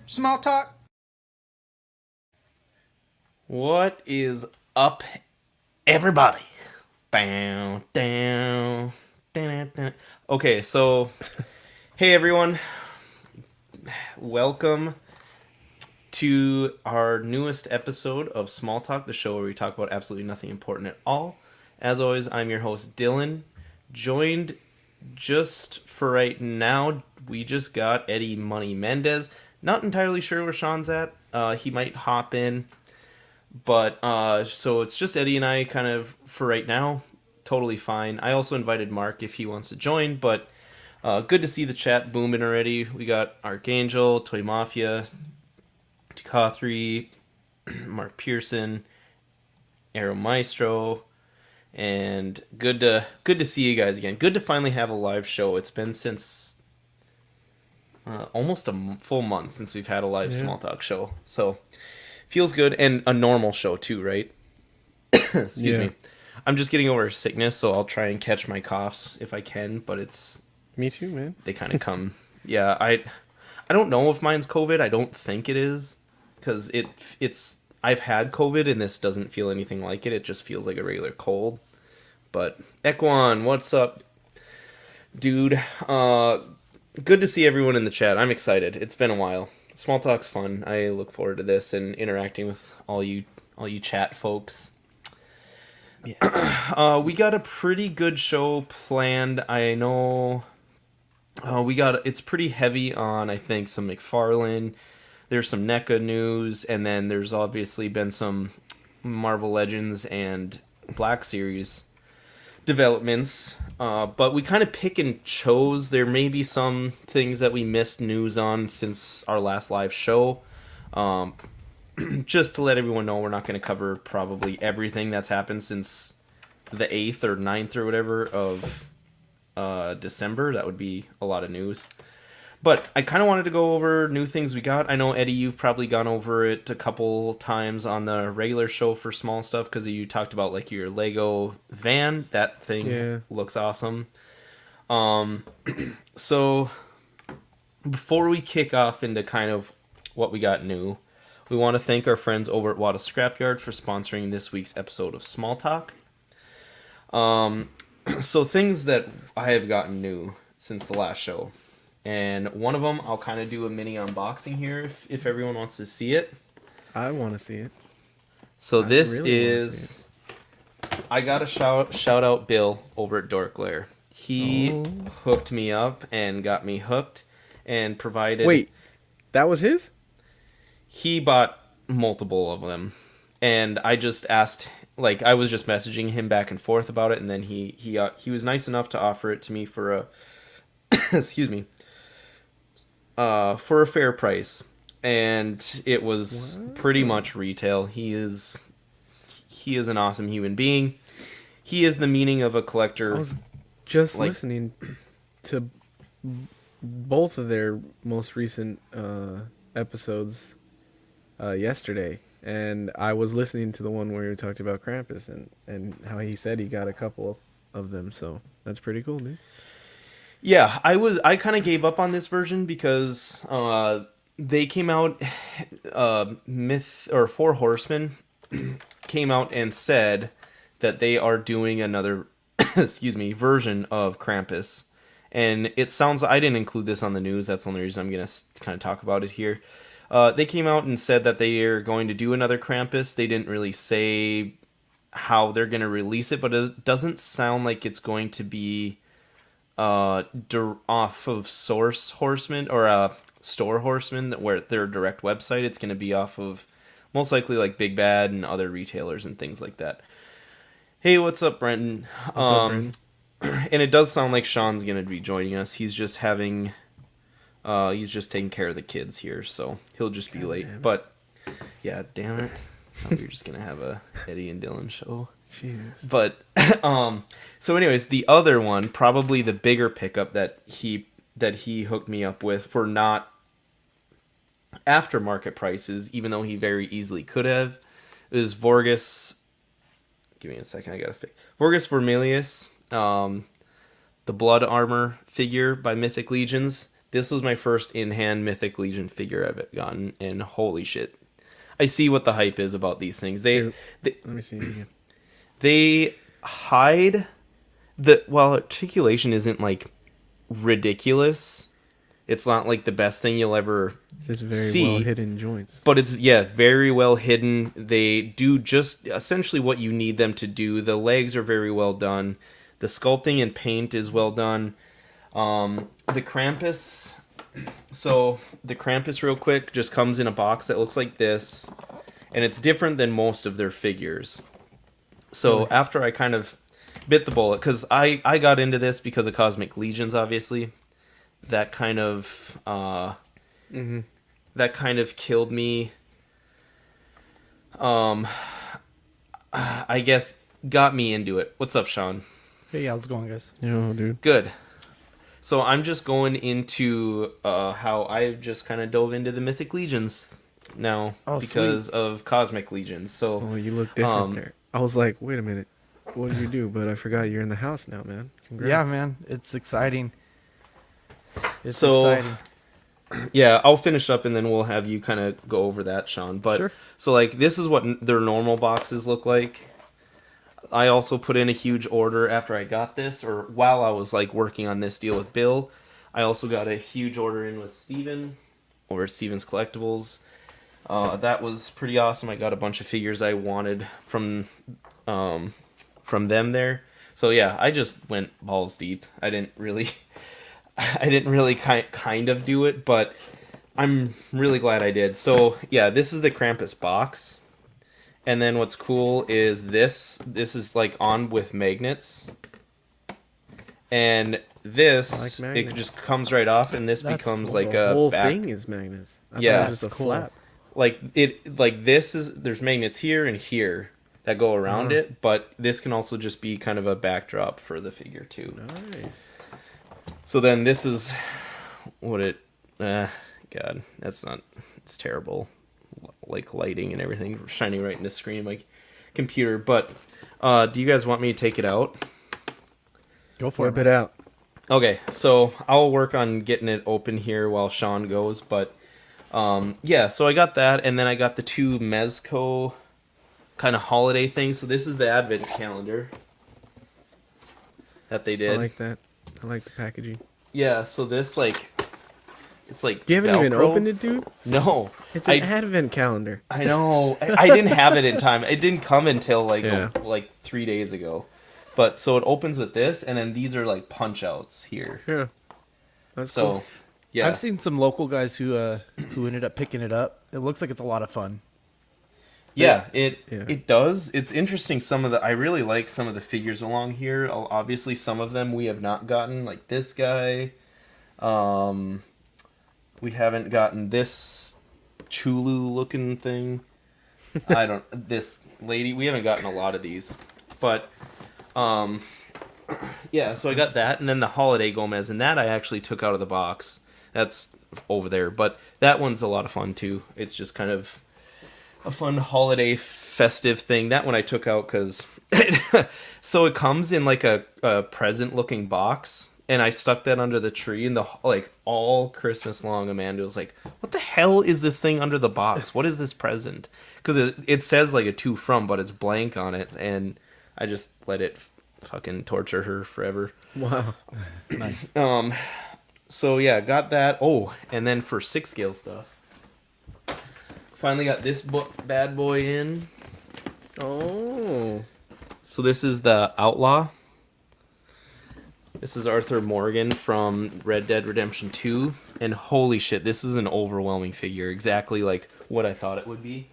Small talk. What is up, everybody? Bow, down, down, down. Okay, so hey everyone, welcome to our newest episode of Small Talk, the show where we talk about absolutely nothing important at all. As always, I'm your host Dylan, joined just for right now. We just got Eddie Money Mendez. Not entirely sure where Sean's at. He might hop in. But so it's just Eddie and I kind of for right now. Totally fine. I also invited Mark if he wants to join, but good to see the chat booming already. We got Archangel, Toy Mafia, Takathri, Mark Pearson, Aero Maestro, and good to see you guys again. Good to finally have a live show. It's been since almost a full month since we've had a live small talk show. So feels good, and a normal show too, right? Excuse me. I'm just getting over sickness, so I'll try and catch my coughs if I can, but Me too, man. they kind of come. Yeah, I don't know if mine's COVID. I don't think it is, because it's I've had COVID and this doesn't feel anything like it. It just feels like a regular cold. But Ekwan, what's up, dude? Good to see everyone in the chat. I'm excited. It's been a while. Small talk's fun. I look forward to this and interacting with all you chat folks. We got a pretty good show planned. I know it's pretty heavy on, I think, some McFarlane. There's some NECA news, and then there's obviously been some Marvel Legends and Black Series developments. But we kind of pick and chose. There may be some things that we missed news on since our last live show. Just to let everyone know, we're not going to cover probably everything that's happened since the 8th or 9th or whatever of December. That would be a lot of news. But I kind of wanted to go over new things we got. I know, Eddie, you've probably gone over it a couple times on the regular show for small stuff because you talked about like your Lego van. That thing looks awesome. So before we kick off into kind of what we got new, we want to thank our friends over at Wada Scrapyard for sponsoring this week's episode of Small Talk. So things that I have gotten new since the last show. And one of them, I'll kind of do a mini unboxing here if everyone wants to see it. I want to see it. So this is... I got a shout out Bill over at Dork Lair. He hooked me up and got me hooked and provided... Wait, that was his? He bought multiple of them. And I just asked... Like, I was just messaging him back and forth about it, and then he was nice enough to offer it to me for a... excuse me. For a fair price, and it was pretty much retail. He is an awesome human being. He is the meaning of a collector. I was just listening to both of their most recent episodes yesterday, and I was listening to the one where you talked about Krampus and how he said he got a couple of them. So that's pretty cool, dude. Yeah, I kind of gave up on this version because they came out, Four Horsemen came out and said that they are doing another, excuse me, version of Krampus. And it sounds, I didn't include this on the news, that's the only reason I'm going to kind of talk about it here. They came out and said that they are going to do another Krampus. They didn't really say how they're going to release it, but it doesn't sound like it's going to be off of Source Horseman or Store Horseman, where their direct website. It's going to be off of most likely like Big Bad and other retailers and things like that. Hey, what's up, Brenton? What's up, Brenton? And it does sound like Sean's going to be joining us. He's just taking care of the kids here, so he'll just be late. But yeah, damn it. You're just going to have a Eddie and Dylan show. Jesus. But so anyways, the other one, probably the bigger pickup that he hooked me up with for not aftermarket prices, even though he very easily could have, is Vorgus. Give me a second, I gotta fix Vorgus Vermilius, the Blood Armor figure by Mythic Legions. this was my first in-hand Mythic Legion figure I've gotten, and holy shit. I see what the hype is about these things. Let me see it again. They hide while articulation isn't like ridiculous, it's not like the best thing you'll ever Just very see, well hidden joints. but it's very well hidden. They do just essentially what you need them to do. The legs are very well done. The sculpting and paint is well done. The Krampus. So the Krampus, real quick, just comes in a box that looks like this, and it's different than most of their figures. So after I kind of bit the bullet, because I got into this because of Cosmic Legions, obviously. That kind of that kind of killed me. I guess got me into it. What's up, Sean? Hey, how's it going, guys? Yo, dude. Good. So I'm just going into how I just kind of dove into the Mythic Legions now because of Cosmic Legions. So Oh, you look different there. I was like, wait a minute. What did you do? But I forgot you're in the house now, man. Congrats. Yeah, man. It's exciting. So, yeah, I'll finish up and then we'll have you kind of go over that, Sean. But Sure. So, like, this is what their normal boxes look like. I also put in a huge order after I got this, or while I was, like, working on this deal with Bill. I also got a huge order in with Steven, over at Steven's Collectibles. That was pretty awesome. I got a bunch of figures I wanted from them there. So, yeah, I just went balls deep. I didn't really kind of do it, but I'm really glad I did. So yeah, this is the Krampus box, and then what's cool is this is like on with magnets, and this like it just comes right off, and this becomes cool. like The a whole back. thing is magnets. I thought Yeah. it was just a Cool. flap. There's magnets here and here that go around it, but this can also just be kind of a backdrop for the figure too. Nice. So then this is what it... God, that's not... It's terrible. Like lighting and everything shining right in the screen of my computer. But do you guys want me to take it out? Go for Whip it. it out. Okay, so I'll work on getting it open here while Sean goes. But yeah, so I got that. And then I got the two Mezco kind of holiday things. So this is the advent calendar that they did. I like that. I like the packaging. Yeah, so this, like, it's like You haven't even Velcro. opened it, dude? No. It's an advent calendar. I know. I didn't have it in time. It didn't come until, like, Yeah. like 3 days ago. But, so it opens with this, and then these are, like, punch-outs here. Yeah. That's So, cool. yeah. I've seen some local guys who ended up picking it up. It looks like it's a lot of fun. Yeah, Yeah. it does. It's interesting. I really like some of the figures along here. Obviously, some of them we have not gotten, like this guy. We haven't gotten this Chulu looking thing. This lady. We haven't gotten a lot of these, but yeah. So I got that, and then the Holiday Gomez, and that I actually took out of the box. That's over there, but that one's a lot of fun too. It's just kind of a fun holiday festive thing. That one I took out because so it comes in like a present looking box, and I stuck that under the tree, and all Christmas long Amanda was like, what the hell is this thing under the box? What is this present? Because it says like a to from, but it's blank on it, and I just let it fucking torture her forever. Wow. Nice. So yeah, got that. Oh, and then for 6 scale stuff, finally got this bad boy in. Oh. So this is the Outlaw. This is Arthur Morgan from Red Dead Redemption 2. And holy shit, this is an overwhelming figure. Exactly like what I thought it would be.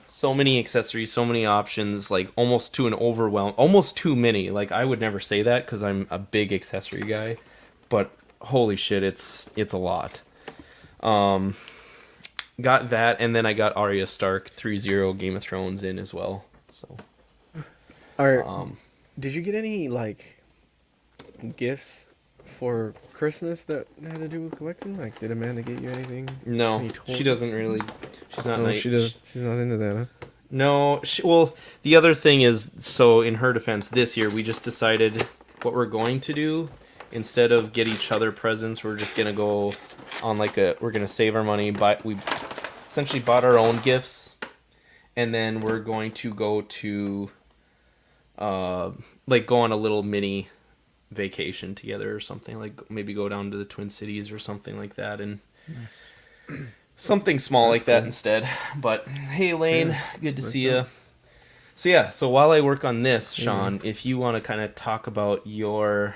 So many accessories, so many options, like almost too many. Like I would never say that because I'm a big accessory guy. But holy shit, it's a lot. Got that, and then I got Arya Stark 3-0 Game of Thrones in as well. So, Did you get any like gifts for Christmas that had to do with collecting? Like, did Amanda get you anything? no, Any toys? she doesn't really. She's not. No, nice. she's not into that, huh? No, well, the other thing is, so in her defense, this year we just decided what we're going to do instead of get each other presents, we're just gonna go on we're gonna save our money. We essentially bought our own gifts, and then we're going to go to go on a little mini vacation together or something, like maybe go down to the Twin Cities or something like that, and Nice. something small That's like that cool. instead. But hey, Lane, good to that's see right. you. So while I work on this, Sean, if you want to kind of talk about your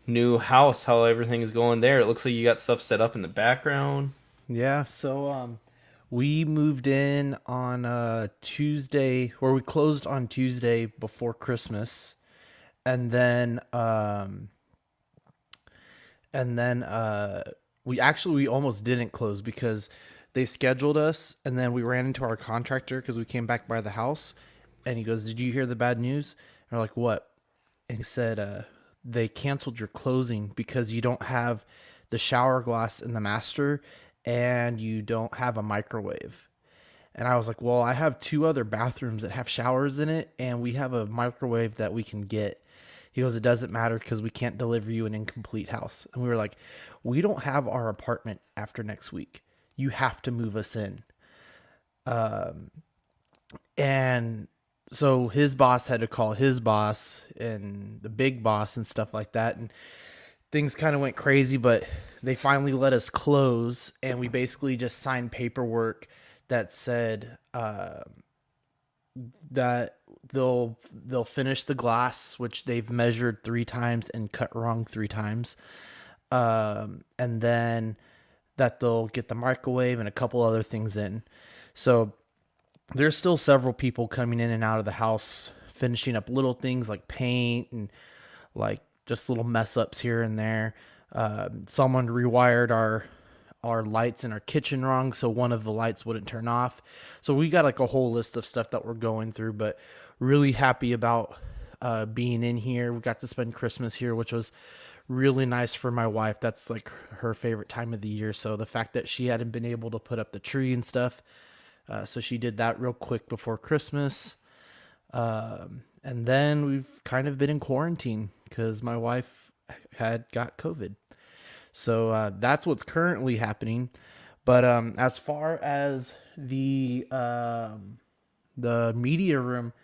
new house, how everything's going there. It looks like you got stuff set up in the background. Yeah, so we moved in on Tuesday, or we closed on Tuesday before Christmas, and then we almost didn't close because they scheduled us, and then we ran into our contractor because we came back by the house, and he goes, "Did you hear the bad news?" And we're like, "What?" And he said, "They canceled your closing because you don't have the shower glass in the master, and you don't have a microwave." And I was like, "Well, I have two other bathrooms that have showers in it, and we have a microwave that we can get." He goes, "It doesn't matter because we can't deliver you an incomplete house." And we were like, "We don't have our apartment after next week. You have to move us in." And so his boss had to call his boss and the big boss and stuff like that. And things kind of went crazy, but they finally let us close. And we basically just signed paperwork that said that they'll finish the glass, which they've measured 3 times and cut wrong 3 times. And then that they'll get the microwave and a couple other things in. So there's still several people coming in and out of the house, finishing up little things like paint and like just little mess ups here and there. Someone rewired our lights in our kitchen wrong, so one of the lights wouldn't turn off. So we got like a whole list of stuff that we're going through, but really happy about being in here. We got to spend Christmas here, which was really nice for my wife. That's like her favorite time of the year. So the fact that she hadn't been able to put up the tree and stuff, so she did that real quick before Christmas. And then we've kind of been in quarantine because my wife had got COVID. So that's what's currently happening. But as far as the media room,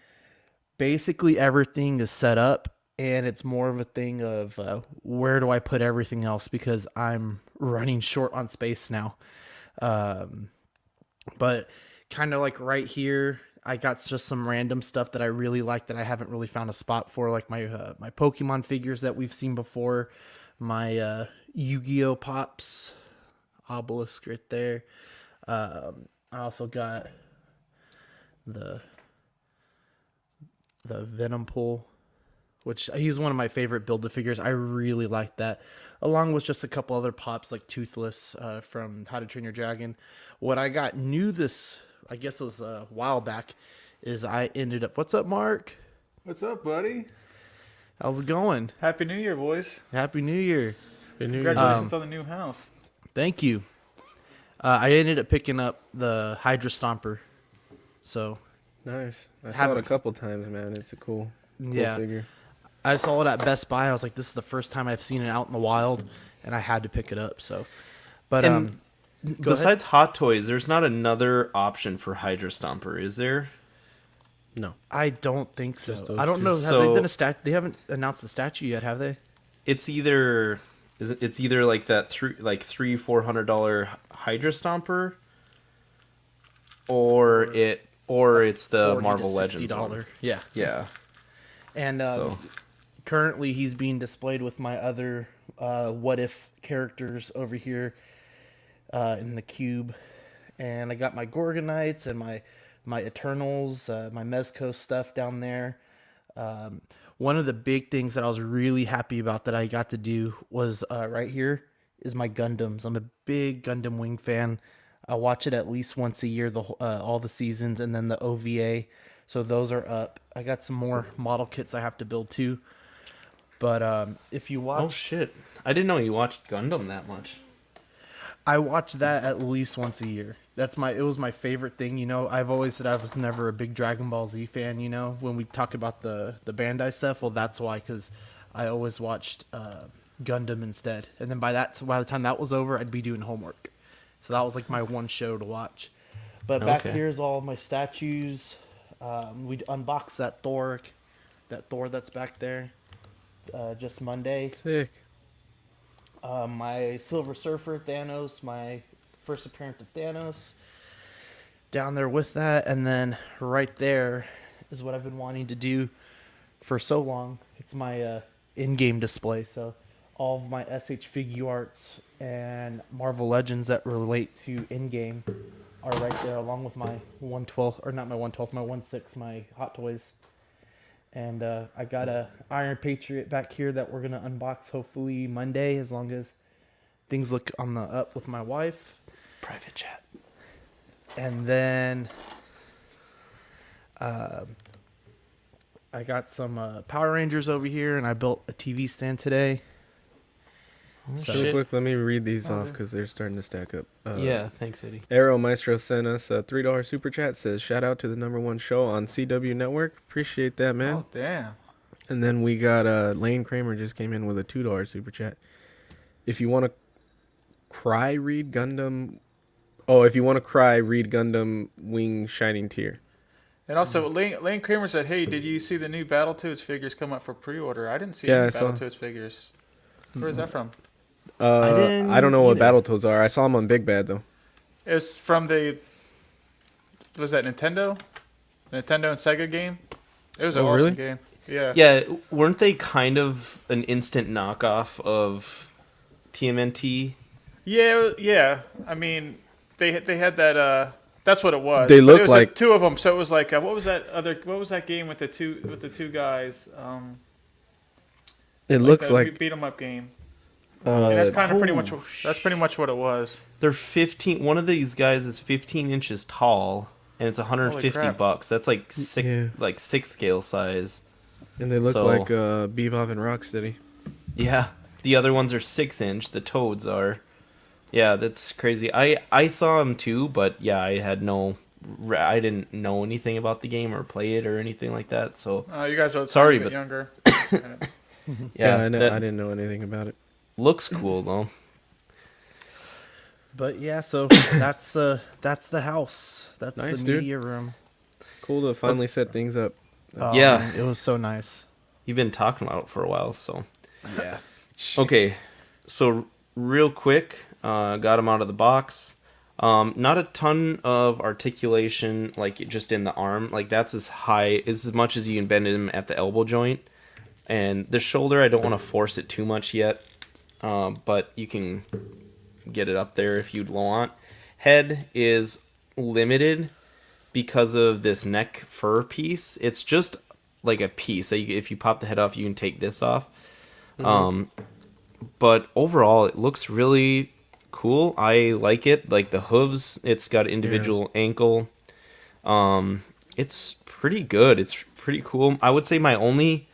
basically everything is set up, and it's more of a thing of where do I put everything else because I'm running short on space now. But kind of like right here, I got just some random stuff that I really like that I haven't really found a spot for, like my Pokemon figures that we've seen before, my Yu-Gi-Oh pops, obelisk right there. I also got the Venom Pool, which he's one of my favorite Build-A-Figures. I really like that, along with just a couple other pops like Toothless from How to Train Your Dragon. What I got new this, I guess it was a while back, is I ended up... What's up, Mark? What's up, buddy? How's it going? Happy New Year, boys. Happy New Year. Congratulations on the new house. Thank you. I ended up picking up the Hydra Stomper. So, Nice. I saw Haven't- it a couple times, man. It's a cool yeah. figure. I saw it at Best Buy. I was like, this is the first time I've seen it out in the wild, and I had to pick it up. So, but And go besides Hot Toys, there's not another option for Hydra Stomper, is there? No. I don't think so. Just those. I don't know. Have So- they done a stat? They haven't announced the statue yet, have they? It's either it's either like that $300-$400 Hydra Stomper, or it's the $40 Marvel to Legends $60. one. Yeah. Yeah. And So currently, he's being displayed with my other What If characters over here in the cube. And I got my Gorgonites and my Eternals, my Mezco stuff down there. One of the big things that I was really happy about that I got to do was right here is my Gundams. I'm a big Gundam Wing fan. I watch it at least once a year, all the seasons, and then the OVA. So those are up. I got some more model kits I have to build too. But if you watch, oh shit! I didn't know you watched Gundam that much. I watch that at least once a year. It was my favorite thing, you know. I've always said I was never a big Dragon Ball Z fan, you know. When we talk about the Bandai stuff, well, that's why, because I always watched Gundam instead. And then by the time that was over, I'd be doing homework. So that was like my one show to watch. But back Okay. here's all my statues. We unboxed that Thor that's back there just Monday. Sick. My Silver Surfer Thanos, my first appearance of Thanos, down there with that, and then right there is what I've been wanting to do for so long. It's my in-game display. So all of my SH Figure Arts and Marvel Legends that relate to in-game are right there, along with my 112, or not my 112, my 16, my Hot Toys. And I got a Iron Patriot back here that we're gonna unbox hopefully Monday, as long as things look on the up with my wife. Private chat. And then I got some Power Rangers over here, and I built a TV stand today. So, Real quick, let me read these off because they're starting to stack up. yeah, thanks, Eddie. Aero Maestro sent us a $3 super chat. Says, shout out to the #1 show on CW Network. Appreciate that, man. Oh, damn. And then we got Lane Kramer just came in with a $2 super chat. If you want to cry, read Gundam. Oh, if you want to cry, read Gundam Wing Shining Tear. And also, Lane Kramer said, hey, did you see the new Battletoads figures come up for pre-order? I didn't see Yeah, any I saw. Battletoads figures. Where's that from? I don't know what either. Battletoads are. I saw them on Big Bad, though. It's from was that Nintendo? Nintendo and Sega game? It was an Oh, awesome really? game. Yeah. Yeah, weren't they kind of an instant knockoff of TMNT? Yeah. I mean, they had that. That's what it was. They But look it was like- two of them. So it was like what was that game with the two guys? It looks the like beat 'em up game. And that's kind of pretty much. Oh, That's pretty much what it was. They're 15. One of these guys is 15 inches tall, and it's Holy crap. $150. That's like six, Yeah. like 6 scale size. and they look So- like Bebop and Rocksteady. Yeah, the other ones are 6 inch. The Toads are. Yeah, that's crazy. I saw them too, but yeah, I didn't know anything about the game or play it or anything like that. So You guys are Sorry, a bit but- younger. Yeah, I know. that I didn't know anything about it. looks cool though. But yeah, so that's the house. That's Nice, the dude. media room. Cool to finally set things up. Oh, Yeah. man, it was so nice. You've been talking about it for a while, so. Yeah. Okay, so real quick, got them out of the box. Not a ton of articulation, like just in the arm. Like that's as much as you can bend them at the elbow joint. And the shoulder, I don't want to force it too much yet, but you can get it up there if you'd want. Head is limited because of this neck fur piece. It's just like a piece. If you pop the head off, you can take this off. But overall, it looks really cool. I like it. Like the hooves, it's got individual ankle. It's pretty good. It's pretty cool. I would say my only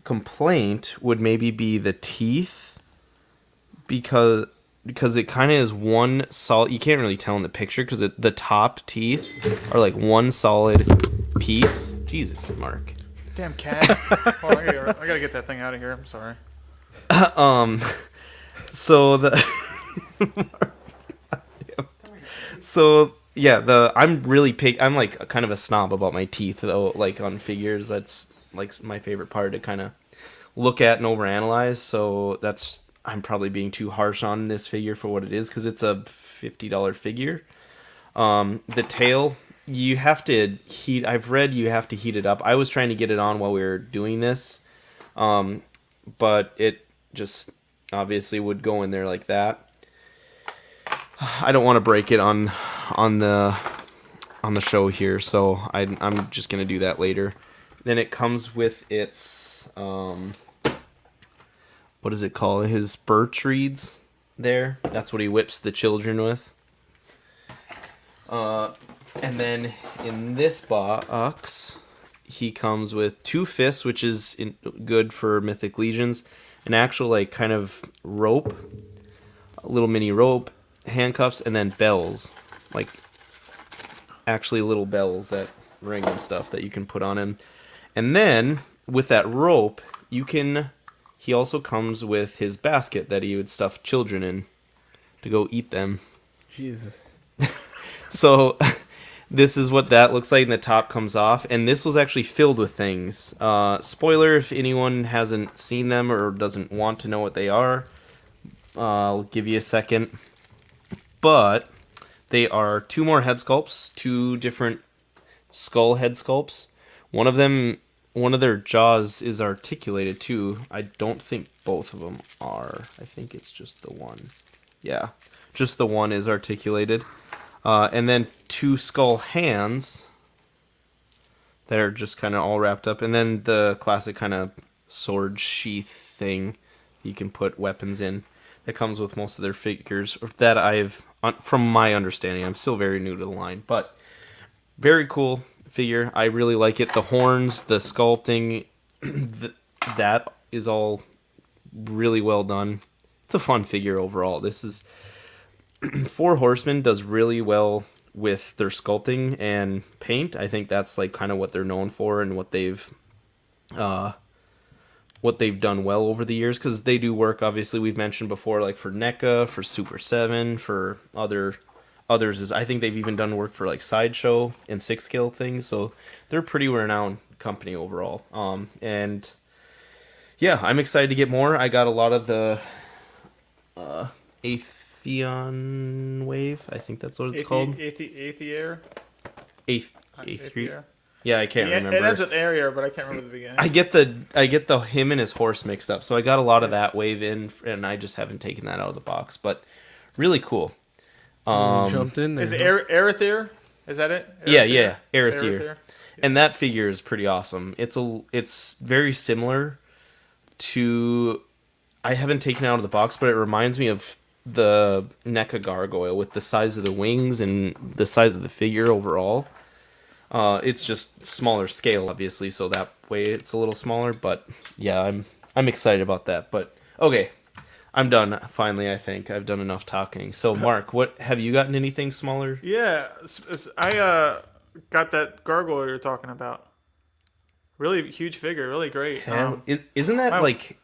complaint would maybe be the teeth, because it kind of is one solid. You can't really tell in the picture because the top teeth are like one solid piece. Jesus, Mark. Damn cat. Hold on, I gotta get that thing out of here. I'm sorry. So yeah, I'm really picky. I'm like kind of a snob about my teeth though. Like on figures, that's like my favorite part to kind of look at and overanalyze. So I'm probably being too harsh on this figure for what it is because it's a $50 figure. The tail, you have to heat. I've read you have to heat it up. I was trying to get it on while we were doing this, but it just obviously would go in there like that. I don't want to break it on the show here, so I'm just gonna do that later. Then it comes with its what is it called? His birch reeds there. That's what he whips the children with. And then in this box, he comes with 2 fists, which is good for Mythic Legions. An actual like kind of rope, a little mini rope, handcuffs, and then bells, like actually little bells that ring and stuff that you can put on him. And then with that rope, he also comes with his basket that he would stuff children in to go eat them. Jesus. So this is what that looks like, and the top comes off. And this was actually filled with things. Spoiler if anyone hasn't seen them or doesn't want to know what they are. I'll give you a second. But they are 2 more head sculpts, 2 different skull head sculpts. One of their jaws is articulated too. I don't think both of them are. I think it's just the one. Yeah, just the one is articulated. And then 2 skull hands that are just kind of all wrapped up. And then the classic kind of sword sheath thing you can put weapons in that comes with most of their figures that from my understanding, I'm still very new to the line, but very cool figure. I really like it. The horns, the sculpting, that is all really well done. It's a fun figure overall. This is 4 Horsemen does really well with their sculpting and paint. I think that's like kind of what they're known for and what they've done well over the years, because they do work, obviously, we've mentioned before, like for NECA, for Super 7, for others. I think they've even done work for like Sideshow and 6-scale things, so they're a pretty renowned company overall. And yeah, I'm excited to get more. I got a lot of the Atheon Wave, I think that's what it's called. Aether? Aether. Yeah, I can't remember. It ends with area, but I can't remember the beginning. I get the him and his horse mixed up. So I got a lot of that wave in, and I just haven't taken that out of the box. But really cool. Jumped in there. Is it Arethyr? Is that it? Yeah, Arethyr. And that figure is pretty awesome. It's very similar to, I haven't taken it out of the box, but it reminds me of the NECA Gargoyle with the size of the wings and the size of the figure overall. It's just smaller scale, obviously, so that way it's a little smaller. But yeah, I'm excited about that. But okay, I'm done. Finally, I think I've done enough talking. So, Mark, what have you gotten anything smaller? Yeah, I got that gargoyle you're talking about. Really huge figure, really great. Isn't that like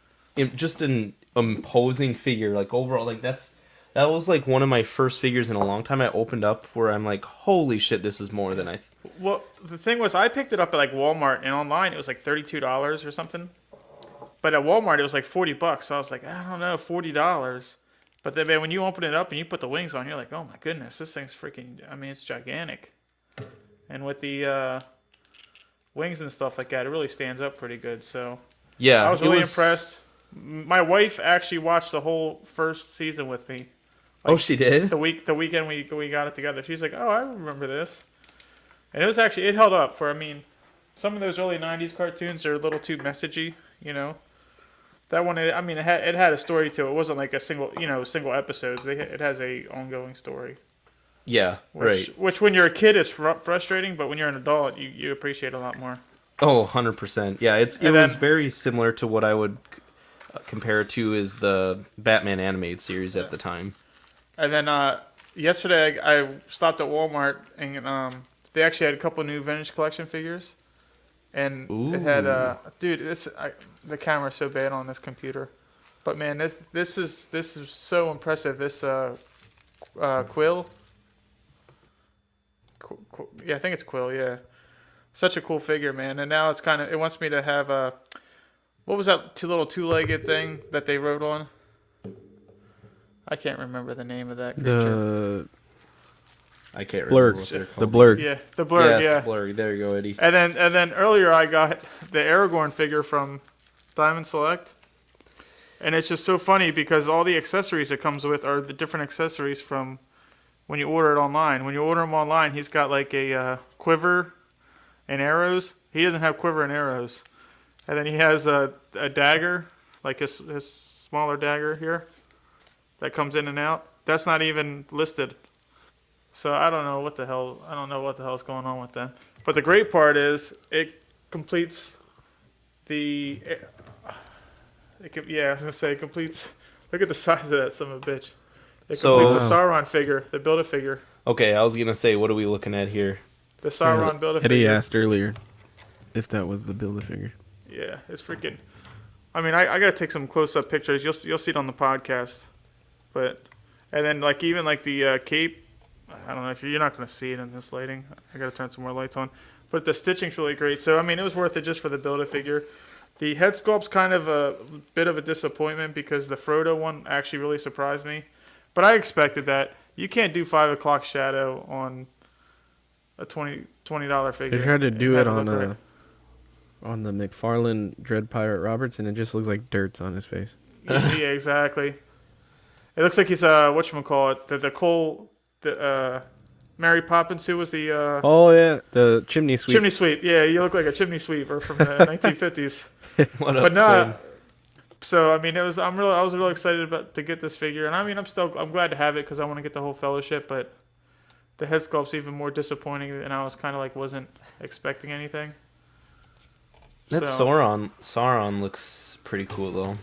just an imposing figure? Like overall, like that was like one of my first figures in a long time. I opened up where I'm like, holy shit, this is more than I. Well, the thing was, I picked it up at like Walmart, and online it was like $32 or something. But at Walmart it was like $40. So I was like, I don't know, $40. But then, man, when you open it up and you put the wings on, you're like, oh my goodness, this thing's freaking. I mean, it's gigantic. And with the wings and stuff like that, it really stands up pretty good. So yeah, I was really impressed. My wife actually watched the whole first season with me. Like, oh, she did? The weekend we got it together. She's like, oh, I remember this. And it held up for, I mean, some of those early 90s cartoons are a little too messagey, you know. That one, it had a story to it. It wasn't like a single episodes. It has a ongoing story. Yeah, right. Which when you're a kid is frustrating, but when you're an adult, you appreciate a lot more. Oh, 100%. Yeah, it was very similar to what I would compare it to is the Batman animated series at the time. And then yesterday I stopped at Walmart and they actually had a couple new vintage collection figures, and Ooh. It had the camera's so bad on this computer, but man, this is so impressive. This Quill. Yeah, I think it's Quill. Yeah, such a cool figure, man. And now it wants me to have what was that two-legged thing that they rode on? I can't remember the name of that creature. I can't remember what they're called. The Blurg. Yeah, the Blurg. Yes, yeah, Blurg. There you go, Eddie. And then earlier I got the Aragorn figure from Diamond Select, and it's just so funny because all the accessories it comes with are the different accessories from when you order it online. When you order him online, he's got like a quiver and arrows. He doesn't have quiver and arrows, and then he has a dagger, like his smaller dagger here, that comes in and out. That's not even listed. So I don't know what the hell's going on with that. But the great part is it completes the. It completes. Look at the size of that son of a bitch. It completes the Sauron figure, the Build-A-Figure. Okay, I was gonna say, what are we looking at here? The Sauron Build-A-Figure. Eddie asked earlier if that was the Build-A-Figure. Yeah, it's freaking. I mean, I gotta take some close up pictures. You'll see it on the podcast, but and then like even like the cape. I don't know if you're not gonna see it in this lighting. I gotta turn some more lights on, but the stitching's really great. So I mean, it was worth it just for the Build-A-Figure. The head sculpt's kind of a bit of a disappointment because the Frodo one actually really surprised me, but I expected that. You can't do 5 o'clock shadow on a $20 figure. They tried to do it on right. on the McFarlane Dread Pirate Roberts, and it just looks like dirt's on his face. Yeah, exactly. It looks like he's whatchamacallit, the Mary Poppins, who was the Oh yeah, the chimney sweep. chimney sweep. Yeah, you look like a chimney sweeper from the 1950s. What up, But no, Quinn? so I mean, I was really excited to get this figure, and I mean, I'm glad to have it because I want to get the whole Fellowship, but the head sculpt's even more disappointing, and I was kind of like wasn't expecting anything. That So, Sauron looks pretty cool though.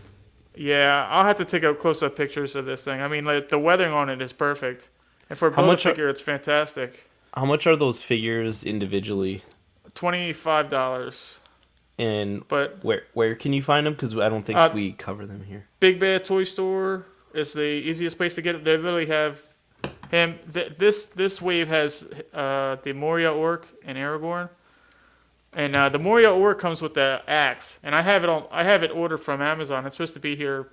yeah, I'll have to take out close-up pictures of this thing. I mean, like the weathering on it is perfect, and for a How much are- Build-A-Figure, it's fantastic. How much are those figures individually? $25, And but where can you find them? Because I don't think Uh, we cover them here. Big Bad Toy Store is the easiest place to get it. They literally have him. This wave has the Moria Orc and Aragorn, and the Moria Orc comes with the axe. And I have it ordered from Amazon. It's supposed to be here,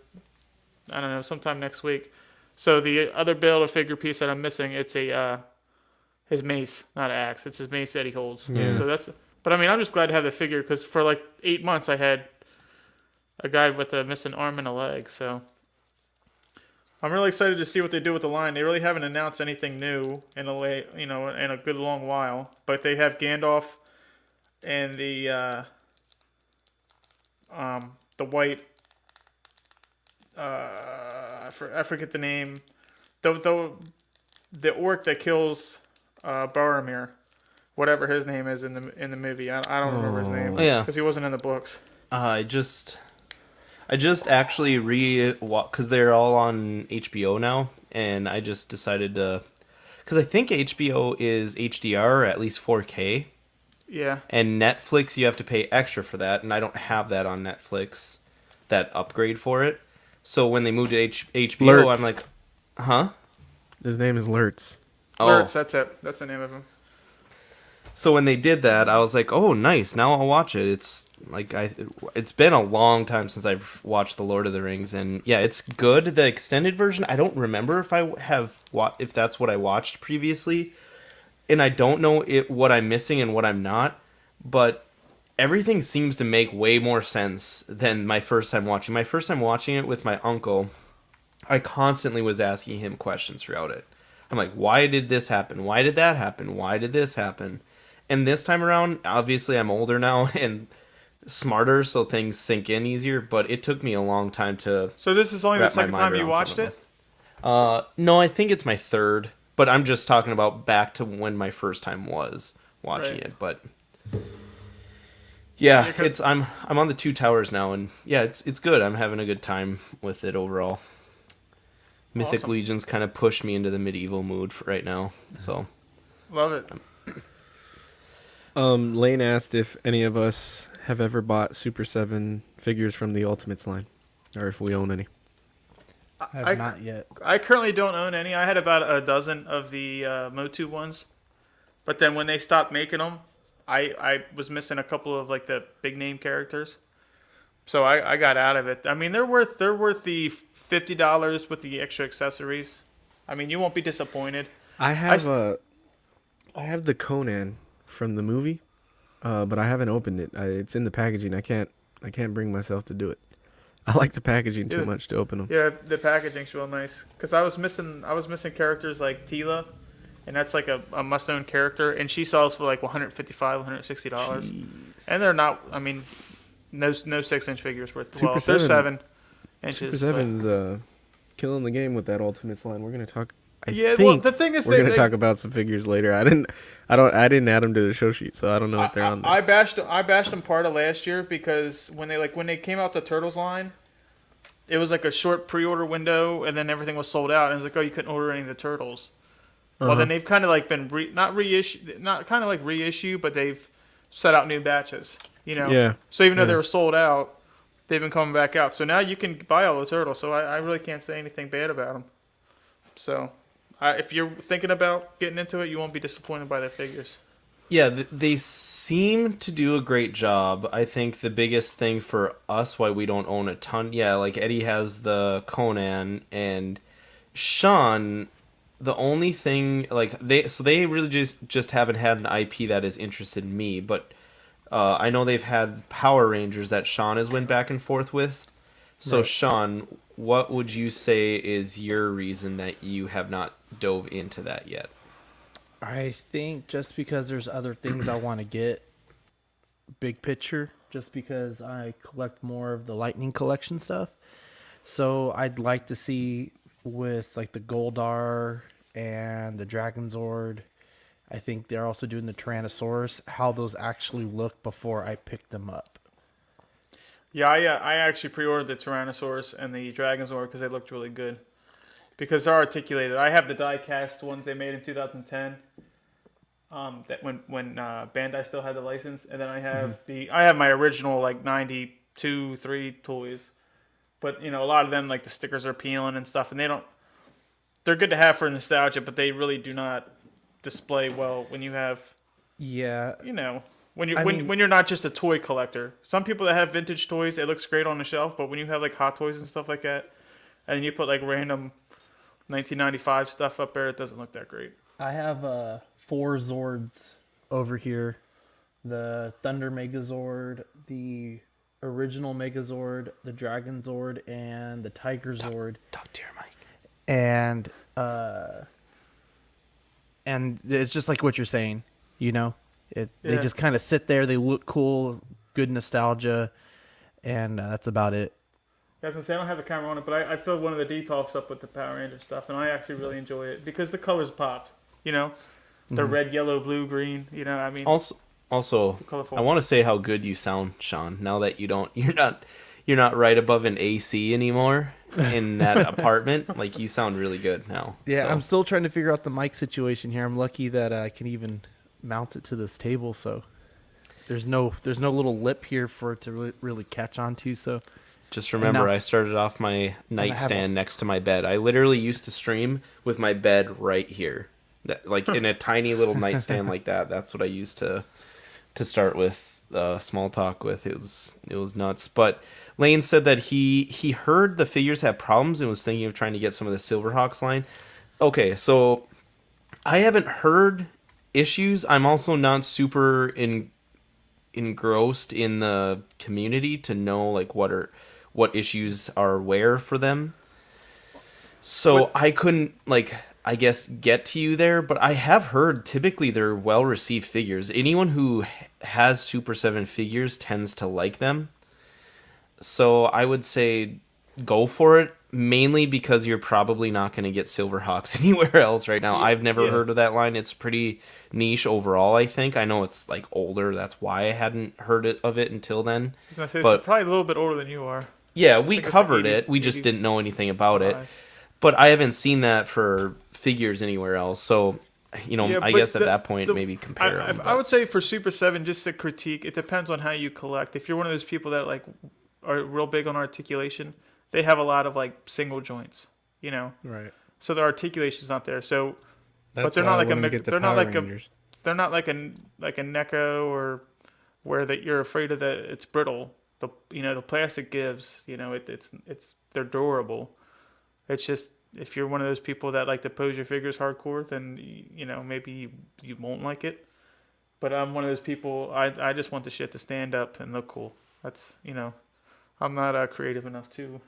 I don't know, sometime next week. So the other Build-A-Figure piece that I'm missing, it's his mace, not an axe. It's his mace that he holds. Yeah. So that's. But I mean, I'm just glad to have the figure because for like 8 months I had a guy with a missing arm and a leg. So I'm really excited to see what they do with the line. They really haven't announced anything new in a good long while. But they have Gandalf and the white. I forget the name. The orc that kills Boromir, whatever his name is in the movie. I don't remember his name. Oh, yeah. Because he wasn't in the books. I just actually because they're all on HBO now, and I just decided to, because I think HBO is HDR or at least 4K, Yeah. and Netflix you have to pay extra for that, and I don't have that on Netflix, that upgrade for it. So when they moved to HBO, Lurtz. I'm like, huh? His name is Lurtz. Oh, Lurtz, that's it. That's the name of him. so when they did that, I was like, "Oh, nice! Now I'll watch it." It's like it's been a long time since I've watched The Lord of the Rings, and yeah, it's good. The extended version, I don't remember if if that's what I watched previously, and I don't know what I'm missing and what I'm not, but everything seems to make way more sense than my first time watching. My first time watching it with my uncle, I constantly was asking him questions throughout it. I'm like, "Why did this happen? Why did that happen? Why did this happen?" And this time around, obviously I'm older now and smarter, so things sink in easier, but it took me a long time to So this is only the wrap my second mind time you around watched some of it? No, I think it's my third, but I'm just talking about back to when my first time was watching Right. it, but yeah, Yeah, 'cause- I'm on the Two Towers now, and yeah, it's good. I'm having a good time with it overall. Mythic Awesome. Legions kind of pushed me into the medieval mood for right now, so Love it. Lane asked if any of us have ever bought Super 7 figures from the Ultimates line, or if we own any. I have I- not yet. I currently don't own any. I had about a dozen of the Motu ones, but then when they stopped making them, I was missing a couple of like the big name characters, so I got out of it. I mean, they're worth the $50 with the extra accessories. I mean, you won't be disappointed. I s- have the Conan from the movie, but I haven't opened it. It's in the packaging. I can't bring myself to do it. I like the packaging too Yeah. much to open them. Yeah, the packaging's real nice. Cause I was missing characters like Tila, and that's like a must-own character, and she sells for like $155, $160, and they're not. I mean, no 6-inch figures worth. Super Well, they're 7. 7 inches. Super but- 7's killing the game with that Ultimates line. We're gonna talk. I Yeah, think well, the thing is, we're gonna talk about some figures later. I didn't add them to the show sheet, so I don't know if they're on there. I bashed them part of last year because when they came out the Turtles line, it was like a short pre-order window, and then everything was sold out. And it was like, oh, you couldn't order any of the Turtles. Well, then they've kind of like been reissue, but they've set out new batches. You know. Yeah. So even though Yeah. they were sold out, they've been coming back out. So now you can buy all the turtles. So I really can't say anything bad about them. So if you're thinking about getting into it, you won't be disappointed by their figures. Yeah, they seem to do a great job. I think the biggest thing for us why we don't own a ton, yeah, like Eddie has the Conan and Sean. The only thing like they really just haven't had an IP that has interested me, but I know they've had Power Rangers that Sean has went back and forth with. So Right. Sean, what would you say is your reason that you have not dove into that yet? I think just because there's other things I want to get, big picture, just because I collect more of the Lightning collection stuff. So I'd like to see with like the Goldar and the Dragon Zord. I think they're also doing the Tyrannosaurus, how those actually look before I pick them up. Yeah, I actually pre-ordered the Tyrannosaurus and the Dragon Zord because they looked really good. Because they're articulated. I have the die-cast ones they made in 2010. That when Bandai still had the license, and then I have I have my original like 92, 3 toys. But a lot of them like the stickers are peeling and stuff, and they're good to have for nostalgia, but they really do not display well when you have Yeah, when you I when mean- when you're not just a toy collector. Some people that have vintage toys, it looks great on the shelf, but when you have like Hot Toys and stuff like that, and you put like random 1995 stuff up there, it doesn't look that great. I have 4 Zords over here. The Thunder Megazord, the original Megazord, the Dragon Zord, and the Tiger Zord. Talk to your mic. And it's just like what you're saying, They Yeah. just kind of sit there, they look cool, good nostalgia, and that's about it. I was gonna say I don't have the camera on it, but I filled one of the detox up with the Power Ranger stuff, and I actually really enjoy it because the colors popped. The red, yellow, blue, green. I mean, Also, colorful. I want to say how good you sound, Sean. Now that you're not right above an AC anymore in that apartment. Like you sound really good now. Yeah, So, I'm still trying to figure out the mic situation here. I'm lucky that I can even mount it to this table, so there's no little lip here for it to really catch onto. So just remember, now- I started off my I have nightstand next to my bed. I literally used to stream with my bed right here, like in a tiny little nightstand like that. That's what I used to start with small talk with. It was nuts. But Lane said that he heard the figures have problems and was thinking of trying to get some of the Silverhawks line. Okay, so I haven't heard issues. I'm also not super engrossed in the community to know like what issues are where for them. So I couldn't I guess get to you there, but I have heard typically they're well received figures. Anyone who has Super 7 figures tends to like them. So I would say go for it, mainly because you're probably not going to get Silverhawks anywhere else right now. I've never heard of that line. It's pretty niche overall, I think. I know it's like older. That's why I hadn't heard of it until then. I was gonna say but- it's probably a little bit older than you are. Yeah, we think it's covered 80 it. We just didn't know anything about it. 85. But I haven't seen that for figures anywhere else. So, Yeah, I but guess at that point, maybe compare I, them. I would say for Super 7, just a critique, it depends on how you collect. If you're one of those people that like are real big on articulation, they have a lot of like single joints, right. so their articulation's not there. So, That's but they're why not I like a wanna mech- get the they're not Power like Rangers. they're not like a NECA or where that you're afraid of that it's brittle. The plastic gives. It's they're durable. It's just if you're one of those people that like to pose your figures hardcore, then maybe you won't like it. But I'm one of those people. I just want the shit to stand up and look cool. That's I'm not creative enough to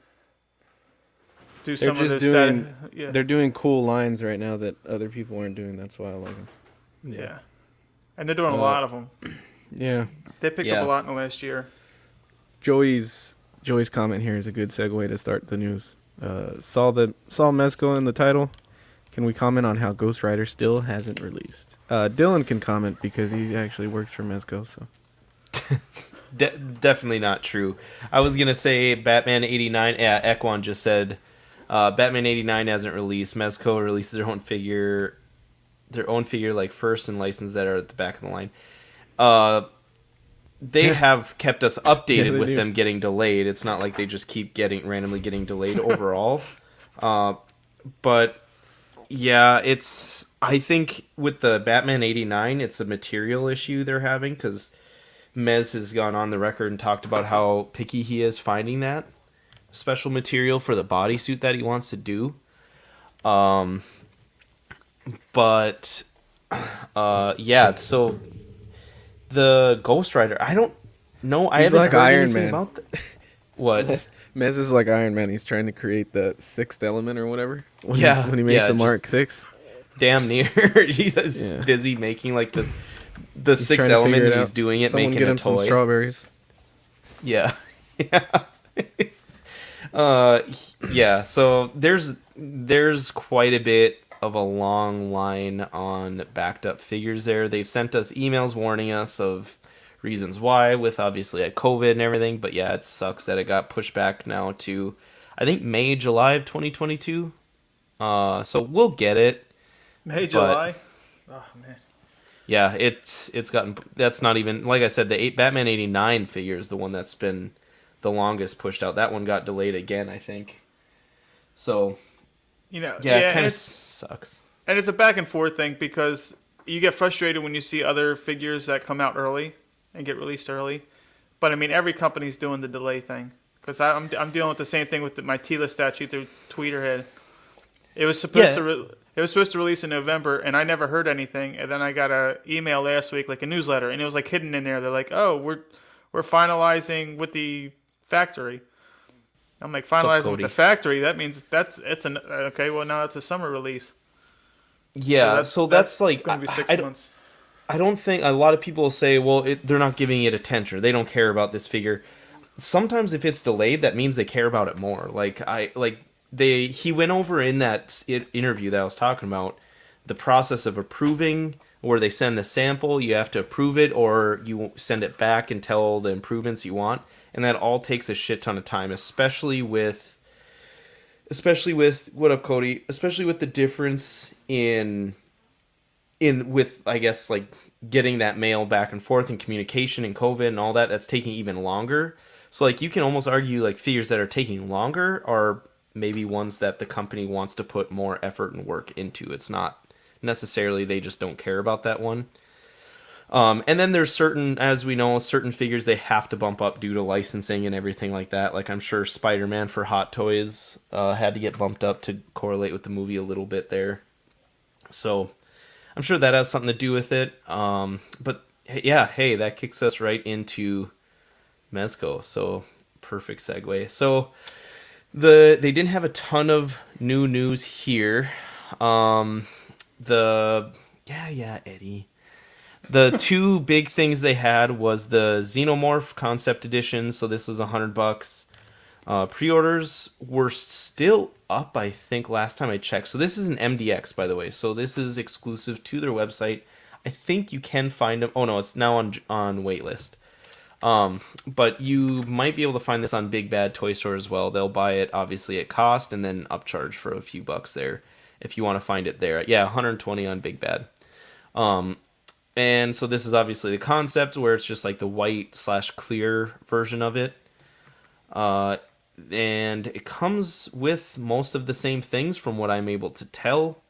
do They're some of just those. doing. Yeah. They're doing cool lines right now that other people aren't doing. That's why I like them. Yeah. And they're doing a Uh, lot of them. Yeah. They picked Yeah. up a lot in the last year. Joey's comment here is a good segue to start the news. Saw Mezco in the title. Can we comment on how Ghost Rider still hasn't released? Dylan can comment because he actually works for Mezco. So Definitely not true. I was gonna say Batman 89. Yeah, Ekwan just said Batman 89 hasn't released. Mezco releases their own figure like first and license that are at the back of the line. they have kept us updated they with do. them getting delayed. It's not like they just keep randomly getting delayed overall. But yeah, I think with the Batman 89, it's a material issue they're having because Mez has gone on the record and talked about how picky he is finding that special material for the bodysuit that he wants to do. But yeah, so the Ghost Rider, I don't know. I He's haven't like heard Iron anything Man. about that. What? Mez is like Iron Man. He's trying to create the sixth element or whatever. When Yeah, when he makes yeah, a just- Mark 6. Damn near. He's Yeah. busy making like the He's sixth trying to element, figure it and he's out. doing it, Someone making get a him some toy. strawberries. Yeah. Yeah. It's, uh, yeah. So there's quite a bit of a long line on backed up figures there. They've sent us emails warning us of reasons why, with obviously like COVID and everything. But yeah, it sucks that it got pushed back now to, I think, May, July of 2022. So we'll get it. May, July. Oh man. Yeah, it's gotten. That's not even, like I said, the Batman 89 figure is the one that's been the longest pushed out. That one got delayed again, I think. So You know, yeah, it and kind of it's, sucks. and it's a back and forth thing because you get frustrated when you see other figures that come out early and get released early. But I mean, every company's doing the delay thing because I'm dealing with the same thing with my Tila statue through Tweeterhead. It was supposed it was supposed to release in November, and I never heard anything. And then I got a email last week, like a newsletter, and it was like hidden in there. They're like, "Oh, we're finalizing with the factory." I'm like, finalizing with Cody? the factory. That means it's an okay. Well, now it's a summer release. Yeah, so that's like going to be 6 I, months. I don't think a lot of people say, well, they're not giving it attention. They don't care about this figure. Sometimes if it's delayed, that means they care about it more. He went over in that interview that I was talking about the process of approving, where they send the sample, you have to approve it, or you send it back and tell the improvements you want, and that all takes a shit ton of time, especially with what up, Cody? Especially with the difference in with, I guess, like getting that mail back and forth and communication and COVID and all that. That's taking even longer. So like you can almost argue like figures that are taking longer are maybe ones that the company wants to put more effort and work into. It's not necessarily they just don't care about that one. And then there's certain, as we know, certain figures they have to bump up due to licensing and everything like that. Like I'm sure Spider-Man for Hot Toys had to get bumped up to correlate with the movie a little bit there. So I'm sure that has something to do with it. But yeah, hey, that kicks us right into Mezco. So perfect segue. So they didn't have a ton of new news here. Eddie. The two big things they had was the Xenomorph Concept Edition. So this is $100. Pre-orders were still up, I think, last time I checked. So this is an MDX, by the way. So this is exclusive to their website. I think you can find them. Oh no, it's now on waitlist. But you might be able to find this on Big Bad Toy Store as well. They'll buy it obviously at cost and then upcharge for a few bucks there if you want to find it there. Yeah, 120 on Big Bad. And so this is obviously the concept where it's just like the white/clear version of it. And it comes with most of the same things from what I'm able to tell,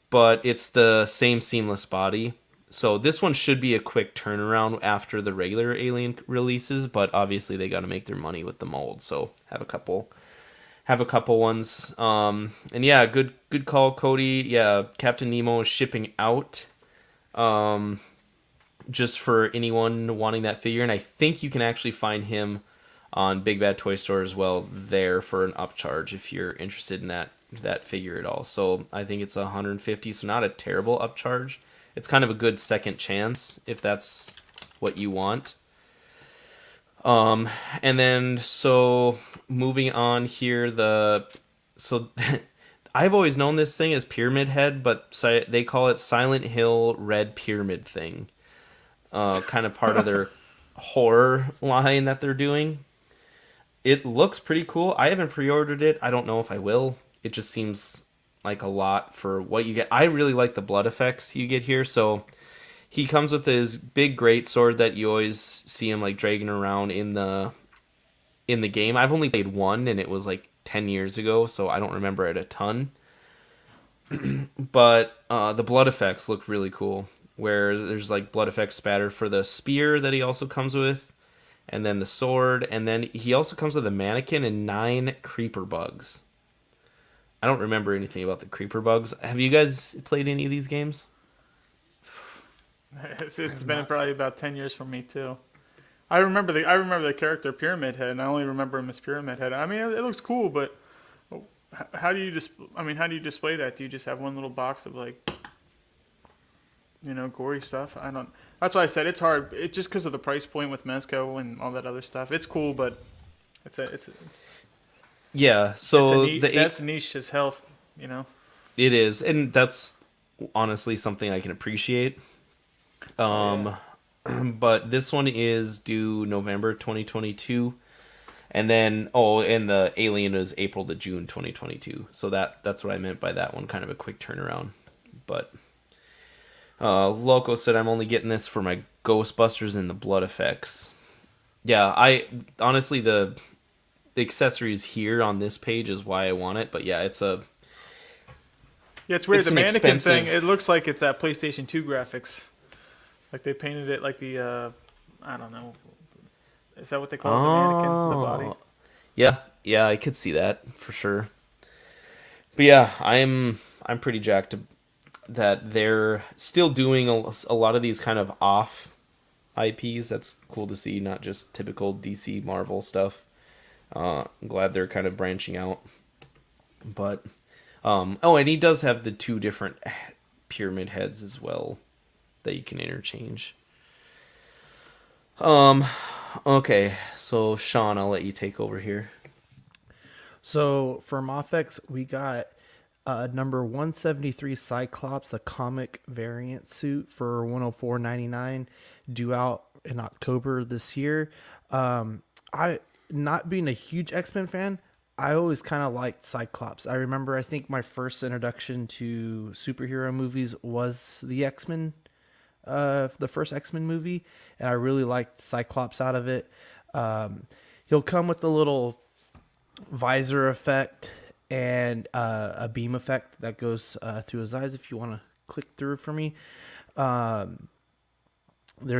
but it's the same seamless body. So this one should be a quick turnaround after the regular Alien releases, but obviously they got to make their money with the mold. So have a couple ones. And yeah, good call, Cody. Yeah, Captain Nemo is shipping out. Just for anyone wanting that figure, and I think you can actually find him on Big Bad Toy Store as well there for an upcharge if you're interested in that figure at all. So I think it's $150, so not a terrible upcharge. It's kind of a good second chance if that's what you want. And then so moving on here, I've always known this thing as Pyramid Head, but they call it Silent Hill Red Pyramid thing. Kind of part of their horror line that they're doing. It looks pretty cool. I haven't pre-ordered it. I don't know if I will. It just seems like a lot for what you get. I really like the blood effects you get here. So he comes with his big great sword that you always see him like dragging around in the game. I've only played one, and it was like 10 years ago, so I don't remember it a ton. But the blood effects look really cool, where there's like blood effects spatter for the spear that he also comes with, and then the sword, and then he also comes with a mannequin and 9 creeper bugs. I don't remember anything about the creeper bugs. Have you guys played any of these games? It's been probably about 10 years for me too. I remember the character Pyramid Head, and I only remember him as Pyramid Head. I mean, it looks cool, but how do you how do you display that? Do you just have one little box of like, gory stuff? I don't. That's why I said it's hard. It just because of the price point with Mezco and all that other stuff. It's cool, but it's Yeah, so that's niche as hell, it is, and that's honestly something I can appreciate. Yeah. But this one is due November 2022, and then and the Alien is April to June 2022. So that's what I meant by that one, kind of a quick turnaround. But Loco said I'm only getting this for my Ghostbusters and the blood effects. Yeah, I honestly the accessories here on this page is why I want it, but yeah, it's weird. The mannequin thing, it looks like it's that PlayStation 2 graphics. Like they painted it like the I don't know. Is that what they call it? The mannequin, the body. Yeah, I could see that for sure. But yeah, I'm pretty jacked that they're still doing a lot of these kind of off IPs. That's cool to see, not just typical DC Marvel stuff. I'm glad they're kind of branching out. But and he does have the 2 different pyramid heads as well that you can interchange. Okay, so Sean, I'll let you take over here. So for Mofex, we got number 173 Cyclops, the comic variant suit for $104.99, due out in October this year. I, not being a huge X-Men fan, I always kind of liked Cyclops. I remember, I think my first introduction to superhero movies was the X-Men, the first X-Men movie, and I really liked Cyclops out of it. He'll come with the little visor effect and a beam effect that goes through his eyes. If you want to click through for me, there's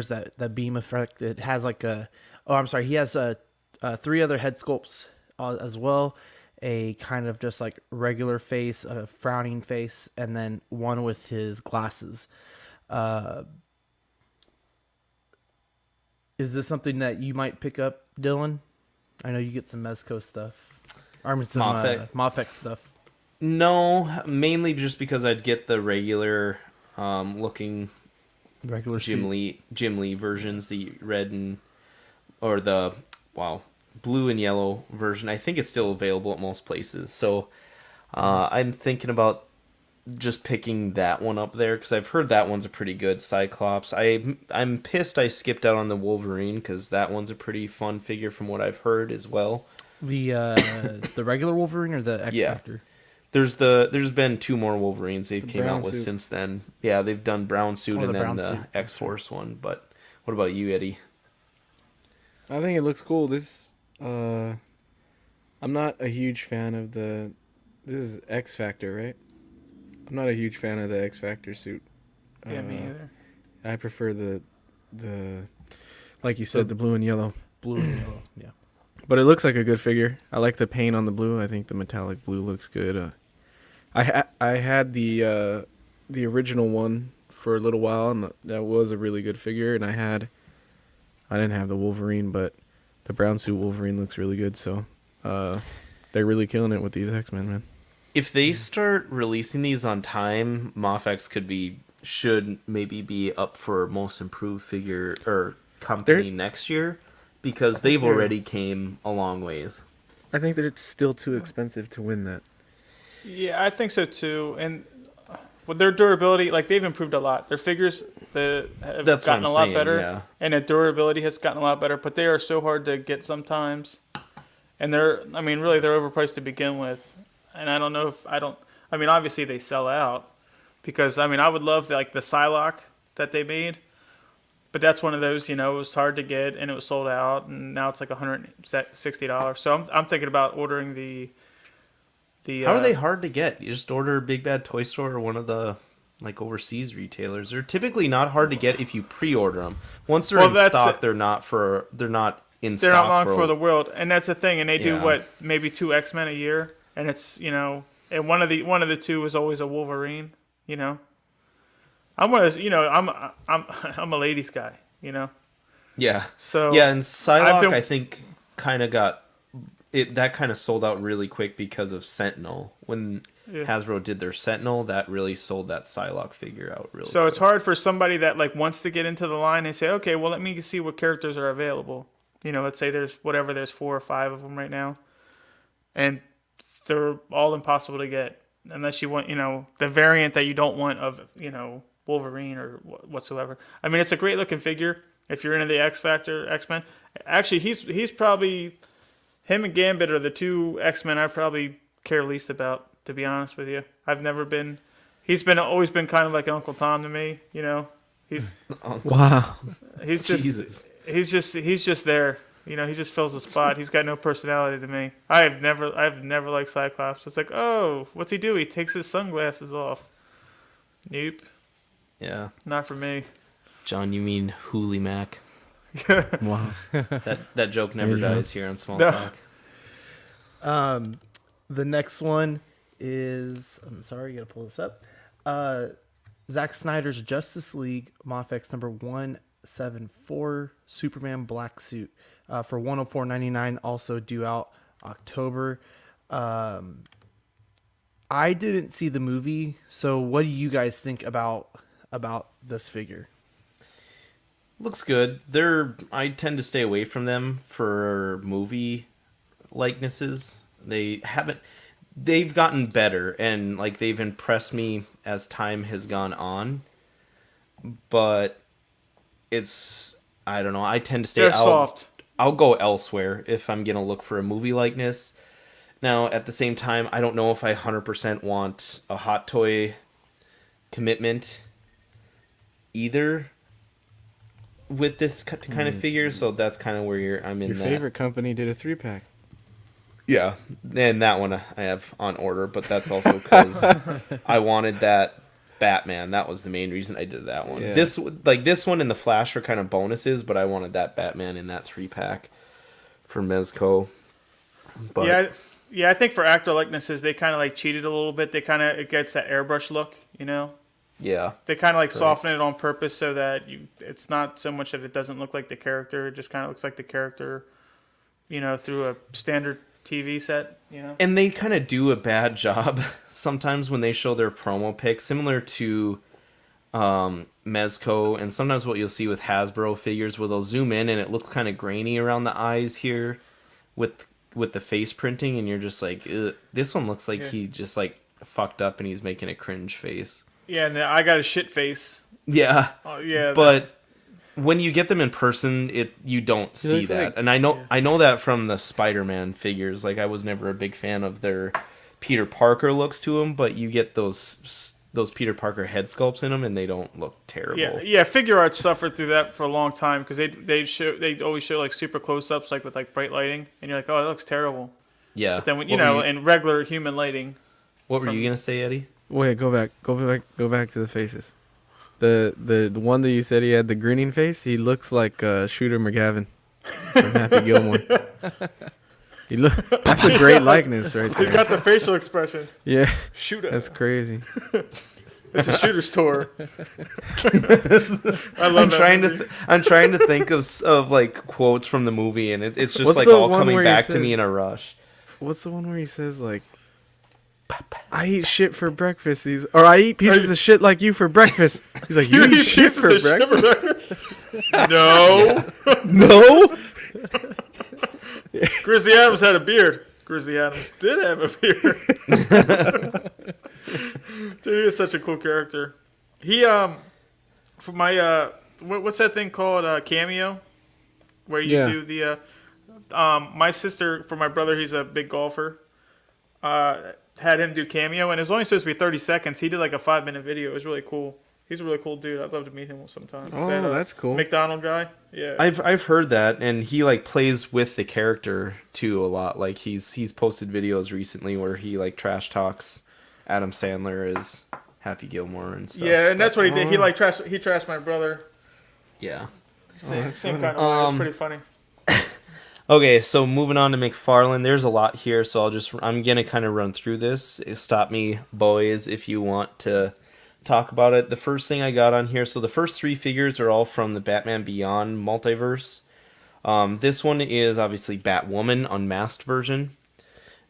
that beam effect. It has like he has 3 other head sculpts as well. A kind of just like regular face, a frowning face, and then one with his glasses. Is this something that you might pick up, Dylan? I know you get some Mezco stuff. Or some Mofex stuff. No, mainly just because I'd get the regular looking Jim Lee versions, the red and or the blue and yellow version. I think it's still available at most places. So I'm thinking about just picking that one up there because I've heard that one's a pretty good Cyclops. I'm pissed I skipped out on the Wolverine because that one's a pretty fun figure from what I've heard as well. The regular Wolverine or the X Factor? There's been 2 more Wolverines they've came out with since then. Yeah, they've done brown suit and then the X-Force one. But what about you, Eddie? I think it looks cool. I'm not a huge fan of this is X Factor, right? I'm not a huge fan of the X Factor suit. Yeah, me either. I prefer the like you said, the blue and yellow. Blue and yellow, yeah. But it looks like a good figure. I like the paint on the blue. I think the metallic blue looks good. I had the original one for a little while, and that was a really good figure. And I didn't have the Wolverine, but the brown suit Wolverine looks really good. So they're really killing it with these X-Men, man. If they start releasing these on time, Mofex should maybe be up for most improved figure or company next year because they've already came a long ways. I think that it's still too expensive to win that. Yeah, I think so too. And with their durability, like they've improved a lot. Their figures have gotten a lot better, yeah. And their durability has gotten a lot better. But they are so hard to get sometimes, and they're overpriced to begin with. And I don't know obviously they sell out because I would love the Psylocke that they made. But that's one of those, it was hard to get and it was sold out, and now it's like $160. So I'm thinking about ordering the. How are they hard to get? You just order Big Bad Toy Store or one of the like overseas retailers. They're typically not hard to get if you pre-order them. Once they're in stock, they're not in stock. They're not long for the world, and that's the thing. And they do Yeah. maybe 2 X-Men a year, and it's and one of the two is always a Wolverine. I'm a ladies guy. Yeah. So yeah, and Psylocke I think kind of got it. That kind of sold out really quick because of Sentinel. When Hasbro did their Sentinel, that really sold that Psylocke figure out really. So quick. it's hard for somebody that like wants to get into the line and say, okay, well let me see what characters are available. Let's say there's 4 or 5 of them right now, and they're all impossible to get unless you want the variant that you don't want of Wolverine or whatsoever. I mean, it's a great looking figure if you're into the X-Men. Actually, he's probably, him and Gambit are the 2 X-Men I probably care least about, to be honest with you. He's always been kind of like Uncle Tom to me. He's Wow. he's just Jesus. he's just there. He just fills the spot. He's got no personality to me. I've never liked Cyclops. It's like, oh, what's he do? He takes his sunglasses off. Nope. Yeah. Not for me. John, you mean Hoolie Mac. Wow. That joke never Yeah. dies here on Small No. Talk. The next one is, I'm sorry, you gotta pull this up. Zack Snyder's Justice League Mafex number 174 Superman black suit for $104.99, also due out October. I didn't see the movie, so what do you guys think about this figure? Looks good. I tend to stay away from them for movie likenesses. They've gotten better, and like they've impressed me as time has gone on. But I don't know. I tend to stay. They're soft. I'll go elsewhere if I'm gonna look for a movie likeness. Now, at the same time, I don't know if I 100% want a Hot Toy commitment either with this kind of figure, so that's kind of where I'm in Your that. favorite company did a 3-pack. Yeah, and that one I have on order, but that's also because I wanted that Batman. That was the main reason I did that one. Yeah. This one and the Flash were kind of bonuses, but I wanted that Batman in that 3-pack for Mezco. But Yeah, I think for actor likenesses, they kind of like cheated a little bit. It gets that airbrush look, yeah, They kind of like soften it on purpose so that it's not so much that it doesn't look like the character. It just kind of looks like the character, through a standard TV set, and they kind of do a bad job sometimes when they show their promo pics, similar to Mezco, and sometimes what you'll see with Hasbro figures where they'll zoom in and it looks kind of grainy around the eyes here with the face printing, and you're just like, ugh. This one looks like he just like fucked up and he's making a cringe face. Yeah, and I got a shit face. Yeah. Oh, yeah. But when you get them in person, you don't see looks that. like- And I know that from the Spider-Man figures. Like, I was never a big fan of their Peter Parker looks to them, but you get those Peter Parker head sculpts in them and they don't look terrible. Yeah. Figure arts suffered through that for a long time because they always show like super close-ups, like with like bright lighting, and you're like, oh, that looks terrible. Yeah. But then when, What were you- in regular human lighting. What were you going to say, Eddie? Wait, go back to the faces. The one that you said he had the grinning face, he looks like Shooter McGavin from Happy Gilmore. That's a great likeness right He's there. got the facial expression. Yeah, Shooter. that's crazy. It's a shooter's tour. I love that. I'm trying to think of like quotes from the movie, and it's just What's like the all one coming where he back to says- me in a rush. What's the one where he says like, "I eat shit for breakfast"? Or "I eat pieces of shit like you for breakfast." He's like, "You eat shit pieces for of shit breakfast?" No. No. Grizzly Adams had a beard. Grizzly Adams did have a beard. Dude, he is such a cool character. He for my what's that thing called, Cameo, where you do the my sister, for my brother, he's a big golfer. Had him do Cameo, and it was only supposed to be 30 seconds. He did like a 5-minute video. It was really cool. He's a really cool dude. I'd love to meet him sometime. Oh, That, that's cool. McDonald guy. Yeah. I've heard that, and he like plays with the character too a lot. Like he's posted videos recently where he like trash talks Adam Sandler as Happy Gilmore and stuff. Yeah, and that's what he did. He trashed my brother. Yeah. Same kind of way. It's pretty funny. Okay, so moving on to McFarlane, there's a lot here, so I'm gonna kind of run through this. Stop me, boys, if you want to talk about it. The first thing I got on here, so the first 3 figures are all from the Batman Beyond multiverse. This one is obviously Batwoman unmasked version.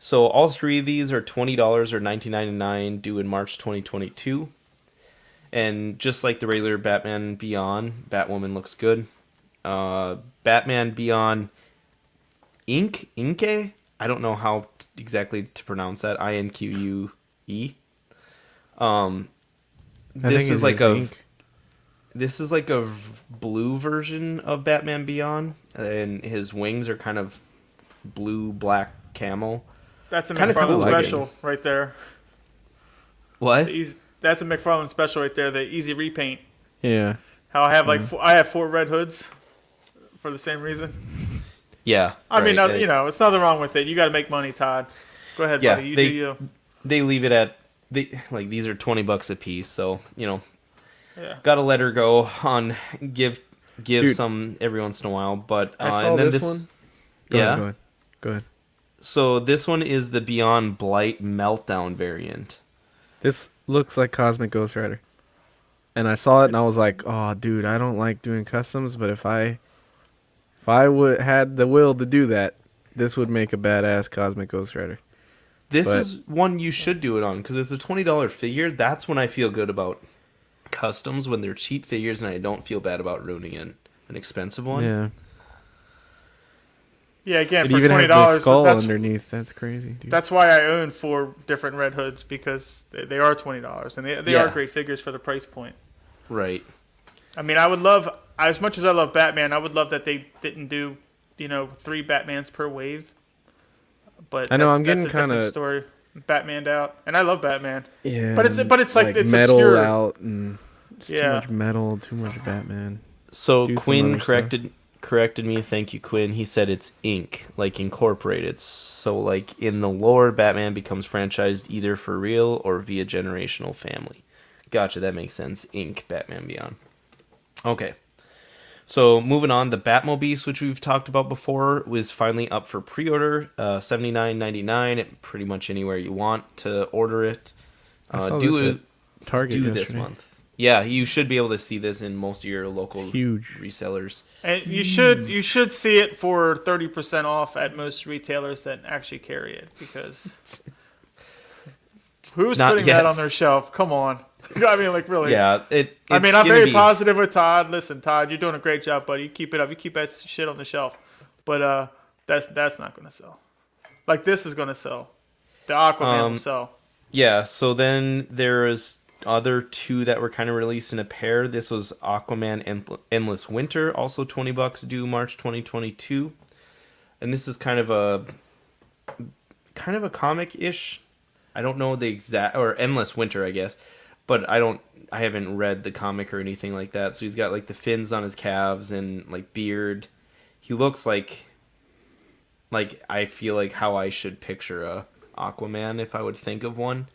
So all 3 of these are $20 or $19.99, due in March 2022. And just like the regular Batman Beyond, Batwoman looks good. Batman Beyond Inque? I don't know how exactly to pronounce that. Inque. This is like a blue version of Batman Beyond, and his wings are kind of blue black camel. That's a Kinda McFarlane cool special right there. What? That's a McFarlane special right there. The easy repaint. Yeah. How I have I have 4 red hoods for the same reason. Yeah. I mean, right. you know, it's nothing wrong with it. You got to make money, Todd. Go ahead, Yeah, buddy. You do you. They leave it at these are $20 a piece, so Yeah. gotta let her go on give Dude, some every once in a while. But I saw and then this one. Yeah. Go ahead. So this one is the Beyond Blight Meltdown variant. This looks like Cosmic Ghost Rider. And I saw it and I was like, oh, dude, I don't like doing customs, but if I would had the will to do that, this would make a badass Cosmic Ghost Rider. This is one you should do it on because it's a $20 figure. That's when I feel good about customs, when they're cheap figures and I don't feel bad about ruining an expensive one. Yeah. Yeah, again, It for even $20, has the skull that's, underneath. That's crazy, dude. that's why I own 4 different red hoods, because they are $20 and they are great figures for the price point. Right. I mean, I would love, as much as I love Batman, I would love that they didn't do, 3 Batmans per wave. But I know, I'm that's getting a different kinda story. Batmaned out, and I love Batman. Yeah. But it's like it's metal obscure. out and it's too Yeah. much metal, too much Batman. So Do some Quinn other corrected me. Thank you, Quinn. He said it's Inc., like incorporated. So like in the lore, Batman becomes franchised either for real or via generational family. Gotcha, that makes sense. Inc., Batman Beyond. Okay. So moving on, the Batmobile, which we've talked about before, was finally up for pre-order. $79.99, pretty much anywhere you want to order it. I saw Due this at Target this yesterday. month. Yeah, you should be able to see this in most of your local Huge. resellers. And you should see it for 30% off at most retailers that actually carry it, because who's Not putting yet. that on their shelf? Come on. I mean, like, really. Yeah, I mean, I'm very positive with Todd. Listen, Todd, you're doing a great job, buddy. You keep it up. You keep that shit on the shelf. But that's not going to sell. Like, this is going to sell. The Aquaman will sell. Yeah, so then there's other 2 that were kind of released in a pair. This was Aquaman Endless Winter, also $20, due March 2022. And this is kind of a comic-ish. I don't know the exact, or Endless Winter, I guess. But I haven't read the comic or anything like that. So he's got like the fins on his calves and like beard. He looks like I feel like how I should picture a Aquaman if I would think of one.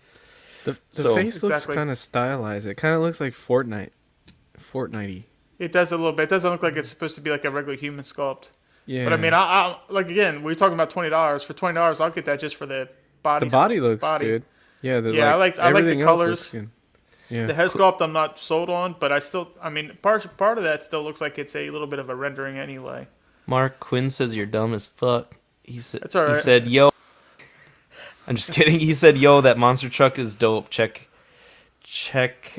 The face looks kind of stylized. It kind of looks like Fortnite-y. It does a little bit. It doesn't look like it's supposed to be like a regular human sculpt. Yeah. But I mean, I like, again, we're talking about $20. For $20, I'll get that just for the body. The body looks good. Yeah, I like the colors. Yeah. The head sculpt I'm not sold on, but I mean, part of that still looks like it's a little bit of a rendering anyway. Mark Quinn says you're dumb as fuck. He said, That's all right. He said, yo. I'm just kidding. He said, yo, that monster truck is dope. Check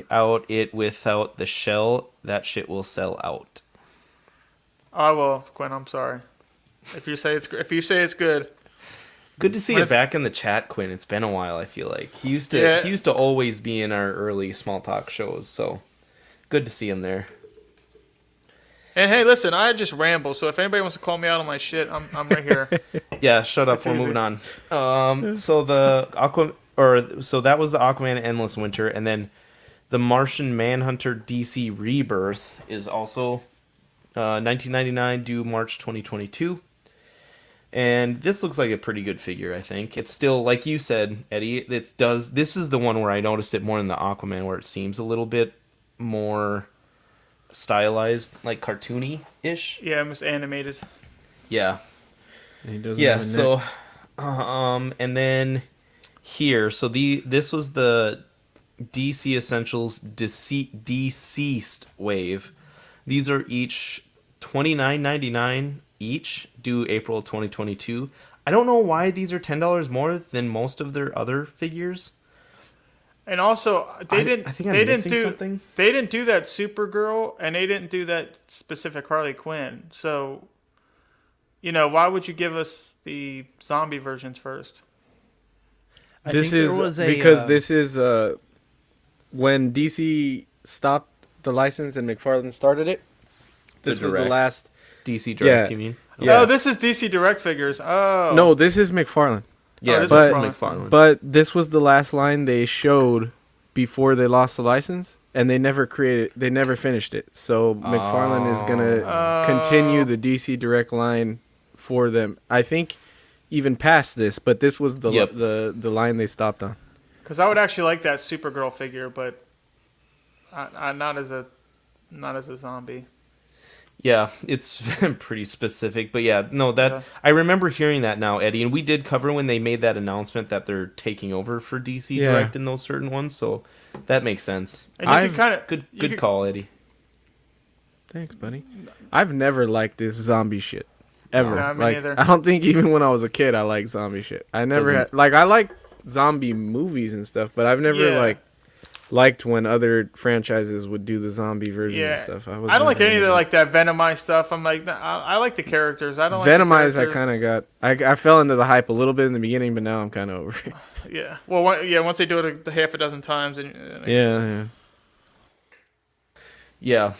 out it without the shell. That shit will sell out. I will, Quinn. I'm sorry. If you say it's good. Good to see you back in the chat, Quinn. It's been a while, I feel like. He used to always be in our early small talk shows, so good to see him there. And hey, listen, I just ramble, so if anybody wants to call me out on my shit, I'm right here. Yeah, shut up. We're easy. moving on. So that was the Aquaman Endless Winter, and then The Martian Manhunter DC Rebirth is also $19.99, due March 2022. And this looks like a pretty good figure, I think. It's still, like you said, Eddie, this is the one where I noticed it more in the Aquaman, where it seems a little bit more stylized, like cartoony-ish. Yeah, almost animated. Yeah. And he doesn't Yeah, have a so neck. and then here, so this was the DC Essentials Deceased wave. These are each $29.99 each, due April 2022. I don't know why these are $10 more than most of their other figures. And also, I think I'm missing something. They didn't do that Supergirl, and they didn't do that specific Harley Quinn. So, why would you give us the zombie versions first? This is because this is when DC stopped the license and McFarlane started it. This was the last DC Direct, you mean? Yeah. Oh, this is DC Direct figures. Oh. No, this is McFarlane. Yeah, this this is is McFarlane. McFarlane. But this was the last line they showed before they lost the license, and they never finished it. So McFarlane is gonna continue the DC Direct line for them. I think even past this, but this was the line they stopped on. Because I would actually like that Supergirl figure, but not as a zombie. Yeah, it's pretty specific, but yeah, no, I remember hearing that now, Eddie, and we did cover when they made that announcement that they're taking over for DC Direct in those certain ones, so that makes sense. And you could kind of good call, Eddie. Thanks, buddy. I've never liked this zombie shit ever. No, me neither. I don't think even when I was a kid I liked zombie shit. I never had I like zombie movies and stuff, but I've never liked when other franchises would do the zombie version and stuff. I don't like any of the that Venomized stuff. I'm like, I like the characters. I don't Venomized. like the I kind of got. I fell into the hype a little bit in the beginning, but now I'm kind of over it. Yeah. Well, once they do it a half a dozen times, Yeah.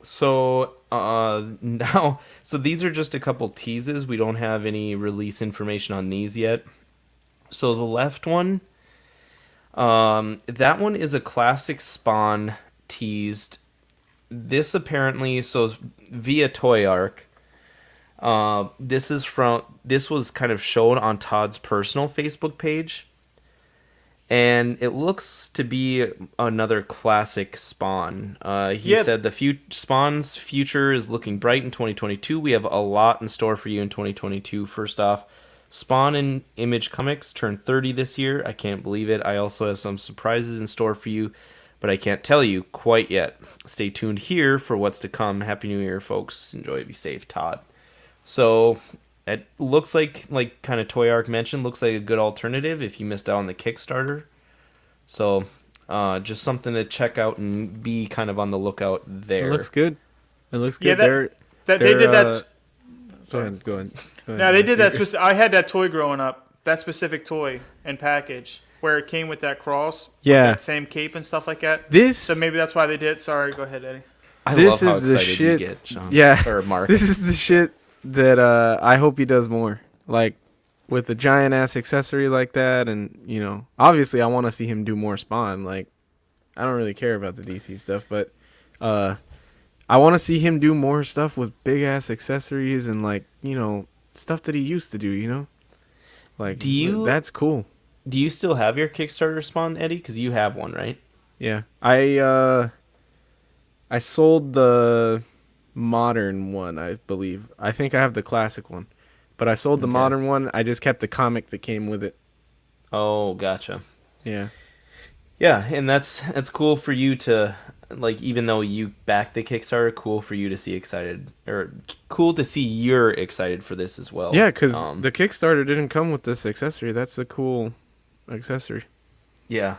So now, so these are just a couple teases. We don't have any release information on these yet. So the left one. That one is a classic Spawn teased. This apparently, so via Toy Arc, this was kind of shown on Todd's personal Facebook page, and it looks to be another classic Spawn. He said Spawn's future is looking bright in 2022. We have a lot in store for you in 2022. First off, Spawn and Image Comics turned 30 this year. I can't believe it. I also have some surprises in store for you, but I can't tell you quite yet. Stay tuned here for what's to come. Happy New Year, folks. Enjoy. Be safe, Todd. So it looks like kind of Toy Arc mentioned, looks like a good alternative if you missed out on the Kickstarter. So just something to check out and be kind of on the lookout there. It looks good. Yeah, they did that. Go ahead. No, they did that. I had that toy growing up. That specific toy and package where it came with that cross. Yeah. With that same cape and stuff like that. So maybe that's why they did. Sorry, go ahead, Eddie. I love how excited you get, Sean. Yeah. Or Mark. This is the shit that I hope he does more. Like with a giant ass accessory like that, and obviously I want to see him do more Spawn. Like I don't really care about the DC stuff, but I want to see him do more stuff with big ass accessories and stuff that he used to do, Like, that's cool. Do you still have your Kickstarter Spawn, Eddie? Because you have one, right? Yeah. I sold the modern one, I believe. I think I have the classic one. But I sold the modern one. I just kept the comic that came with it. Oh, gotcha. Yeah. Yeah, and that's cool for you to... even though you backed the Kickstarter, cool for you to see cool to see you're excited for this as well. Yeah, because the Kickstarter didn't come with this accessory. That's a cool accessory. Yeah.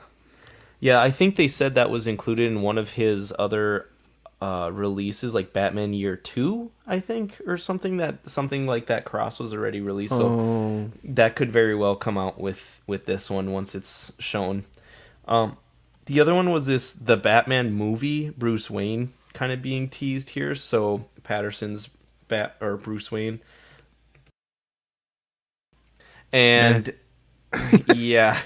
Yeah, I think they said that was included in one of his other releases, like Batman Year 2, I think, or something like that cross was already released. So that could very well come out with this one once it's shown. The other one was the Batman movie, Bruce Wayne, kind of being teased here. So Patterson's Bruce Wayne. And yeah,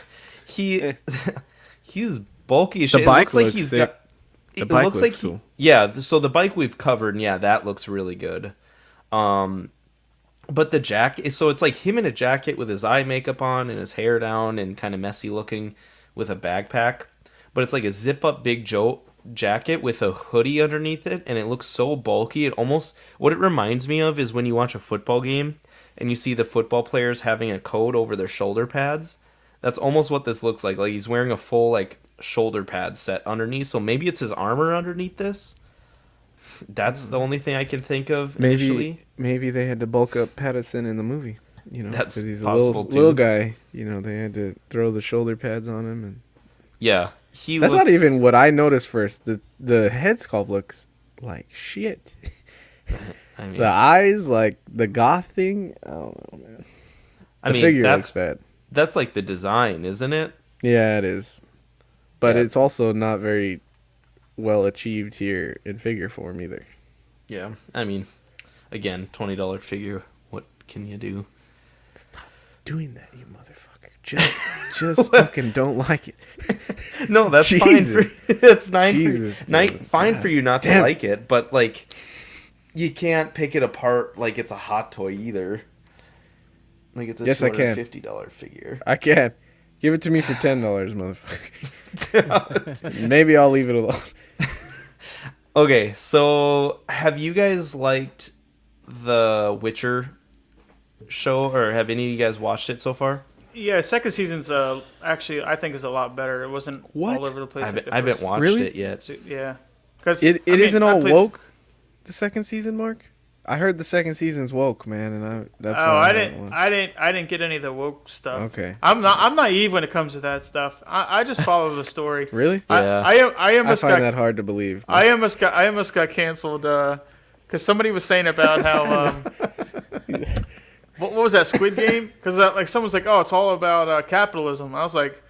he's bulky as The shit. It bike looks like looks he's sick. got. The It bike looks looks like cool. yeah. So the bike we've covered, and yeah, that looks really good. But the jacket, so it's like him in a jacket with his eye makeup on and his hair down and kind of messy looking with a backpack. But it's like a zip up Big Joe jacket with a hoodie underneath it, and it looks so bulky. It almost, what it reminds me of is when you watch a football game and you see the football players having a coat over their shoulder pads. That's almost what this looks like. Like he's wearing a full like shoulder pad set underneath. So maybe it's his armor underneath this. That's the only thing I can think of initially. Maybe they had to bulk up Patterson in the movie. You know, That's 'cause he's a possible, little too. guy. You know, they had to throw the shoulder pads on him, and Yeah, that's not even what I noticed first. The head sculpt looks like shit. I mean, The eyes, like the goth thing. I don't know, man. The figure looks bad. that's like the design, isn't it? Yeah, it is. But Yeah. it's also not very well achieved here in figure form either. Yeah, I mean, again, $20 figure. What can you do? Doing that, you motherfucker. Just fucking don't like it. No, that's fine. Jesus. It's fine Jesus, dude. fine for you not to Damn. like it, but like, you can't pick it apart like it's a hot toy either. Like it's a Yes, I can. $250 figure. I can't. Give it to me for $10, motherfucker. Maybe I'll leave it alone. Okay, so have you guys liked the Witcher show, or have any of you guys watched it so far? Yeah, second season's actually I think is a lot better. It wasn't What? all over the place. I haven't watched Really? it yet. Yeah, because It isn't all woke. The second season, Mark. I heard the second season's woke, man, and that's. Oh, why I didn't get any of the woke stuff. Okay. I'm naive when it comes to that stuff. I just follow the story. Really? Yeah. I I almost find got that hard to believe. I almost got canceled because somebody was saying about how what was that Squid Game? Because like someone's like, oh, it's all about capitalism. I was like,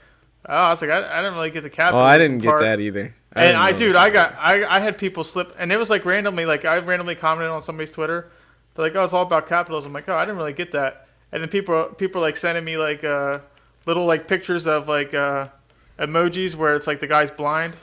I didn't really get the Oh, capitalism. I didn't part. get that either. And didn't know. I had people slip, and it was like randomly, like I randomly commented on somebody's Twitter. They're like, oh, it's all about capitalism. I'm like, oh, I didn't really get that. And then people like sending me like little like pictures of like emojis where it's like the guy's blind.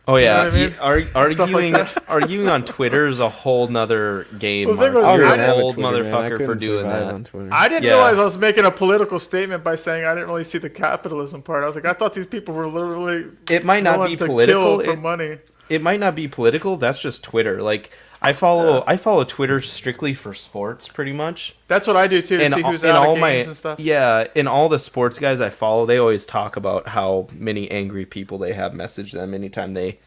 Oh yeah, You know what I mean? arguing arguing on Twitter is a whole nother game. Well, the thing Mark. was, You're I an didn't have a old Twitter, man. I motherfucker for couldn't doing survive that. on Twitter. I didn't Yeah. realize I was making a political statement by saying I didn't really see the capitalism part. I was like, I thought these people were literally It might not going be to political. kill for money. It might not be political. That's just Twitter. Like I follow Twitter strictly for sports, pretty much. That's what I do too, to see who's out of games and stuff. Yeah, and all the sports guys I follow, they always talk about how many angry people they have message them anytime they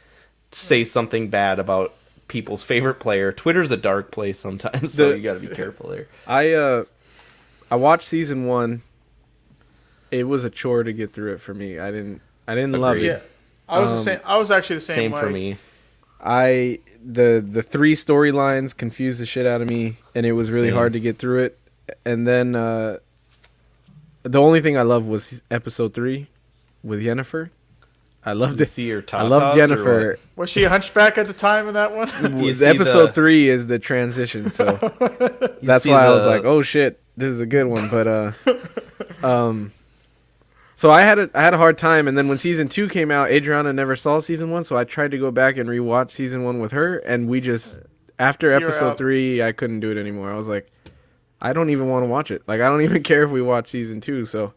say something bad about people's favorite player. Twitter's a dark place sometimes, so you got to be careful there. I watched season 1. It was a chore to get through it for me. I didn't love Agreed. it. Yeah, I was the same. I was actually the same, Same way. for me. The 3 storylines confused the shit out of me, and it was really Same. hard to get through it. And then the only thing I loved was episode 3 with Yennefer. I loved Did you it. see your I loved tatas or Yennefer. Was she a hunchback at the time in that one? You see Episode the- 3 is the transition, so You that's see why I was the- like, "Oh shit, this is a good one." But so I had a hard time, and then when season 2 came out, Adriana never saw season 1, so I tried to go back and rewatch season 1 with her, and we just after You're episode out. 3, I couldn't do it anymore. I was like, I don't even want to watch it. Like I don't even care if we watch season 2. So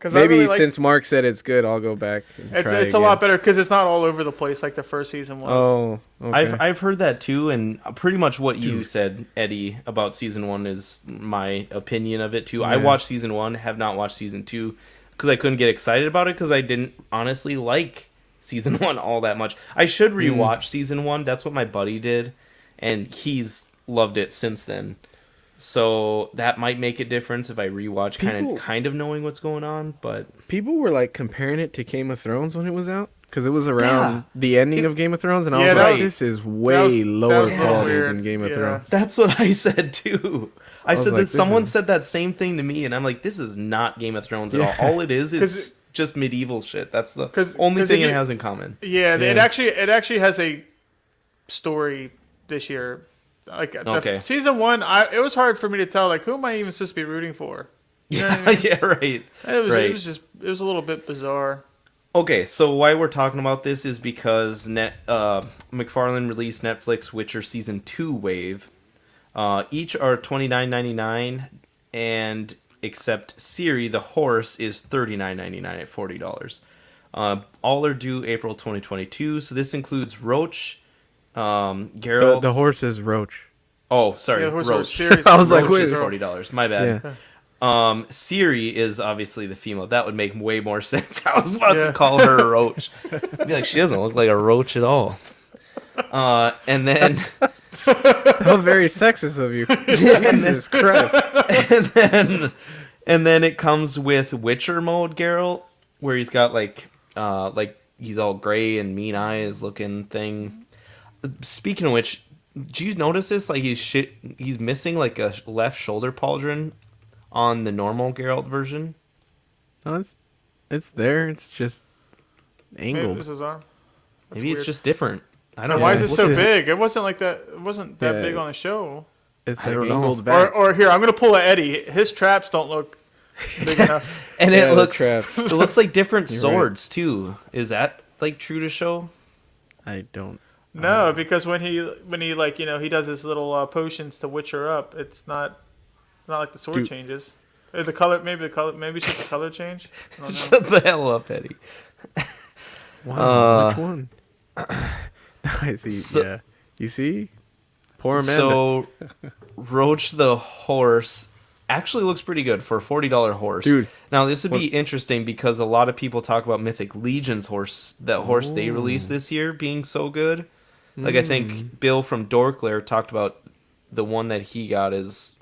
'Cause I maybe really like- since Mark said it's good, I'll go back. And try it's a again. lot better because it's not all over the place like the first season was. Oh, okay. I've heard that too, and pretty much what you said, Eddie, about season 1 is my opinion of it too. I Yeah. watched season 1, have not watched season 2 because I couldn't get excited about it because I didn't honestly like season 1 all that much. I should rewatch season 1. That's what my buddy did, and he's loved it since then. So that might make a difference if I rewatch, kind of knowing what's going on. But People were like comparing it to Game of Thrones when it was out because it was around the ending of Game of Thrones, and I Yeah, was that like, was- "This is that way was lower a little quality weird. than Game of Yeah. Thrones." that's what I said too. I was said like, that this someone is- said that same thing to me, and I'm like, this is not Game of Thrones at Yeah. all. All it is 'Cause just medieval shit. That's the 'Cause- only 'cause thing if it you- has in common. Yeah, it Yeah. actually has a story this year. Like Okay. season 1, it was hard for me to tell like who am I even supposed to be rooting for. You know what I mean? Yeah, right. It Right. was a little bit bizarre. Okay, so why we're talking about this is because McFarlane released Netflix Witcher Season 2 Wave. Each are $29.99, and except Siri, the horse, is $39.99 at $40. All are due April 2022, so this includes Roach, Geralt. The horse is Roach. Oh, sorry, Yeah, horse Roach. series. I was like, Roach wait. is $40. My bad. Yeah. Siri is obviously the female. That would make way more sense. I was about to call her a roach. I'd be like, she doesn't look like a roach at all. And then How very sexist of you. Jesus Christ. and then it comes with Witcher mode, Geralt, where he's got like he's all gray and mean eyes looking thing. Speaking of which, do you notice this? Like he's missing like a left shoulder pauldron on the normal Geralt version. No, it's there. It's just Maybe angled. this is his arm. That's Maybe weird. it's just different. I don't And know. why is it What so is it? big? It wasn't like that. It wasn't that Yeah. big on the show. It's I like don't know. angled back. Or here, I'm gonna pull a Eddie. His traps don't look big enough. And Yeah, it the looks traps. it looks like different You're right. swords too. Is that like true to show? I don't. No, because when he like he does his little potions to witch her up, it's not like the sword Dude. changes. Or the color, maybe it's just the color change. I don't know. Shut the hell up, Eddie. Wow, which one? I see. so- Yeah, you see, poor Amanda. So Roach the horse actually looks pretty good for a $40 horse. Dude. Now this would be interesting because a lot of people talk about Mythic Legion's horse, that horse they released this year, being so good. Like I think Bill from Dorklair talked about the one that he got is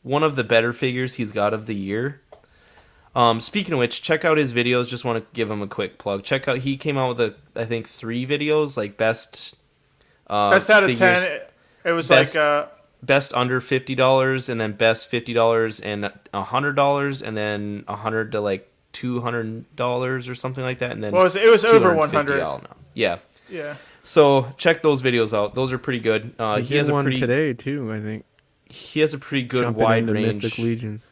one of the better figures he's got of the year. Speaking of which, check out his videos. Just want to give him a quick plug. Check out, he came out with I think 3 videos, like best Best out of figures, 10. It was best- like best under $50, and then best $50 and $100, and then $100 to like $200 or something like that, and then it was over $250 100. all now. Yeah. Yeah. So check those videos out. Those are pretty good. He has a one pretty today too. I think. he has a pretty good Jumping wide into range. Mythic Legions.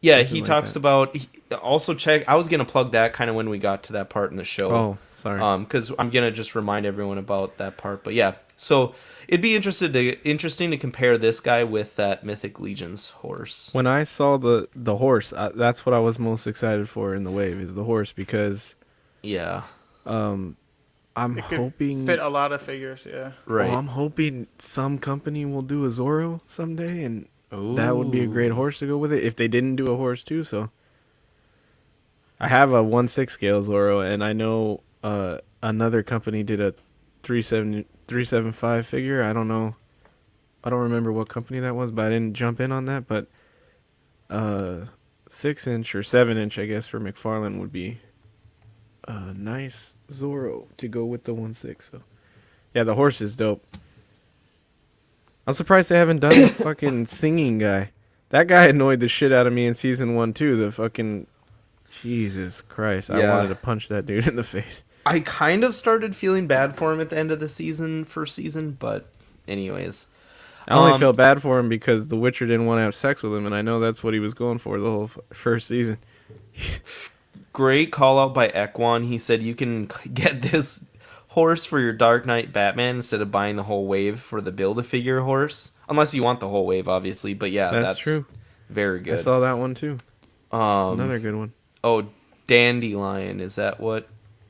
Yeah, something he like talks that. about. Also check. I was gonna plug that kind of when we got to that part in the show. Oh, sorry. Because I'm gonna just remind everyone about that part. But yeah, so it'd be interesting to compare this guy with that Mythic Legion's horse. When I saw the horse, that's what I was most excited for in the wave is the horse because Yeah, I'm It could hoping fit a lot of figures. Yeah. right. I'm hoping some company will do a Zorro someday, and that would be a great horse to go with it. If they didn't do a horse too, so I have a 1/6 scale Zorro, and I know another company did a 375 figure. I don't know, I don't remember what company that was, but I didn't jump in on that. But 6-inch or 7-inch, I guess, for McFarlane would be a nice Zorro to go with the 1/6. So yeah, the horse is dope. I'm surprised they haven't done the fucking singing guy. That guy annoyed the shit out of me in season 1 too. The fucking Jesus Christ! I Yeah. wanted to punch that dude in the face. I kind of started feeling bad for him at the end of the first season, but anyways. I only felt bad for him because The Witcher didn't want to have sex with him, and I know that's what he was going for the whole first season. Great call out by Ekwan. He said you can get this horse for your Dark Knight Batman instead of buying the whole wave for the Build-A-Figure horse. Unless you want the whole wave, obviously. But yeah, that's true. Very good. I saw that one too. Another good one. Oh, Dandelion. Is that what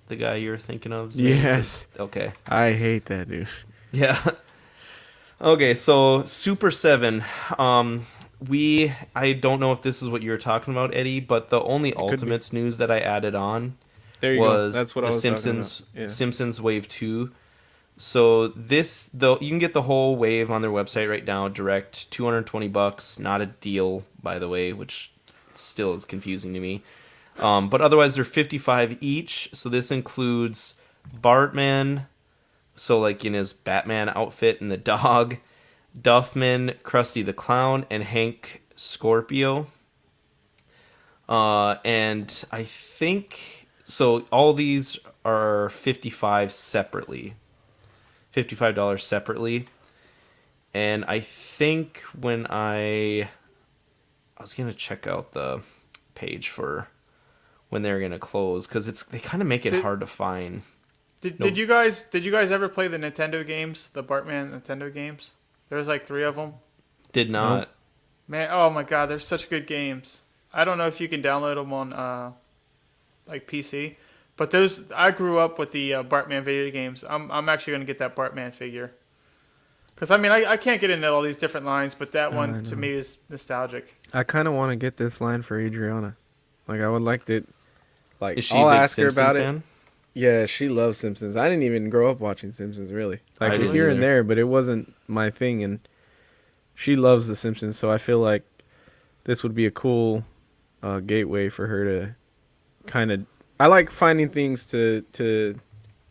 the guy you're thinking of? Yes. Okay. I hate that dude. Yeah. Okay, so Super 7. I don't know if this is what you were talking about, Eddie, but the only Ultimates news that I added on There you was go. That's what the I was Simpsons talking about. Yeah. Simpsons Wave 2. So you can get the whole wave on their website right now, direct, $220, not a deal, by the way, which still is confusing to me. But otherwise they're $55 each. So this includes Bartman, so like in his Batman outfit, and the dog, Duffman, Krusty the Clown, and Hank Scorpio. And I think so all these are $55 separately. $55 separately. And I think when I was going to check out the page for when they're gonna close, because they kind of make it hard to find. Did you guys ever play the Nintendo games, the Bartman Nintendo games? There's like 3 of them. Did not. Nope. Man, oh my God, they're such good games. I don't know if you can download them on like PC, but those I grew up with the Bartman video games. I'm actually gonna get that Bartman figure. Because I mean I can't get into all these different lines, but that one to me is nostalgic. I kind of want to get this line for Adriana. Like I would like to. Like Is she I'll a big ask her Simpson about fan? it. Yeah, she loves Simpsons. I didn't even grow up watching Simpsons really. I Like didn't here and either. there, but it wasn't my thing. And she loves the Simpsons, so I feel like this would be a cool gateway for her to kind of. I like finding things to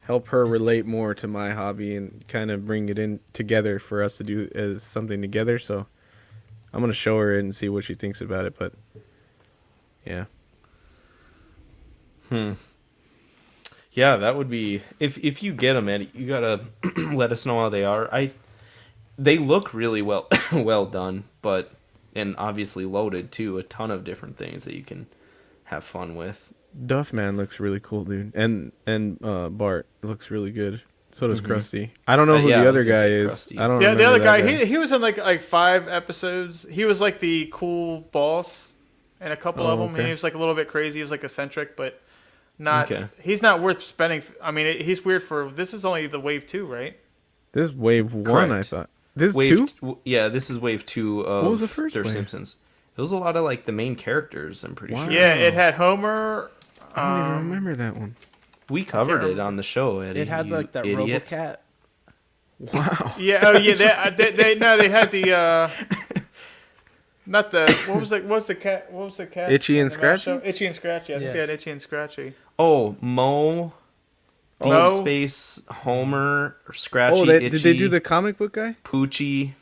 help her relate more to my hobby and kind of bring it in together for us to do as something together. So I'm gonna show her it and see what she thinks about it. But yeah. Yeah, that would be if you get them, Eddie, you gotta let us know how they are. They look really well well done, and obviously loaded too. A ton of different things that you can have fun with. Duffman looks really cool, dude, and Bart looks really good. So does Krusty. I don't know who yeah, I the was other gonna guy say is. Krusty. I don't. Yeah, the remember other that guy, he was in like 5 episodes. He was like the cool boss in a couple of them. okay. He was like a little bit crazy. He was like eccentric, but not. Okay. He's not worth spending. I mean, he's weird for. This is only the wave 2, right? This is wave 1, I Correct. thought. This is Wave 2? Yeah, this is wave 2 of What was the first their wave? Simpsons. It was a lot of like the main characters. I'm pretty Wow. sure. Yeah, it had Homer. I don't even remember that one. We covered it remember. on the show, Eddie. It had you like that idiot. RoboCat. Wow. Yeah. Oh yeah. They had the. Not the what's the cat? What was the cat? Itchy on and the mouse Scratchy? show? Itchy and Scratchy. I think they had Yes. Itchy and Scratchy. Oh, Mo, Deep Mo? Space, Homer, Scratchy, Oh, Itchy, did they do the comic book guy? Poochie.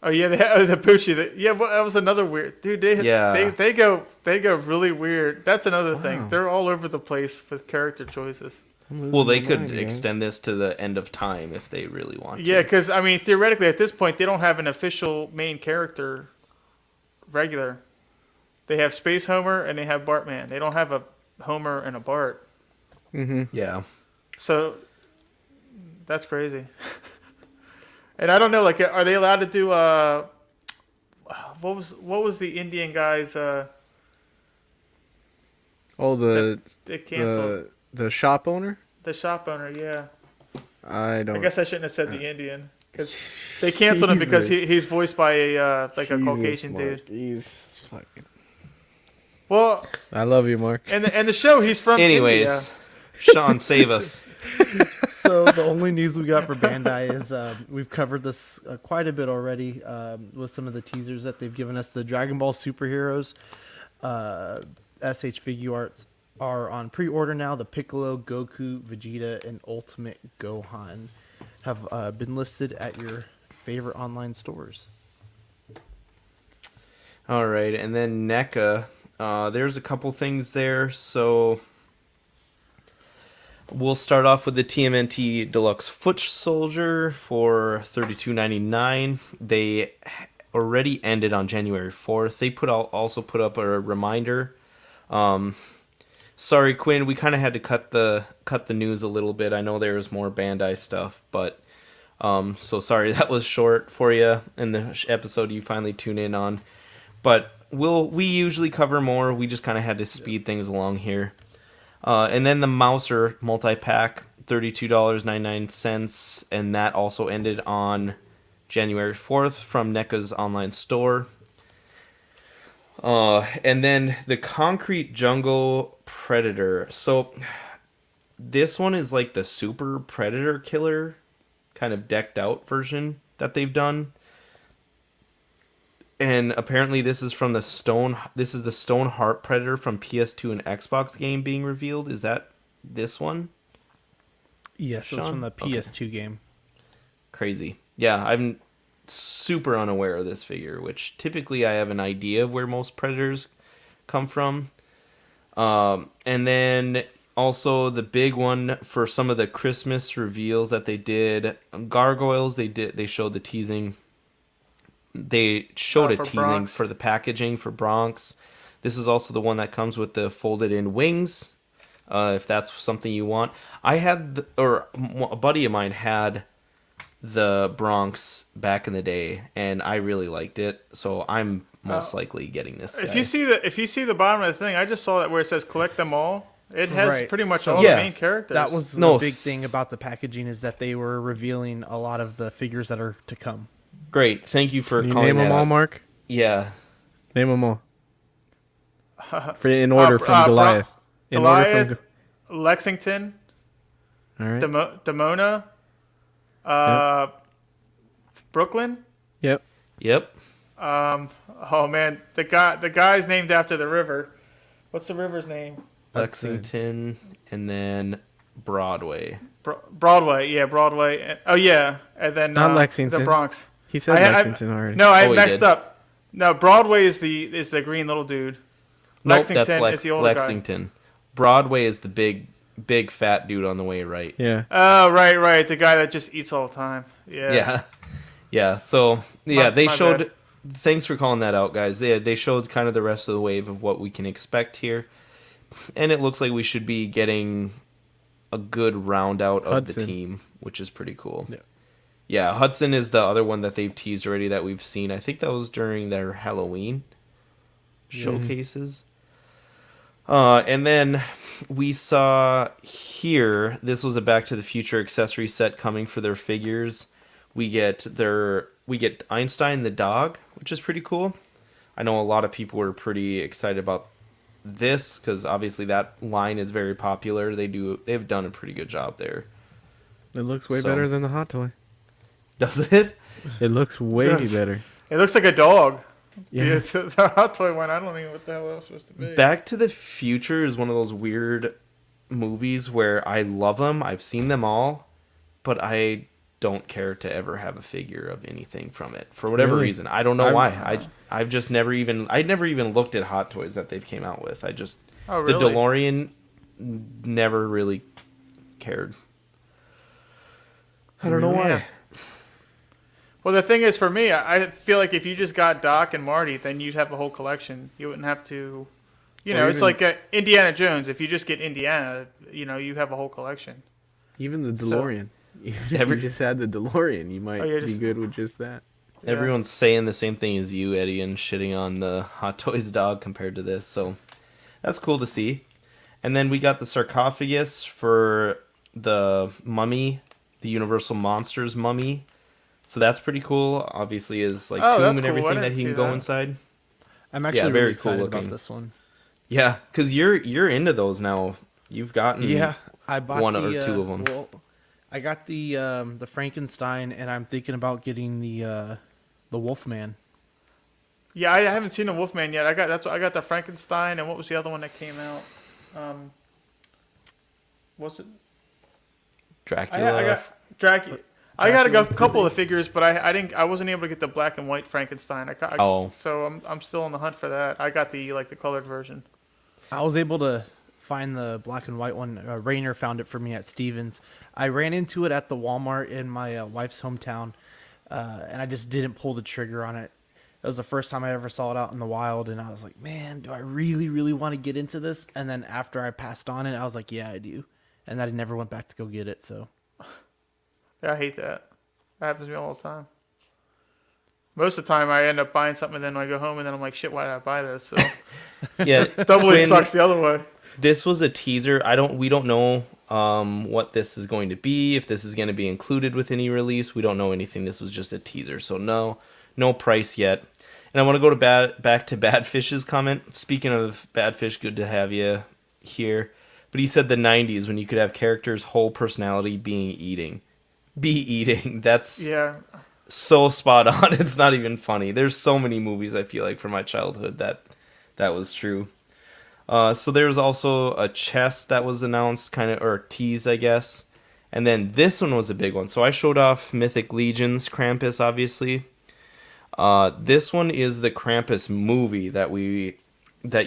Oh yeah, they had the Poochie. Yeah, well, that was another weird dude. Yeah. They go really weird. That's another Wow. thing. They're all over the place with character choices. Well, they could extend this to the end of time if they really want to. Yeah, because I mean, theoretically, at this point, they don't have an official main character. Regular. They have Space Homer and they have Bartman. They don't have a Homer and a Bart. Yeah. So that's crazy. And I don't know, like, are they allowed to do what was the Indian guys Oh, the they canceled the shop owner? the shop owner? Yeah, I don't. I guess I shouldn't have said the Indian because they canceled him because he's voiced by a like a Caucasian dude. He's fucking. Well, I love you, Mark. and the show he's from. Anyways, India. Sean, save us. So the only news we got for Bandai is we've covered this quite a bit already with some of the teasers that they've given us. The Dragon Ball Superheroes SH figure arts are on pre-order now. The Piccolo, Goku, Vegeta, and Ultimate Gohan have been listed at your favorite online stores. All right, and then NECA. There's a couple things there, so we'll start off with the TMNT Deluxe Foot Soldier for $32.99. They already ended on January 4th. They also put up a reminder. Sorry, Quinn, we kind of had to cut the news a little bit. I know there was more Bandai stuff, but so sorry that was short for you in the episode you finally tune in on. But we usually cover more. We just kind of had to speed things along here. And then the Mouser multi-pack, $32.99, and that also ended on January 4th from NECA's online store. And then the Concrete Jungle Predator. So this one is like the Super Predator Killer kind of decked out version that they've done. And apparently this is from the Stone Heart Predator from PS2 and Xbox game being revealed. Is that this one? Yes, it's Sean? from the Okay. PS2 game. Crazy. Yeah, I'm super unaware of this figure, which typically I have an idea of where most Predators come from. And then also the big one for some of the Christmas reveals that they did. Gargoyles, they showed the teasing. They showed a For teasing Bronx. for the packaging for Bronx. This is also the one that comes with the folded in wings. If that's something you want. I had, a buddy of mine had the Bronx back in the day, and I really liked it. So I'm most likely getting this. If you see the bottom of the thing, I just saw that where it says collect them all. It has Right. pretty much So- all Yeah. the main characters. That was the No, big thing about the packaging is that they were revealing a lot of the figures that are to come. Great. Thank you for Can you calling name that them all, out. Mark? Yeah. Name them all. In order from Goliath. In order Goliath, from. Lexington, All right. Demona, Brooklyn. Yep. Yep. Oh man, the guy's named after the river. What's the river's name? Lexington, and then Broadway. Broadway. Yeah, Broadway. Oh yeah, and then Not Lexington. the Bronx. He said I- Lexington already. No, I Oh, he messed did. up. No, Broadway is the green little dude. Nope, Lexington that's is the older Lexington. Broadway is the big fat dude on the way right. Yeah. guy. Oh right, the guy that just eats all the time. Yeah. Yeah. Yeah. So yeah, they my showed. bad. Thanks for calling that out, guys. They showed kind of the rest of the wave of what we can expect here, and it looks like we should be getting a good round out of Hudson. the team, which is pretty cool. Yeah. Yeah, Hudson is the other one that they've teased already that we've seen. I think that was during their Halloween showcases. And then we saw here, this was a Back to the Future accessory set coming for their figures. We get Einstein the dog, which is pretty cool. I know a lot of people were pretty excited about this because obviously that line is very popular. They've done a pretty good job there. It looks way So- better than the hot toy. Does it? It looks way Yes. better. It looks like a dog. Yeah. The hot toy one. I don't know what the hell that was supposed to be. Back to the Future is one of those weird movies where I love them. I've seen them all, but I don't care to ever have a figure of anything from it for whatever Really? reason. I don't know I'm- why. I've just never even looked at Hot Toys that they've came out with. Oh, The really? DeLorean never really cared. I don't know Really? why. Well, the thing is, for me, I feel like if you just got Doc and Marty, then you'd have a whole collection. You wouldn't have to, Or it's even- like Indiana Jones. If you just get Indiana, you have a whole collection. Even the So- DeLorean. Even if you just had the DeLorean, you might be just- good with just that. Yeah. Everyone's saying the same thing as you, Eddie, and shitting on the Hot Toys dog compared to this. So that's cool to see. And then we got the sarcophagus for the mummy, the Universal Monsters mummy. So that's pretty cool. Obviously, is like Oh, tomb that's and cool. I everything that didn't he see can go that. inside. I'm actually very really cool excited looking. about this one. Yeah, because you're into those now. You've gotten I bought one the, or two of them. Well, I got the Frankenstein, and I'm thinking about getting the Wolfman. Yeah, I haven't seen the Wolfman yet. I got the Frankenstein, and what was the other one that came out? Was it? Dracula. I got Dracula. I got a couple of figures, but I wasn't able to get the black and white Frankenstein. So I'm still on the hunt for that. I got the colored version. I was able to find the black and white one. Rainer found it for me at Stevens. I ran into it at the Walmart in my wife's hometown, and I just didn't pull the trigger on it. It was the first time I ever saw it out in the wild, and I was like, man, do I really, really want to get into this? And then after I passed on it, I was like, yeah, I do. And I never went back to go get it, so. Yeah, I hate that. That happens to me all the time. Most of the time, I end up buying something, and then I go home, and then I'm like, shit, why did I buy this? So Yeah, doubly when sucks the other way. this was a teaser. We don't know what this is going to be. If this is going to be included with any release, we don't know anything. This was just a teaser, so no price yet. And I want to go to back to Badfish's comment. Speaking of Badfish, good to have you here. But he said the 90s when you could have characters' whole personality be eating. That's Yeah. so spot on. It's not even funny. There's so many movies I feel like from my childhood that was true. So there's also a chest that was announced, or teased, I guess. And then this one was a big one. So I showed off Mythic Legions Krampus, obviously. This one is the Krampus movie that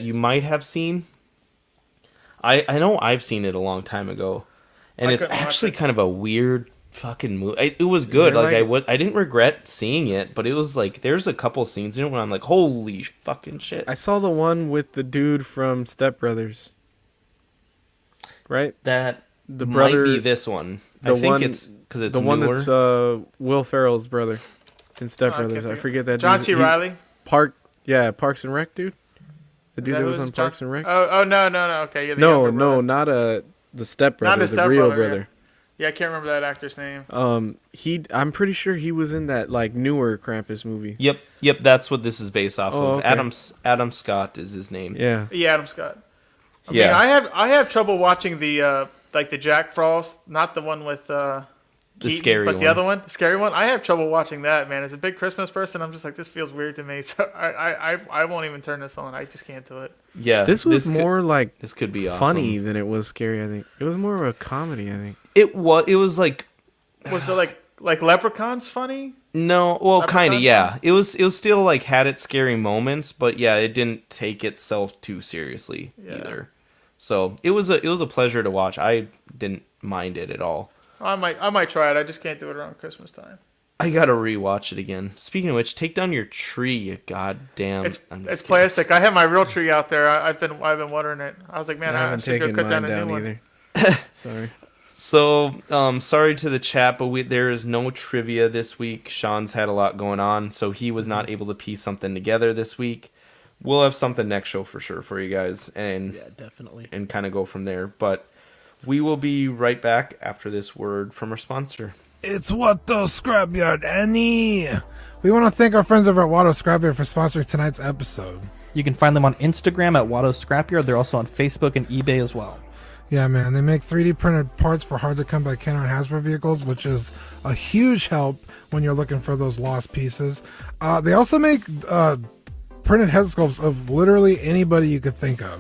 you might have seen. I know I've seen it a long time ago. And I it's couldn't watch actually it. kind of a weird fucking movie. It was good. there I didn't regret seeing it, but it was like there's a couple scenes in it when I'm like, holy fucking shit. I saw the one with the dude from Step Brothers. Right? That The might brother. be this one. the I think one- it's because it's The one newer. that's Will Ferrell's brother in Step Oh, I can't Brothers. I think- forget that. John dude's- C. he- Riley. Parks and Rec, dude. The dude Is that who was it on is? John- Parks and Rec. Oh no. Okay. Yeah, the No, younger brother. not the Step Brother, Not the the real stepbrother, yeah. brother. Yeah, I can't remember that actor's name. I'm pretty sure he was in that like newer Krampus movie. Yep. That's what this is based off Oh, of. okay. Adam Scott is his name. Yeah. Yeah, Adam Scott. I Yeah. mean, I have trouble watching the like the Jack Frost, not the one with Keaton, scary but the one. other one, the scary one. I have trouble watching that, man. As a big Christmas person, I'm just like, this feels weird to me, so I won't even turn this on. I just can't do it. Yeah. This was more like this could be funny awesome. than it was scary. I think it was more of a comedy. I think. It was like Was it like Leprechaun's funny? no, well, kind of, Leprechaun? yeah. It was still like had its scary moments, but yeah, it didn't take itself too seriously either. So it was a pleasure to watch. I didn't mind it at all. I might try it. I just can't do it around Christmas time. I gotta rewatch it again. Speaking of which, take down your tree, you goddamn. It's I'm just kidding. plastic. I have my real tree out there. I've been watering it. I was like, man, I I haven't should go taken cut mine down a down new one. either. Sorry. So, sorry to the chat, but there is no trivia this week. Sean's had a lot going on, so he was not able to piece something together this week. We'll have something next show for sure for you guys, and Yeah, definitely. and kind of go from there. But we will be right back after this word from our sponsor. It's Watto Scrapyard, Annie. We want to thank our friends over at Watto Scrapyard for sponsoring tonight's episode. You can find them on Instagram at Watto Scrapyard. They're also on Facebook and eBay as well. Yeah, man, they make 3D printed parts for hard-to-come-by Kenner and Hasbro vehicles, which is a huge help when you're looking for those lost pieces. They also make printed head sculpts of literally anybody you could think of.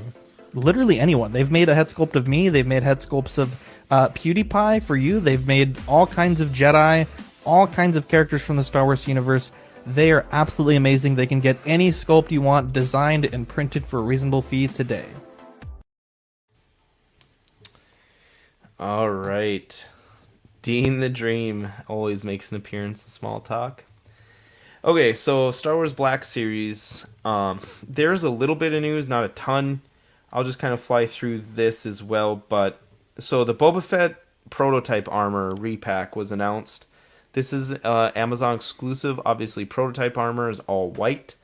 Literally anyone. They've made a head sculpt of me. They've made head sculpts of PewDiePie for you. They've made all kinds of Jedi, all kinds of characters from the Star Wars universe. They are absolutely amazing. They can get any sculpt you want designed and printed for a reasonable fee today. All right. Dean the Dream always makes an appearance in Small Talk. Okay, so Star Wars Black Series. There's a little bit of news, not a ton. I'll just kind of fly through this as well. But so the Boba Fett prototype armor repack was announced. This is Amazon exclusive. Obviously, prototype armor is all white.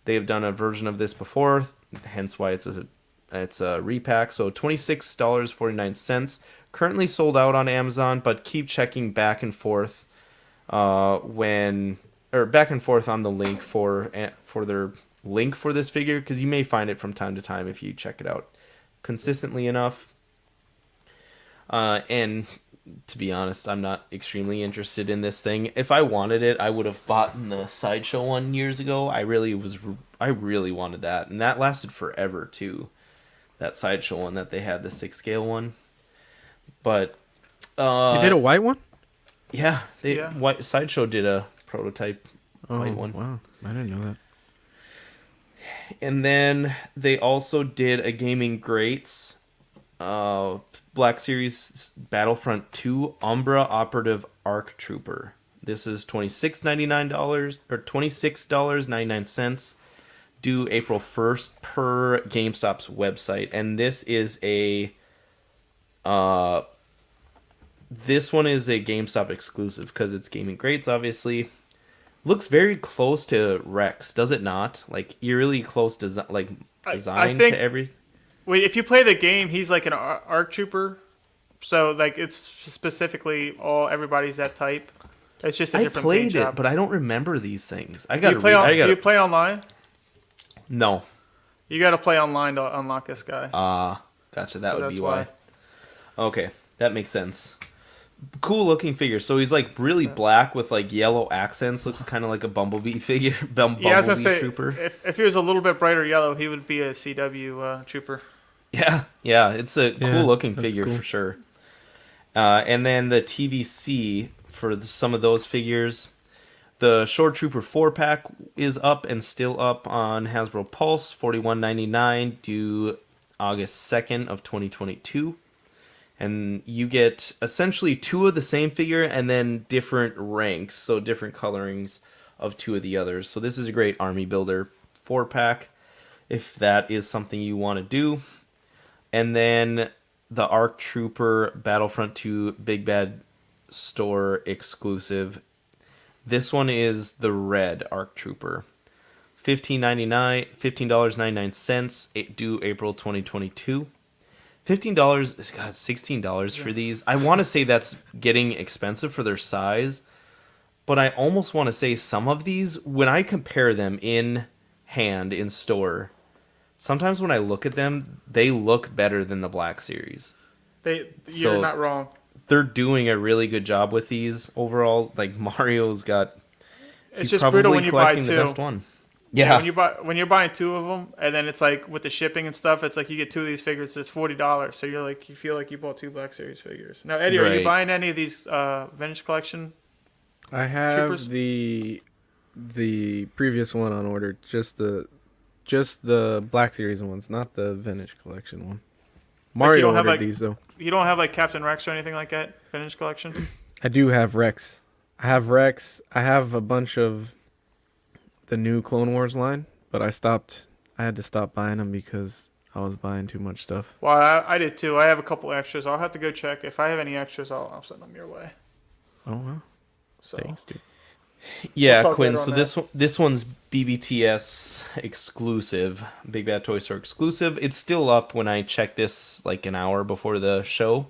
They have done a version of this before, hence why it's a repack. So $26.49. Currently sold out on Amazon, but keep checking back and forth back and forth on the link for their link for this figure, because you may find it from time to time if you check it out consistently enough. And to be honest, I'm not extremely interested in this thing. If I wanted it, I would have bought the Sideshow one years ago. I really wanted that, and that lasted forever too. That Sideshow one that they had, the 6 scale one. But They did a white one? yeah, Yeah. Sideshow did a prototype white one. Wow, I didn't know that. And then they also did a Gaming Greats Black Series Battlefront 2 Umbra Operative Arc Trooper. This is $26.99 or $26.99 due April 1st per GameStop's website. And this is this one is a GameStop exclusive because it's Gaming Greats, obviously. Looks very close to Rex, does it not? Like eerily close design think- to every. Wait, if you play the game, he's like an ARC trooper, so like it's specifically everybody's that type. It's just a I different played paint it, job. but I don't remember these things. I Do gotta you play read. do you play online? No. You got to play online to unlock this guy. Gotcha. That So would be that's why. Okay, that makes sense. Cool looking figure. So he's like really black with like yellow accents. Looks kind of like a Bumblebee figure. Bumblebee Yeah, I was gonna say trooper. if he was a little bit brighter yellow, he would be a CW trooper. Yeah, it's a cool looking that's figure cool. for sure. And then the TVC for some of those figures. The Shore Trooper 4-pack is up and still up on Hasbro Pulse, $41.99 due August 2nd of 2022. and you get essentially 2 of the same figure and then different ranks, so different colorings of 2 of the others. So this is a great army builder 4-pack if that is something you want to do. And then the ARC Trooper Battlefront 2 Big Bad Store exclusive. This one is the red ARC Trooper. $15.99, due April 2022. $15, God, $16 for these. I want to say that's getting expensive for their size, but I almost want to say some of these, when I compare them in hand, in store, sometimes when I look at them, they look better than the Black Series. You're not wrong. They're doing a really good job with these overall. Like Mario's got, It's he's just probably brutal when you buy collecting the two. best one. Yeah. When you're buying 2 of them, and then it's like with the shipping and stuff, it's like you get 2 of these figures, it's $40. So you feel like you bought 2 Black Series figures. Now, Eddie, are you Right. buying any of these vintage collection? I have Troopers? the previous one on order, just the Black Series ones, not the vintage collection one. Mario don't have, ordered like- these though. You don't have like Captain Rex or anything like that vintage collection? I do have Rex. I have Rex. I have a bunch of the new Clone Wars line, but I had to stop buying them because I was buying too much stuff. Well, I did too. I have a couple extras. I'll have to go check. If I have any extras, I'll send them your way. Oh well, So thanks, dude. Yeah, We'll talk Quinn. later So on this one's BBTS exclusive, Big Bad Toy Store exclusive. It's still up when I check this like an hour before the show.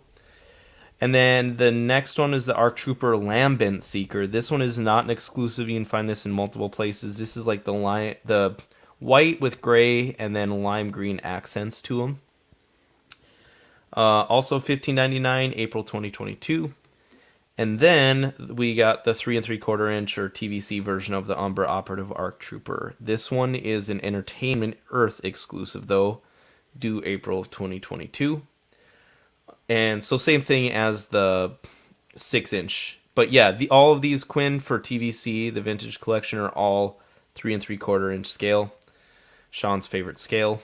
And then the next one is the ARC Trooper Lambent Seeker. This one is not an exclusive. You can find this in multiple places. This is like the white with gray and then lime green accents to them. Also $15.99, April 2022. And then we got the 3 3/4 inch or TVC version of the Umbra Operative ARC Trooper. This one is an Entertainment Earth exclusive though, due April of 2022. And so same thing as the 6-inch. But yeah, all of these, Quinn, for TVC, the vintage collection, are all 3 3/4 inch scale. Sean's favorite scale.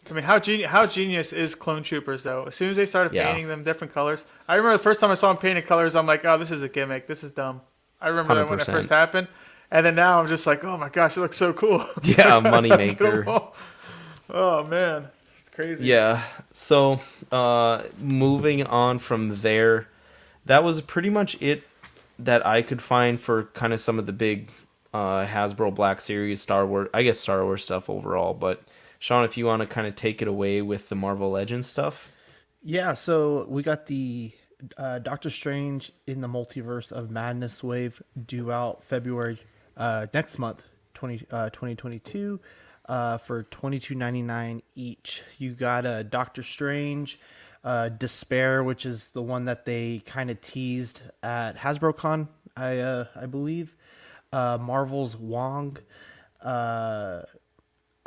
I mean, how genius is Clone Troopers though? As soon as they started Yeah. painting them different colors, I remember the first time I saw them painted colors, I'm like, oh, this is a gimmick. This is dumb. I remember that when it 100%. first happened, and then now I'm just like, oh my gosh, it looks so cool. Yeah, Get 'em moneymaker. all. Oh man, it's crazy. Yeah. So moving on from there, that was pretty much it that I could find for kind of some of the big Hasbro Black Series, Star Wars stuff overall. But Sean, if you want to kind of take it away with the Marvel Legends stuff. Yeah, so we got the Doctor Strange in the Multiverse of Madness wave due out February next month, 2022, for $22.99 each. You got a Doctor Strange, Despair, which is the one that they kind of teased at HasbroCon, I believe. Marvel's Wong,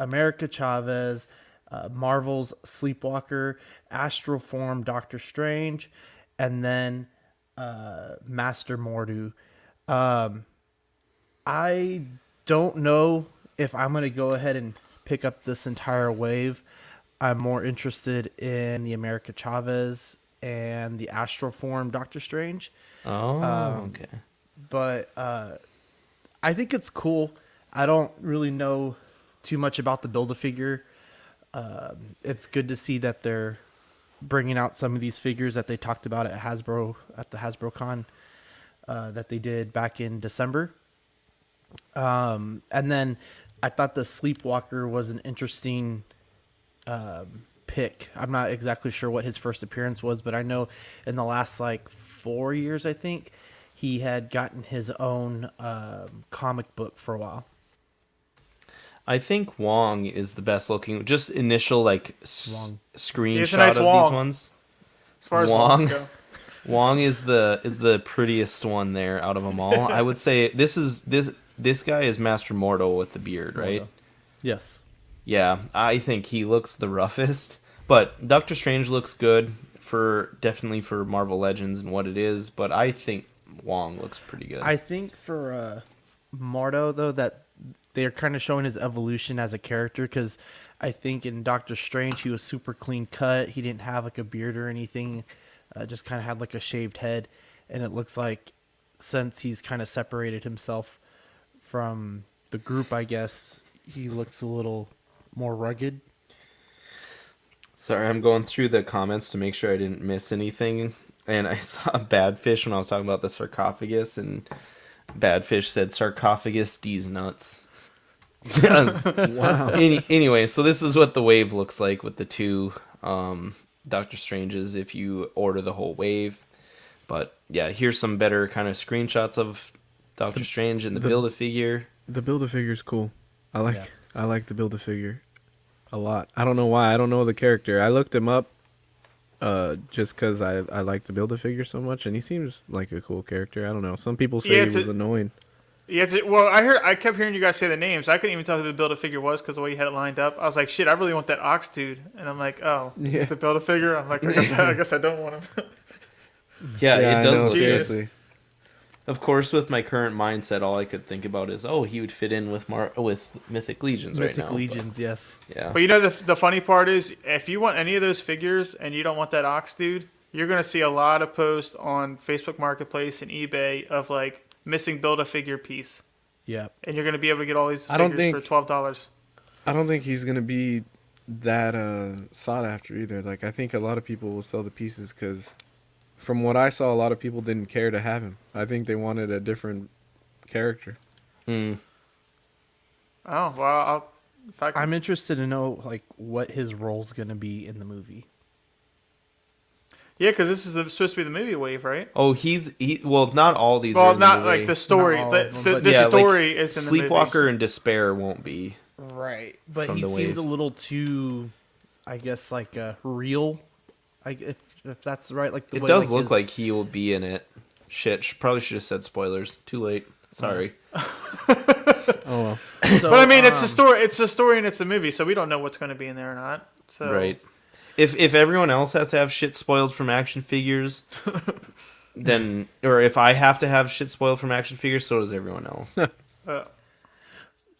America Chavez, Marvel's Sleepwalker, Astral Form Doctor Strange, and then Master Mordu. I don't know if I'm going to go ahead and pick up this entire wave. I'm more interested in the America Chavez and the Astral Form Doctor Strange. Oh, okay. But I think it's cool. I don't really know too much about the Build-A-Figure. It's good to see that they're bringing out some of these figures that they talked about at the HasbroCon that they did back in December. And then I thought the Sleepwalker was an interesting pick. I'm not exactly sure what his first appearance was, but I know in the last 4 years, I think, he had gotten his own comic book for a while. I think Wong is the best looking. Just initial Wong. screenshot nice of Wong. these ones. As far as Wong. Wongs go. Wong is the prettiest one there out of them all. I would say this guy is Master Mordo with the beard, right? Yes. Yeah, I think he looks the roughest. But Doctor Strange looks good definitely for Marvel Legends and what it is. But I think Wong looks pretty good. I think for Mordo, though, that they're kind of showing his evolution as a character, because I think in Doctor Strange he was super clean cut. He didn't have a beard or anything that just kind of had like a shaved head, and it looks like since he's kind of separated himself from the group, I guess he looks a little more rugged. Sorry, I'm going through the comments to make sure I didn't miss anything. And I saw Badfish when I was talking about the sarcophagus, and Badfish said sarcophagus D's nuts. Wow. Anyway, so this is what the wave looks like with the two Doctor Stranges if you order the whole wave. But yeah, here's some better kind of screenshots of Doctor Strange and the Build-A-Figure. The Build-A-Figure's cool. I like Yeah. I like the Build-A-Figure a lot. I don't know why. I don't know the character. I looked him up just because I like the Build-A-Figure so much, and he seems like a cool character. I don't know. Some people say Yeah, he was annoying. Yeah, I kept hearing you guys say the names. I couldn't even tell who the Build-A-Figure was because the way you had it lined up. I was like, shit, I really want that Ox dude. And I'm like, oh, Yeah. it's the Build-A-Figure? I'm like, I guess I don't want him. Yeah, I it does know, look good. seriously. Of course, with my current mindset, all I could think about is, oh, he would fit in with Mythic Legions right now. Mythic Legions, yes. Yeah. But you know, the funny part is, if you want any of those figures and you don't want that Ox dude, you're going to see a lot of posts on Facebook Marketplace and eBay of like missing Build-A-Figure piece. Yeah. And you're going to be able to get all these I don't figures for $12. I don't think he's gonna be that sought after either. Like, I think a lot of people will sell the pieces because, from what I saw, a lot of people didn't care to have him. I think they wanted a different character. Mm. Oh, well, I'm interested to know like what his role's gonna be in the movie. yeah, because this is supposed to be the movie wave, right? Oh, well, not all these. are Well, in the not movie. like the story. Not all The, of them, the, but the yeah, like, story is in the Sleepwalker movie. and Despair won't be. Right, but From he the seems wave. a little too, I guess, like real. If that's right, like the It way, does like, look his- like he will be in it. Shit, probably should have said spoilers. Too late. Sorry. Oh well. So, But I mean, it's a story. It's a story and it's a movie, so we don't know what's going to be in there or not. So Right. If everyone else has to have shit spoiled from action figures, then, or if I have to have shit spoiled from action figures, so does everyone else.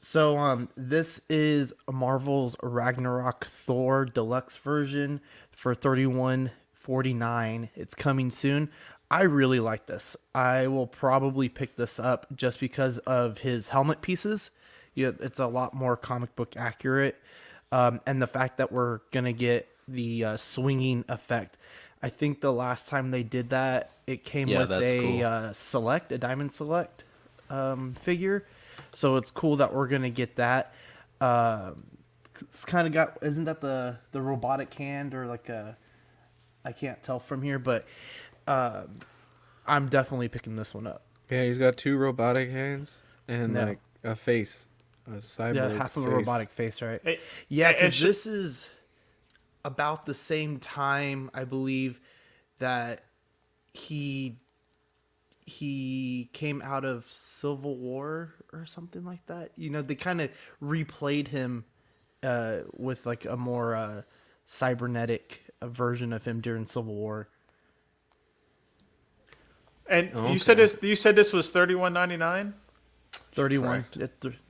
So this is Marvel's Ragnarok Thor deluxe version for $31.49. It's coming soon. I really like this. I will probably pick this up just because of his helmet pieces. Yeah, it's a lot more comic book accurate, and the fact that we're gonna get the swinging effect. I think the last time they did that, it came Yeah, with that's a Diamond Select figure. So it's cool that we're gonna get that. It's kind of got, isn't that the robotic hand or like a? I can't tell from here, but I'm definitely picking this one up. Yeah, he's got two robotic hands and Yeah. like a face, a cyborg Yeah, half of a face. robotic face, right? It- Yeah, it because sh- this is about the same time, I believe, that he came out of Civil War or something like that. You know, they kind of replayed him with like a more cybernetic version of him during Civil War. And Okay. you said this was $31.99. 31 Correct.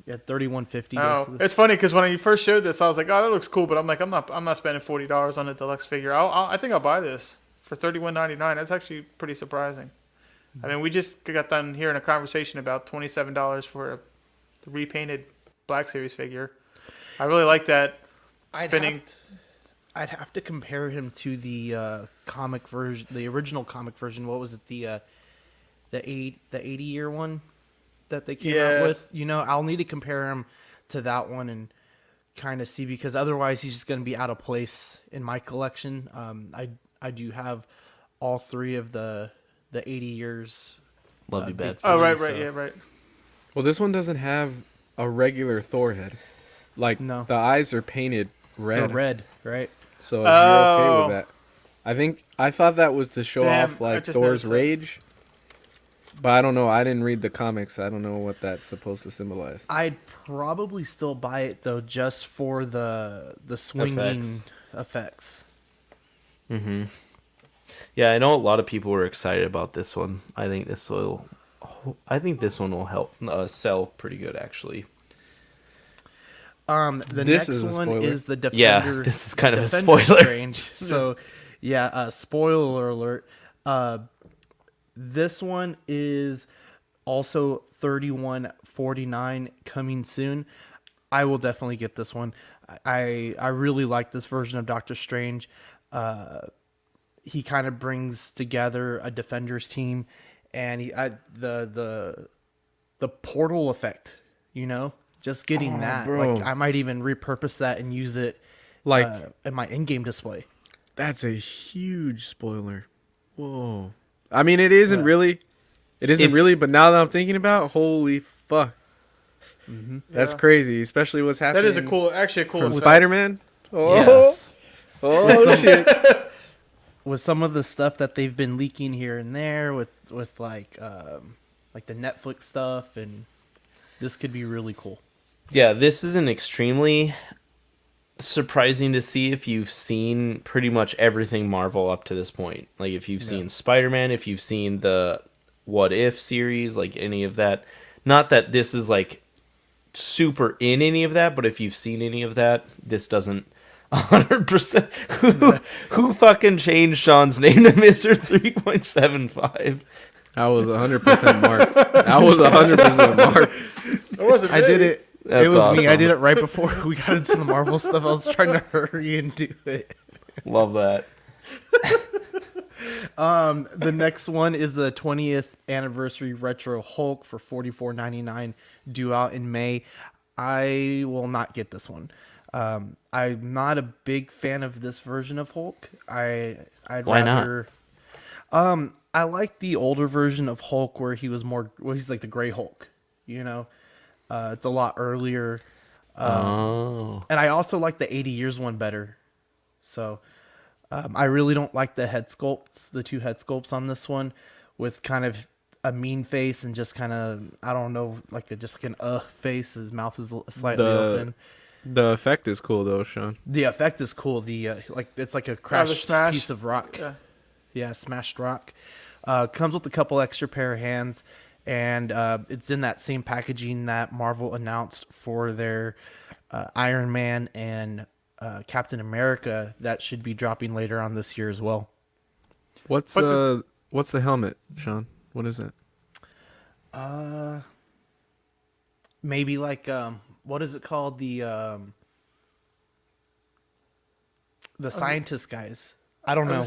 at 31.50. Oh, it's funny because when you first showed this, I was like, "Oh, that looks cool," but I'm like, I'm not spending $40 on a deluxe figure. I think I'll buy this for $31.99. That's actually pretty surprising. I mean, we just got done hearing a conversation about $27 for a repainted Black Series figure. I really like that spinning. I'd have to compare him to the comic version, the original comic version. What was it? The 80-year one that they came Yeah. out with. You know, I'll need to compare him to that one and kind of see, because otherwise he's just going to be out of place in my collection. I do have all three of the 80 years. Love you, big bad. Oh, right, so- yeah, right. Well, this one doesn't have a regular Thor head. Like, No. the eyes are painted red. They're red, right? So if you're okay Oh. with that. I thought that was to show Damn, off I like just Thor's noticed that. rage. But I don't know. I didn't read the comics. I don't know what that's supposed to symbolize. I'd probably still buy it though, just for the swinging effects. Mm-hmm. Yeah, I know a lot of people were excited about this one. I think this one will help sell pretty good, actually. The This next is a one spoiler. is the Defender. Yeah, this is kind of a Defender spoiler. Strange. So Yeah, spoiler alert. This one is also 3149 coming soon. I will definitely get this one. I really like this version of Doctor Strange. He kind of brings together a Defenders team, and the portal effect, just getting that. bro. Like I might even repurpose that and use it Like in my in-game display. that's a huge spoiler. Whoa. I mean, it isn't really. It isn't really, but now that I'm thinking about it, holy fuck. That's Yeah. crazy, especially what's happening. That is actually a cool from effect. Spider-Man. Oh, Yes. oh shit. With some of the stuff that they've been leaking here and there with like the Netflix stuff, and this could be really cool. Yeah, this is an extremely surprising to see if you've seen pretty much everything Marvel up to this point. Like if you've seen Spider-Man, if you've seen the What If series, like any of that. Not that this is like super in any of that, but if you've seen any of that, this doesn't 100%. Who fucking changed Sean's name to Mr. 3.75? That was 100% Mark. That was 100% Mark. It wasn't I did it. That's it was me. I awesome. did it right before we got into the Marvel stuff. I was trying to hurry and do it. Love that. The next one is the 20th anniversary retro Hulk for $44.99, due out in May. I will not get this one. I'm not a big fan of this version of Hulk. I'd Why not? rather. I like the older version of Hulk where he's like the Gray Hulk. It's a lot earlier. And I also like the 80 years one better. So I really don't like the two head sculpts on this one, with kind of a mean face and just kind of, I don't know, just like an face. His mouth is slightly open. The effect is cool though, Sean. The effect is cool. It's like a crashed smash. piece of rock. Yeah. Yeah, smashed rock. Comes with a couple extra pair of hands, and it's in that same packaging that Marvel announced for their Iron Man and Captain America that should be dropping later on this year as well. What's the helmet, Sean? What is it? Maybe like what is it called? The scientist guys. I don't know.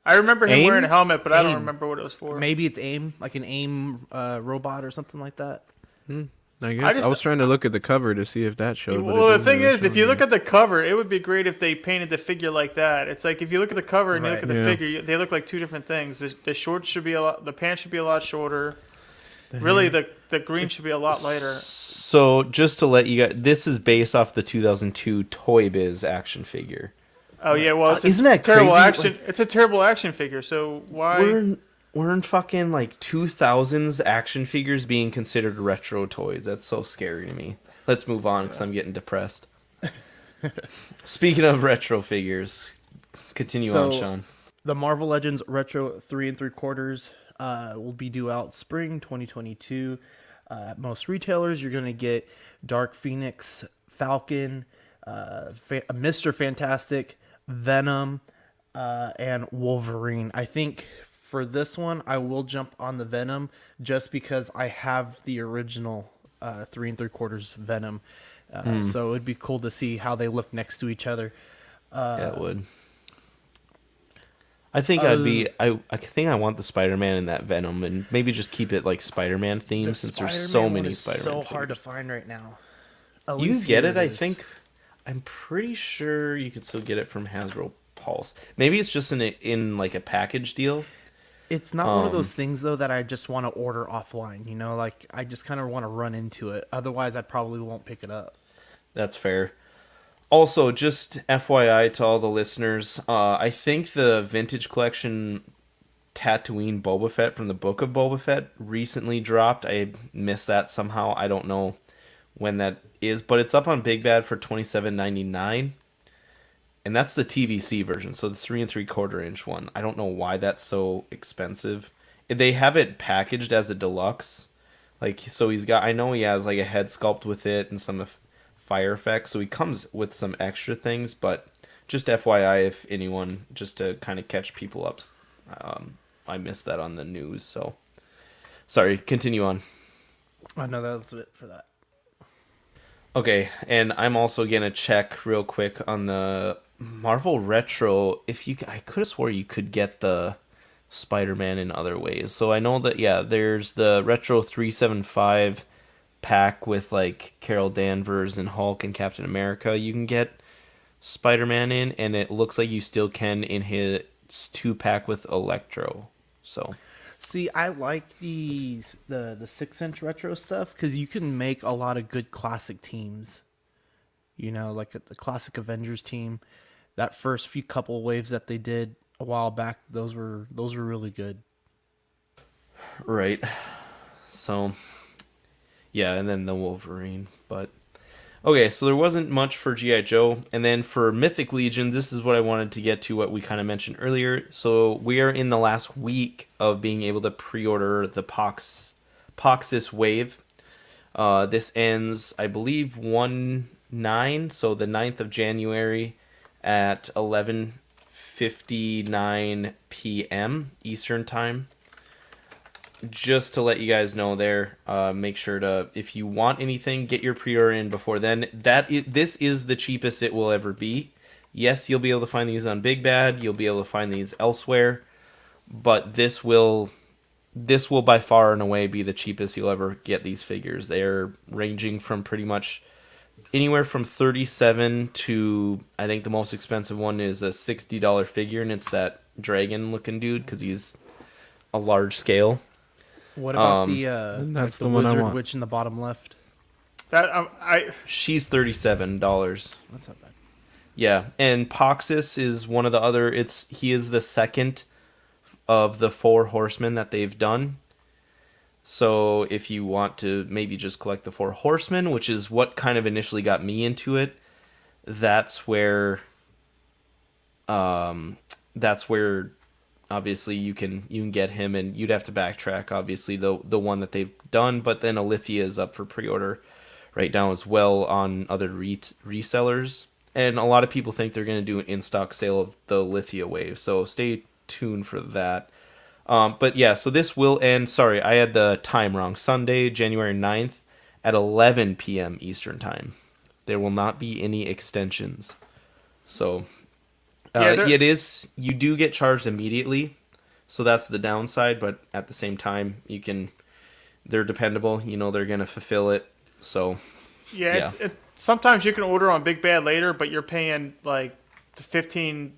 I remember him AIM? wearing a helmet, but I don't AIM. remember what it was for. Maybe it's AIM, like an AIM robot or something like that. I guess just- I was trying to look at the cover to see if that showed. but it Well, the didn't thing really is, if show you me. look at the cover, it would be great if they painted the figure like that. It's like if you look at the cover and you look Right. at the Yeah. figure, they look like two different things. The shorts should be the pants should be a lot shorter. Really, the green should be a lot lighter. So just to let you guys, this is based off the 2002 Toy Biz action figure. Oh yeah, well, it's Isn't a that terrible crazy? action. It's a terrible action figure. So why? We're in fucking like 2000s action figures being considered retro toys. That's so scary to me. Let's move on because I'm getting depressed. Speaking of retro figures, continue on, Sean. The Marvel Legends Retro 3 3/4 will be due out spring 2022. At most retailers, you're going to get Dark Phoenix, Falcon, Mr. Fantastic, Venom, and Wolverine. I think for this one, I will jump on the Venom just because I have the original 3 3/4 Venom. So it'd be cool to see how they look next to each other. Yeah, it would. I think I think I want the Spider-Man and that Venom, and maybe just keep it like Spider-Man themed The since there's so Spider-Man many one is Spider-Man. so hard to figures. find right now. You can Elise get here it, I is. think. I'm pretty sure you can still get it from Hasbro Pulse. Maybe it's just in like a package deal. It's not one of those things though that I just want to order offline. Like I just kind of want to run into it. Otherwise, I probably won't pick it up. That's fair. Also, just FYI to all the listeners, I think the vintage collection Tatooine Boba Fett from the Book of Boba Fett recently dropped. I missed that somehow. I don't know when that is, but it's up on Big Bad for $27.99. And that's the TVC version, so the 3 3/4 inch one. I don't know why that's so expensive. They have it packaged as a deluxe. So I know he has like a head sculpt with it and some fire effects, so he comes with some extra things, but just FYI, if anyone, just to kind of catch people up. I missed that on the news, so sorry. Continue on. I know that was it for that. Okay, and I'm also gonna check real quick on the Marvel Retro. I could have swore you could get the Spider-Man in other ways. So I know that there's the Retro 375 pack with like Carol Danvers and Hulk and Captain America. You can get Spider-Man in, and it looks like you still can in his 2-pack with Electro. So See, I like the 6-inch retro stuff because you can make a lot of good classic teams. You know, like the classic Avengers team. That first few couple waves that they did a while back, those were really good. right, so yeah, and then the Wolverine, but. Okay, so there wasn't much for G.I. Joe. And then for Mythic Legion, this is what I wanted to get to, what we kind of mentioned earlier. So we are in the last week of being able to pre-order the Poxis Wave. This ends, I believe, 1/9, so the 9th of January at 11:59 p.m. Eastern Time. Just to let you guys know there, make sure to, if you want anything, get your pre-order in before then. This is the cheapest it will ever be. Yes, you'll be able to find these on Big Bad. You'll be able to find these elsewhere. But this will by far and away be the cheapest you'll ever get these figures. They're ranging from pretty much anywhere from $37 to, I think the most expensive one is a $60 figure, and it's that dragon-looking dude because he's a large scale. What about that's the the one I wizard want. witch in the bottom left? She's $37. That's not bad. Yeah, and Poxis is one of the other. He is the second of the 4 horsemen that they've done. So if you want to maybe just collect the 4 horsemen, which is what kind of initially got me into it, that's where obviously you can get him, and you'd have to backtrack obviously the one that they've done, but then Alithia is up for pre-order right now as well on other resellers, and a lot of people think they're going to do an in-stock sale of the Alithia wave, so stay tuned for that. But yeah, so this will end, sorry, I had the time wrong, Sunday, January 9th at 11 p.m. Eastern Time. There will not be any extensions. So it is, you do get charged immediately, so that's the downside, but at the same time, they're dependable, they're going to fulfill it, so yeah. Sometimes you can order on Big Bad later, but you're paying like $15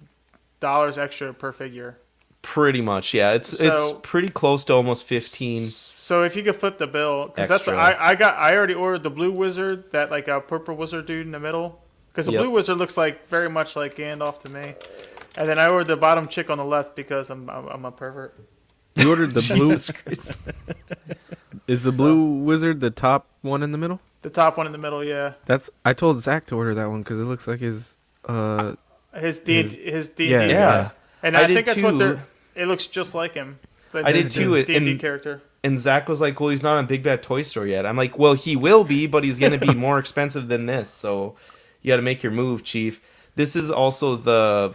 extra per figure. Pretty much, yeah. It's pretty close to almost 15. So if you could flip the bill, because that's what Extra. I already ordered the blue wizard, that like a purple wizard dude in the middle, because the blue wizard looks like very much like Gandalf to me, and then I ordered the bottom chick on the left because I'm a pervert. You ordered the blue. Jesus Christ. Is the blue wizard the top one in the middle? The top one in the middle, yeah. I told Zach to order that one because it looks like his D&D. Yeah. And I think that's what it looks just like him. I did too. D&D character. And Zach was like, well, he's not on Big Bad Toy Store yet. I'm like, well, he will be, but he's going to be more expensive than this. So you got to make your move, Chief. This is also the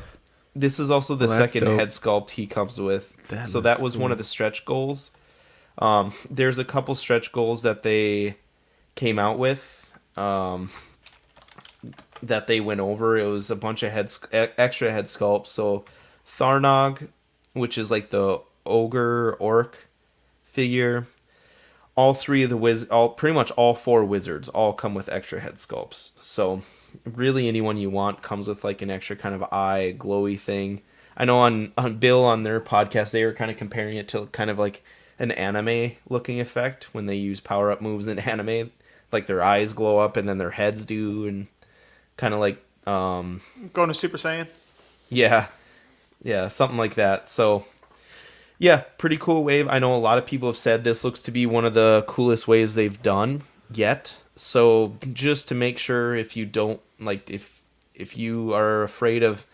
second dope. head sculpt he comes with. That was one of the stretch goals. There's a couple stretch goals that they came out with that they went over. It was a bunch of extra head sculpts. So Tharnog, which is like the ogre orc figure, all 3 of the pretty much all 4 wizards all come with extra head sculpts. So really anyone you want comes with like an extra kind of eye glowy thing. I know on Bill on their podcast they were kind of comparing it to kind of like an anime looking effect when they use power up moves in anime, like their eyes glow up and then their heads do, and kind of like going to Super Saiyan. Yeah, something like that. So yeah, pretty cool wave. I know a lot of people have said this looks to be one of the coolest waves they've done yet. So just to make sure, if you don't like, if you are afraid of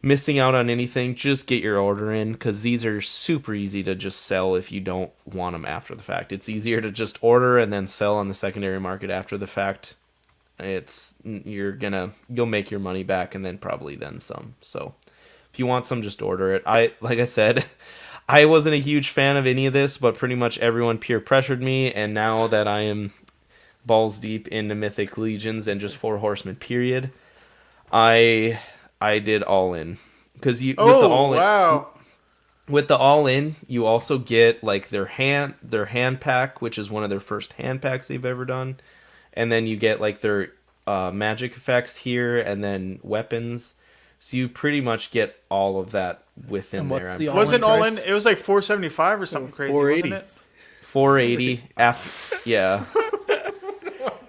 missing out on anything, just get your order in, because these are super easy to just sell if you don't want them after the fact. It's easier to just order and then sell on the secondary market after the fact. you'll make your money back and then probably then some. So if you want some, just order it. Like I said, I wasn't a huge fan of any of this, but pretty much everyone peer pressured me, and now that I am balls deep into Mythic Legions and just Four Horsemen period, I did all in. Because with the all in, wow. with the all in, you also get like their hand pack, which is one of their first hand packs they've ever done, and then you get like their magic effects here, and then weapons. So you pretty much get all of that within And what's there. the Wasn't all in? price? It was like 475 or something crazy, 480. wasn't it? 480 after, yeah.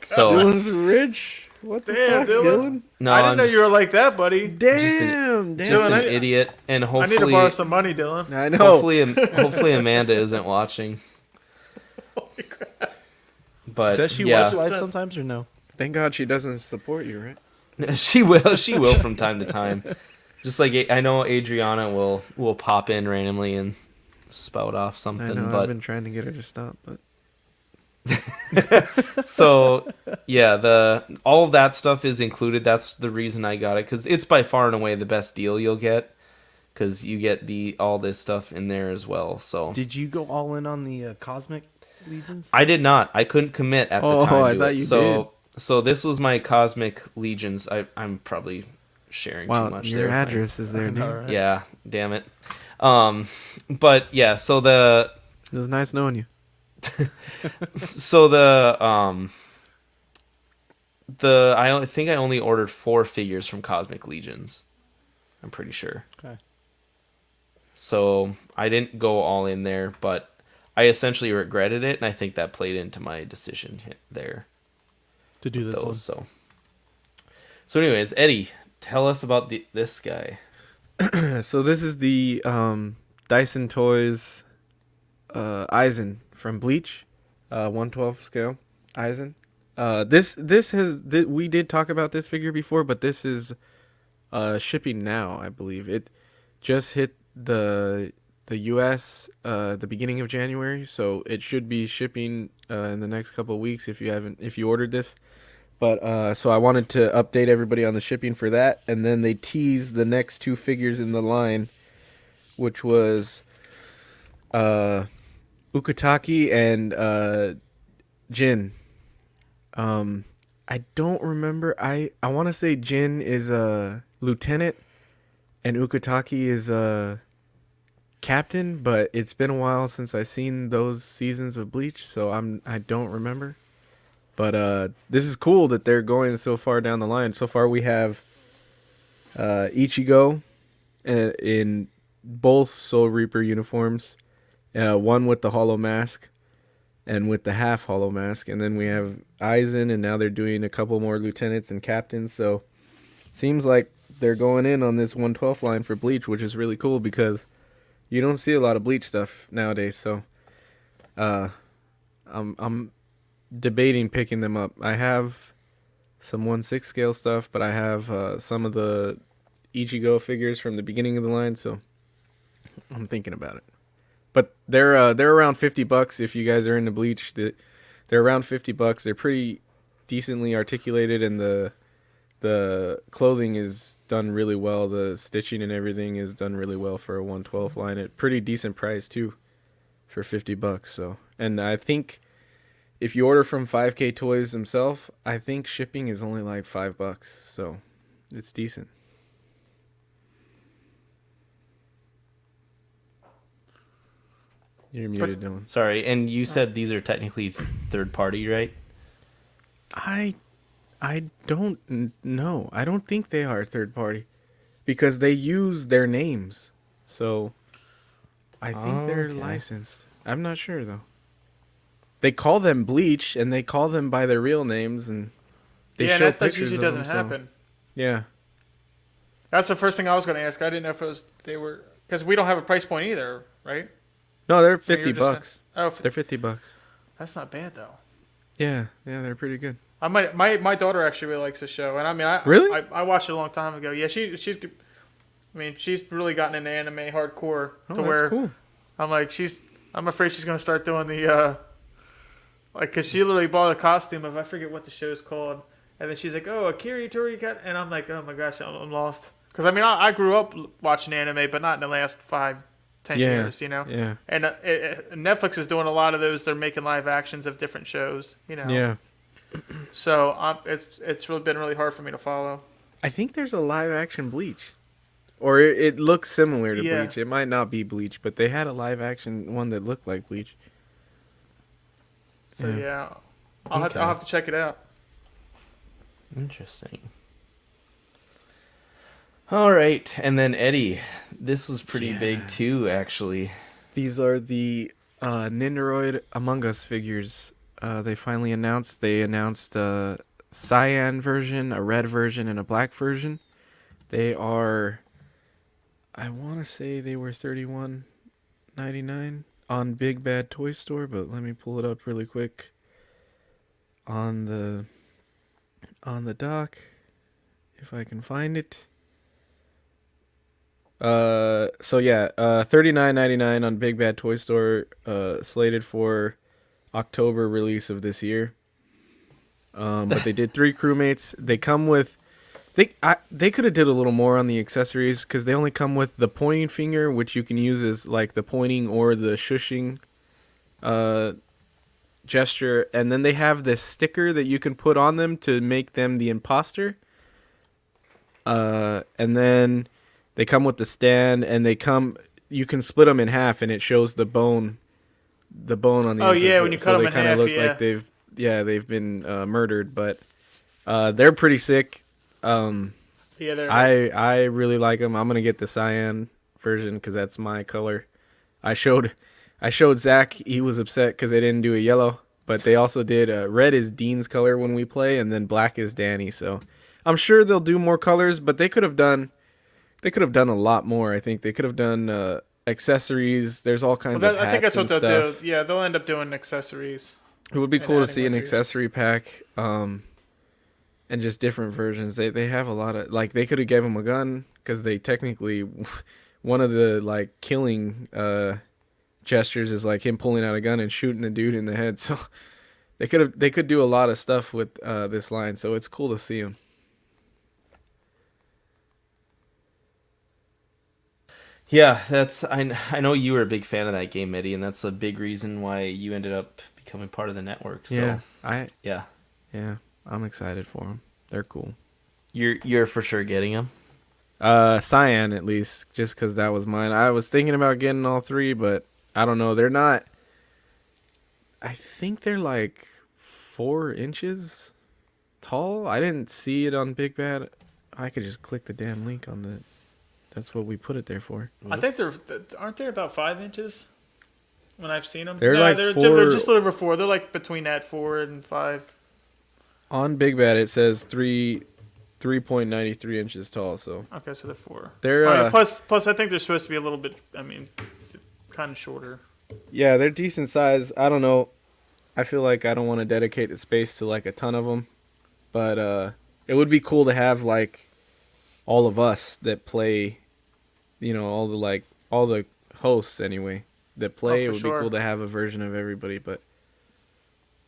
So Dylan's rich. What the Damn, fuck, Dylan. Dylan? no, I didn't I'm know just, you were like that, buddy. Damn, just Dylan, an I- idiot, and I need to hopefully, borrow some money, Dylan. I know. hopefully Amanda isn't watching. Holy crap. But Does she yeah, watch live sometimes or no? Thank God she doesn't support you, right? she will from time to time. Just like I know Adriana will pop in randomly and spout off I something, know. I've but been trying to get her to stop, but so yeah, all of that stuff is included. That's the reason I got it, because it's by far and away the best deal you'll get, because you get all this stuff in there as well. So Did you go all in on the Cosmic Legions? I did not. I couldn't commit at the Oh, time. I to thought it. you So this was my Cosmic Legions. I'm probably sharing too wow, much your there. address is there, dude. Alright. Yeah, damn it. But yeah, so It was nice knowing you. I think I only ordered 4 figures from Cosmic Legions. I'm pretty sure. Okay. So I didn't go all in there, but I essentially regretted it, and I think that played into my decision there. To do this one. Those, so anyways, Eddie, tell us about this guy. So this is the Dyson Toys Eisen from Bleach, 1/12 scale Eisen. We did talk about this figure before, but this is shipping now, I believe. It just hit the US the beginning of January, so it should be shipping in the next couple of weeks if you ordered this. But so I wanted to update everybody on the shipping for that, and then they teased the next 2 figures in the line, which was Ukitake and Jin. I don't remember. I want to say Jin is a lieutenant and Ukitake is a captain, but it's been a while since I've seen those seasons of Bleach, so I don't remember. But this is cool that they're going so far down the line. So far we have Ichigo in both Soul Reaper uniforms, one with the hollow mask and with the half hollow mask, and then we have Aizen, and now they're doing a couple more lieutenants and captains. So seems like they're going in on this 1/12 line for Bleach, which is really cool because you don't see a lot of Bleach stuff nowadays. So I'm debating picking them up. I have some 1/6 scale stuff, but I have some of the Ichigo figures from the beginning of the line, so I'm thinking about it. But they're around $50 if you guys are into Bleach. They're around $50. They're pretty decently articulated, and the clothing is done really well. The stitching and everything is done really well for a 1/12 line at pretty decent price too, for $50. So, and I think if you order from 5K Toys themselves, I think shipping is only like $5. So it's decent. You're muted, Dylan. Sorry, and you said these are technically third party, right? I don't know. I don't think they are third party because they use their names. So I think they're Okay. licensed. I'm not sure though. They call them Bleach and they call them by their real names, and they Yeah, show that pictures usually of doesn't them, so- happen. Yeah. That's the first thing I was going to ask. I didn't know if they were, because we don't have a price point either, right? No, they're Or you were $50. just saying- They're $50. that's not bad though. Yeah, they're pretty good. I might, my daughter actually really likes the show, and I mean, Really? I watched it a long time ago. Yeah, she's, I mean, she's really gotten into anime hardcore Oh, to that's where cool. I'm like, I'm afraid she's gonna start doing the, like, cause she literally bought a costume of, I forget what the show's called. And then she's like, "Oh, Akira Toriyama," and I'm like, "Oh my gosh, I'm lost." Because I mean, I grew up watching anime, but not in the last 5, 10 Yeah, years, yeah, And Netflix is doing a lot of those. They're making live actions of different shows. yeah. So it's really been really hard for me to follow. I think there's a live action Bleach, or it looks similar to Yeah. Bleach. It might not be Bleach, but they had a live action one that looked like Bleach. So Yeah. yeah, I'll have to check it out. Interesting. All right, and then Eddie, this was pretty big too, actually. These are the Nindoroid Among Us figures. They finally announced. They announced a cyan version, a red version, and a black version. They are, I want to say they were $31.99 on Big Bad Toy Store, but let me pull it up really quick. On the dock, if I can find it. So yeah, $39.99 on Big Bad Toy Store, slated for October release of this year. But they did 3 crewmates. They come with, they could have did a little more on the accessories because they only come with the pointing finger, which you can use as like the pointing or the shushing gesture, and then they have this sticker that you can put on them to make them the imposter. And then they come with the stand, and you can split them in half, and it shows the bone on the Oh, inside. yeah, when you cut them they in kinda half, look yeah. like they've been murdered, but they're pretty sick. Yeah, there it is. I really like them. I'm gonna get the cyan version because that's my color. I showed Zach. He was upset because they didn't do a yellow, but they also did red is Dean's color when we play, and then black is Danny. So I'm sure they'll do more colors, but they could have done a lot more. I think they could have done accessories. There's all kinds of hats I think that's what and they'll stuff. do. Yeah, they'll end up doing accessories. It would be and cool to adding see more an figures. accessory pack, and just different versions. They have a lot of, like, they could have gave him a gun because they technically one of the like killing gestures is like him pulling out a gun and shooting the dude in the head. So they could do a lot of stuff with this line. So it's cool to see him. Yeah, I know you were a big fan of that game, Eddie, and that's a big reason why you ended up becoming part of the network. So Yeah, yeah, I'm excited for them. They're cool. you're for sure getting them. Cyan at least, just because that was mine. I was thinking about getting all 3, but I don't know. They're not. I think they're like 4 inches tall. I didn't see it on Big Bad. I could just click the damn link on the. That's what we put it there for. I think aren't they about 5 inches when I've seen them? They're like they're 4 just a little over 4. They're like between that 4 and 5. on Big Bad. It says 3.93 inches tall. So Okay, so they're 4. they're Plus, I think they're supposed to be a little bit. I mean, kind of shorter. yeah, they're decent size. I don't know. I feel like I don't want to dedicate the space to like a ton of them, but it would be cool to have like all of us that play. All the hosts anyway that play. Oh, It for would sure. be cool to have a version of everybody, but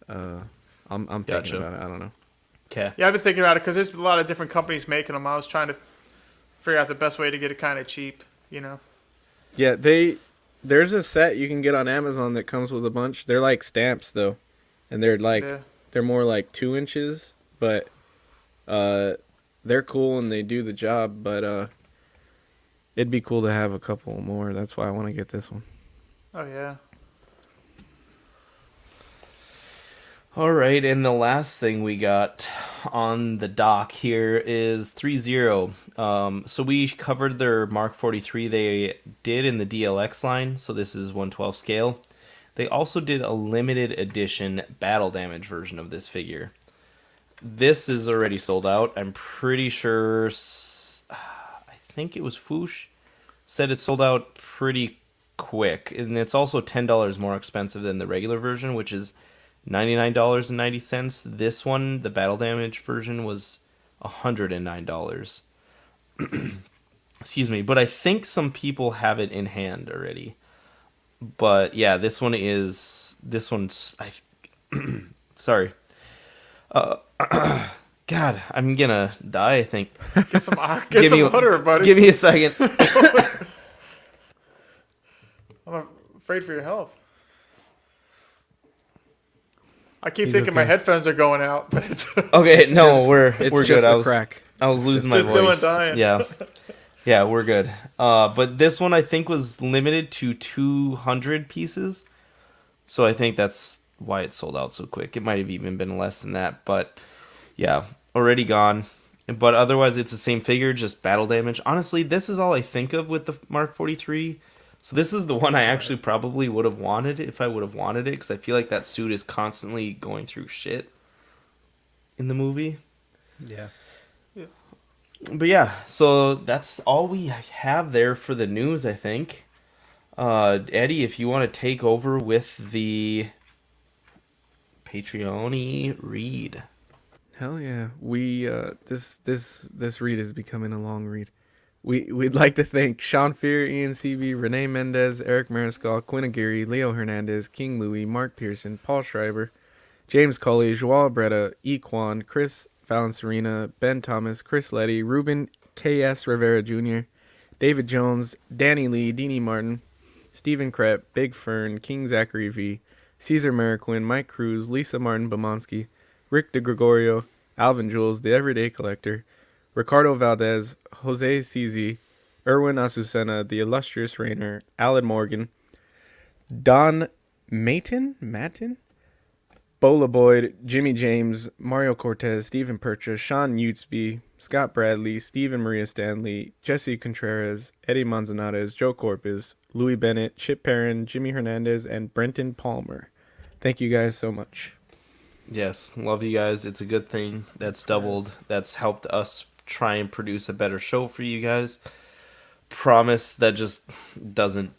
I'm thinking Gotcha. about it. I don't know. Okay. Yeah, I've been thinking about it because there's a lot of different companies making them. I was trying to figure out the best way to get it kind of cheap. Yeah, there's a set you can get on Amazon that comes with a bunch. They're like stamps though, and they're like Yeah. they're more like 2 inches, but they're cool and they do the job. But it'd be cool to have a couple more. That's why I want to get this one. Oh yeah. All right, and the last thing we got on the dock here is 3-0. So we covered their Mark 43 they did in the DLX line, so this is 1/12 scale. They also did a limited edition battle damage version of this figure. This is already sold out. I'm pretty sure, I think it was Foosh, said it sold out pretty quick. And it's also $10 more expensive than the regular version, which is $99.90. This one, the battle damage version, was $109. Excuse me, but I think some people have it in hand already. But yeah, this one's sorry. God, I'm gonna die, I think. Get some Give me water, buddy. Give me a second. I'm afraid for your health. I keep He's thinking my okay. headphones are going out, but it's Okay, no, we're It's good. just the crack. I was losing my just Dylan voice. dying. Yeah. Yeah, we're good. But this one I think was limited to 200 pieces. So I think that's why it sold out so quick. It might have even been less than that, but yeah, already gone. But otherwise it's the same figure, just battle damage. Honestly, this is all I think of with the Mark 43. So this is the one I actually probably would have wanted if I would have wanted it, because I feel like that suit is constantly going through shit in the movie. Yeah. But yeah, so that's all we have there for the news, I think. Eddie, if you want to take over with the Patreon read. Hell yeah. We this read is becoming a long read. We'd like to thank Sean Fear, Ian CB, Renee Mendez, Eric Mariscal, Quinn Aguirre, Leo Hernandez, King Louie, Mark Pearson, Paul Schreiber, James Colley, Joao Bretta, Equan, Chris Valencerina, Ben Thomas, Chris Letty, Ruben K.S. Rivera Jr., David Jones, Danny Lee, Deanie Martin, Stephen Krepp, Big Fern, King Zachary V, Caesar Mariquin, Mike Cruz, Lisa Martin Bomonsky, Rick DeGregorio, Alvin Jules, The Everyday Collector, Ricardo Valdez, Jose CZ, Erwin Azucena, The Illustrious Rainer, Alan Morgan, Don Matin, Bola Boyd, Jimmy James, Mario Cortez, Stephen Purchase, Sean Utesby, Scott Bradley, Stephen Maria Stanley, Jesse Contreras, Eddie Manzanares, Joe Corpus, Louis Bennett, Chip Perrin, Jimmy Hernandez, and Brenton Palmer. Thank you guys so much. Yes, love you guys. It's a good thing. That's doubled. That's helped us try and produce a better show for you guys. Promise that just doesn't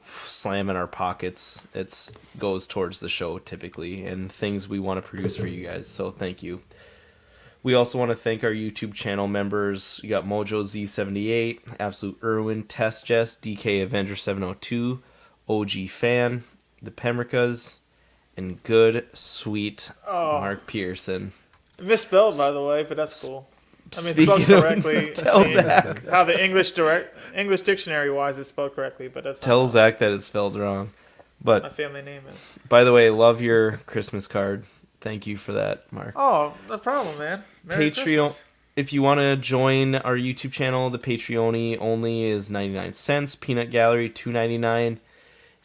slam in our pockets. It goes towards the show typically and things we want to produce for you guys. So thank you. We also want to thank our YouTube channel members. You got Mojo Z78, Absolute Irwin, Test Jess, DK Avenger 702, OG Fan, the Pemricas, and good sweet Mark Pearson. Misspelled, by the way, but that's cool. I mean, Speaking spelled correctly. tell Zach. How the English dictionary wise is spelled correctly, but that's Tell not Zach that it's spelled wrong. my But family name is. by the way, love your Christmas card. Thank you for that, Mark. Oh, no problem, man. Merry Patreon. Christmas. If you want to join our YouTube channel, the Patreon only is 99 cents. Peanut Gallery $2.99.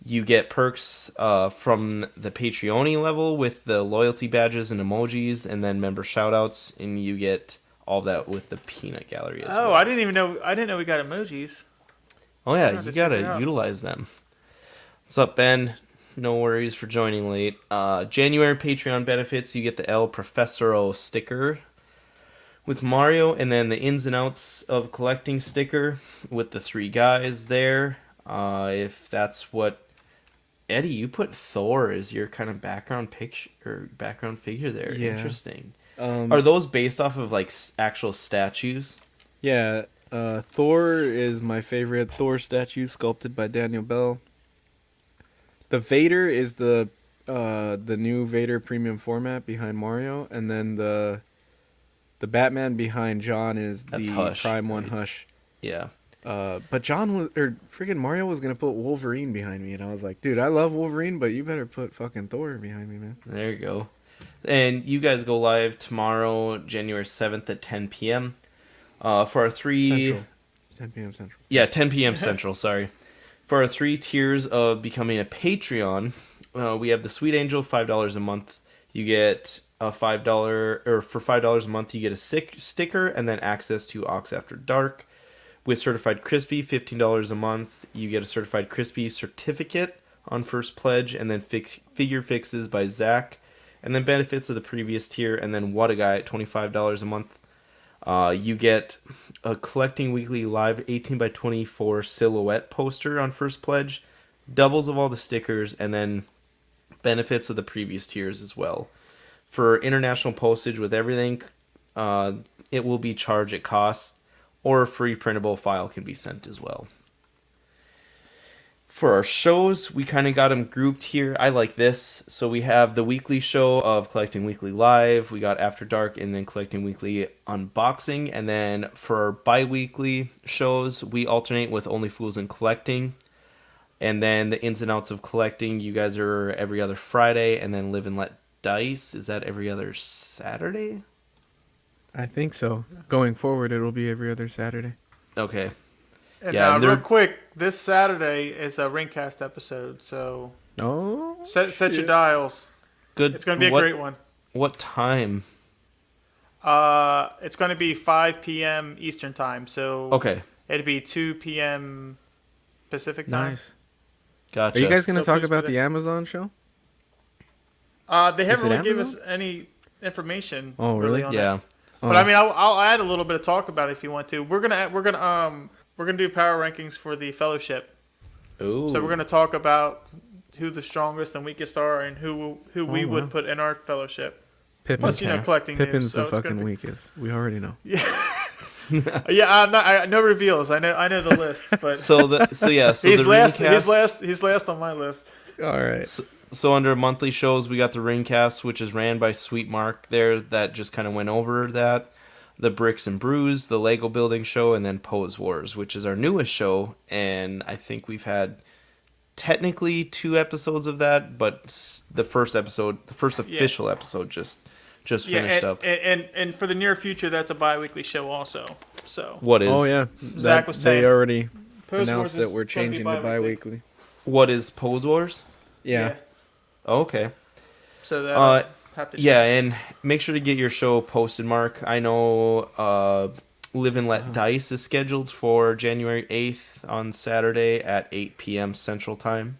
You get perks from the Patreon level with the loyalty badges and emojis, and then member shoutouts, and you get all that with the Peanut Gallery as well. I didn't know we got emojis. Oh yeah, have you to check it gotta out. utilize them. What's up, Ben? No worries for joining late. January Patreon benefits, you get the El Professoro sticker with Mario, and then the ins and outs of collecting sticker with the three guys there. If that's what Eddie, you put Thor as your kind of background picture or background figure there. Yeah. Interesting. Are those based off of like actual statues? Yeah, Thor is my favorite Thor statue sculpted by Daniel Bell. The Vader is the new Vader premium format behind Mario, and then the Batman behind John is That's the Hush, Prime One right? Hush. Yeah. But freaking Mario was gonna put Wolverine behind me, and I was like, dude, I love Wolverine, but you better put fucking Thor behind me, man. There you go. And you guys go live tomorrow, January 7th at 10 p.m. For our three... Central. It's 10 p.m. Central. Yeah, 10 p.m. Central, sorry. For our 3 tiers of becoming a Patreon, we have the Sweet Angel, $5 a month. You get a $5, or for $5 a month, you get a sticker and then access to Ox After Dark. With Certified Crispy, $15 a month, you get a Certified Crispy certificate on first pledge, and then figure fixes by Zach, and then benefits of the previous tier, and then What a Guy at $25 a month. You get a Collecting Weekly Live 18 by 24 silhouette poster on first pledge, doubles of all the stickers, and then benefits of the previous tiers as well. For international postage with everything, it will be charged at cost, or a free printable file can be sent as well. For our shows, we kind of got them grouped here. I like this. So we have the weekly show of Collecting Weekly Live. We got After Dark and then Collecting Weekly Unboxing. And then for our bi-weekly shows, we alternate with Only Fools and Collecting. And then the ins and outs of collecting, you guys are every other Friday. And then Live and Let Dice, is that every other Saturday? I think so. Going forward, it'll be every other Saturday. Okay. And Yeah, real quick, this Saturday is a Ringcast episode, so set your dials. Good. It's going to be a great one. What time? It's going to be 5 p.m. Eastern time, so Okay. it'll be 2 p.m. Pacific time. Nice. Gotcha. Are you guys going to So talk please about be the Amazon show? They Is haven't it really given us Amazon? any information. Oh, really? on Yeah. that. But I mean, I'll add a little bit of talk about it if you want to. We're gonna do power rankings for the Fellowship. Ooh. So we're gonna talk about who the strongest and weakest are, and who we wow. would put in our Fellowship. Pippin. Plus, collecting Pippin's news. So the it's gonna fucking be- weakest. We already know. Yeah, no reveals. I know the list, but So he's the last. Ringcast- He's last on my list. All right. So under monthly shows, we got the Ringcast, which is ran by Sweet Mark there, that just kind of went over that. The Bricks and Brews, the Lego Building Show, and then Pose Wars, which is our newest show. And I think we've had technically 2 episodes of that, but the first official episode just finished up. And for the near future, that's a bi-weekly show also. So What is? Oh yeah. Zach was they saying already Pose announced Wars that we're is gonna be changing to bi-weekly. bi-weekly. What is Pose Wars? Yeah. Oh, okay. So that have to Yeah, change. and make sure to get your show posted, Mark. I know Live and Let Dice is scheduled for January 8th on Saturday at 8 p.m. Central Time.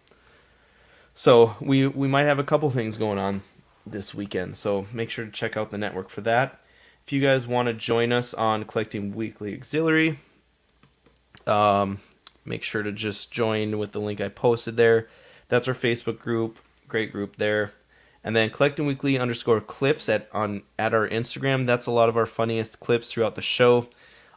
So we might have a couple things going on this weekend. So make sure to check out the network for that. If you guys want to join us on Collecting Weekly Auxiliary, make sure to just join with the link I posted there. That's our Facebook group. Great group there. And then Collecting Weekly _clips at our Instagram. That's a lot of our funniest clips throughout the show.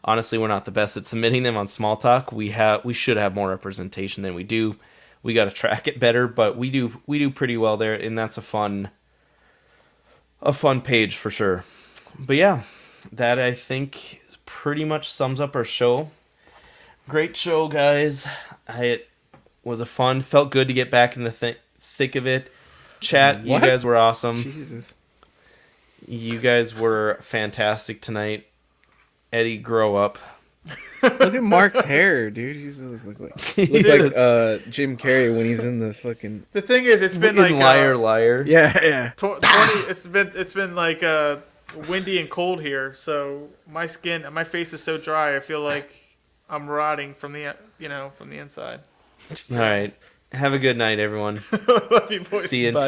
Honestly, we're not the best at submitting them on Small Talk. We should have more representation than we do. We got to track it better, but we do pretty well there, and that's a fun page for sure. But yeah, that I think pretty much sums up our show. Great show, guys. It was felt good to get back in the thick of it. Chat, you guys were awesome. Jesus. You guys were fantastic tonight. Eddie, grow up. Look at Mark's hair, dude. He just looks like Jim Carrey when he's in the fucking. The thing is, it's been Fucking like liar. Yeah. 20. It's been like windy and cold here, so my face is so dry. I feel like I'm rotting from the inside. All right. Have a good night, everyone. Love you, boys. See you in Bye.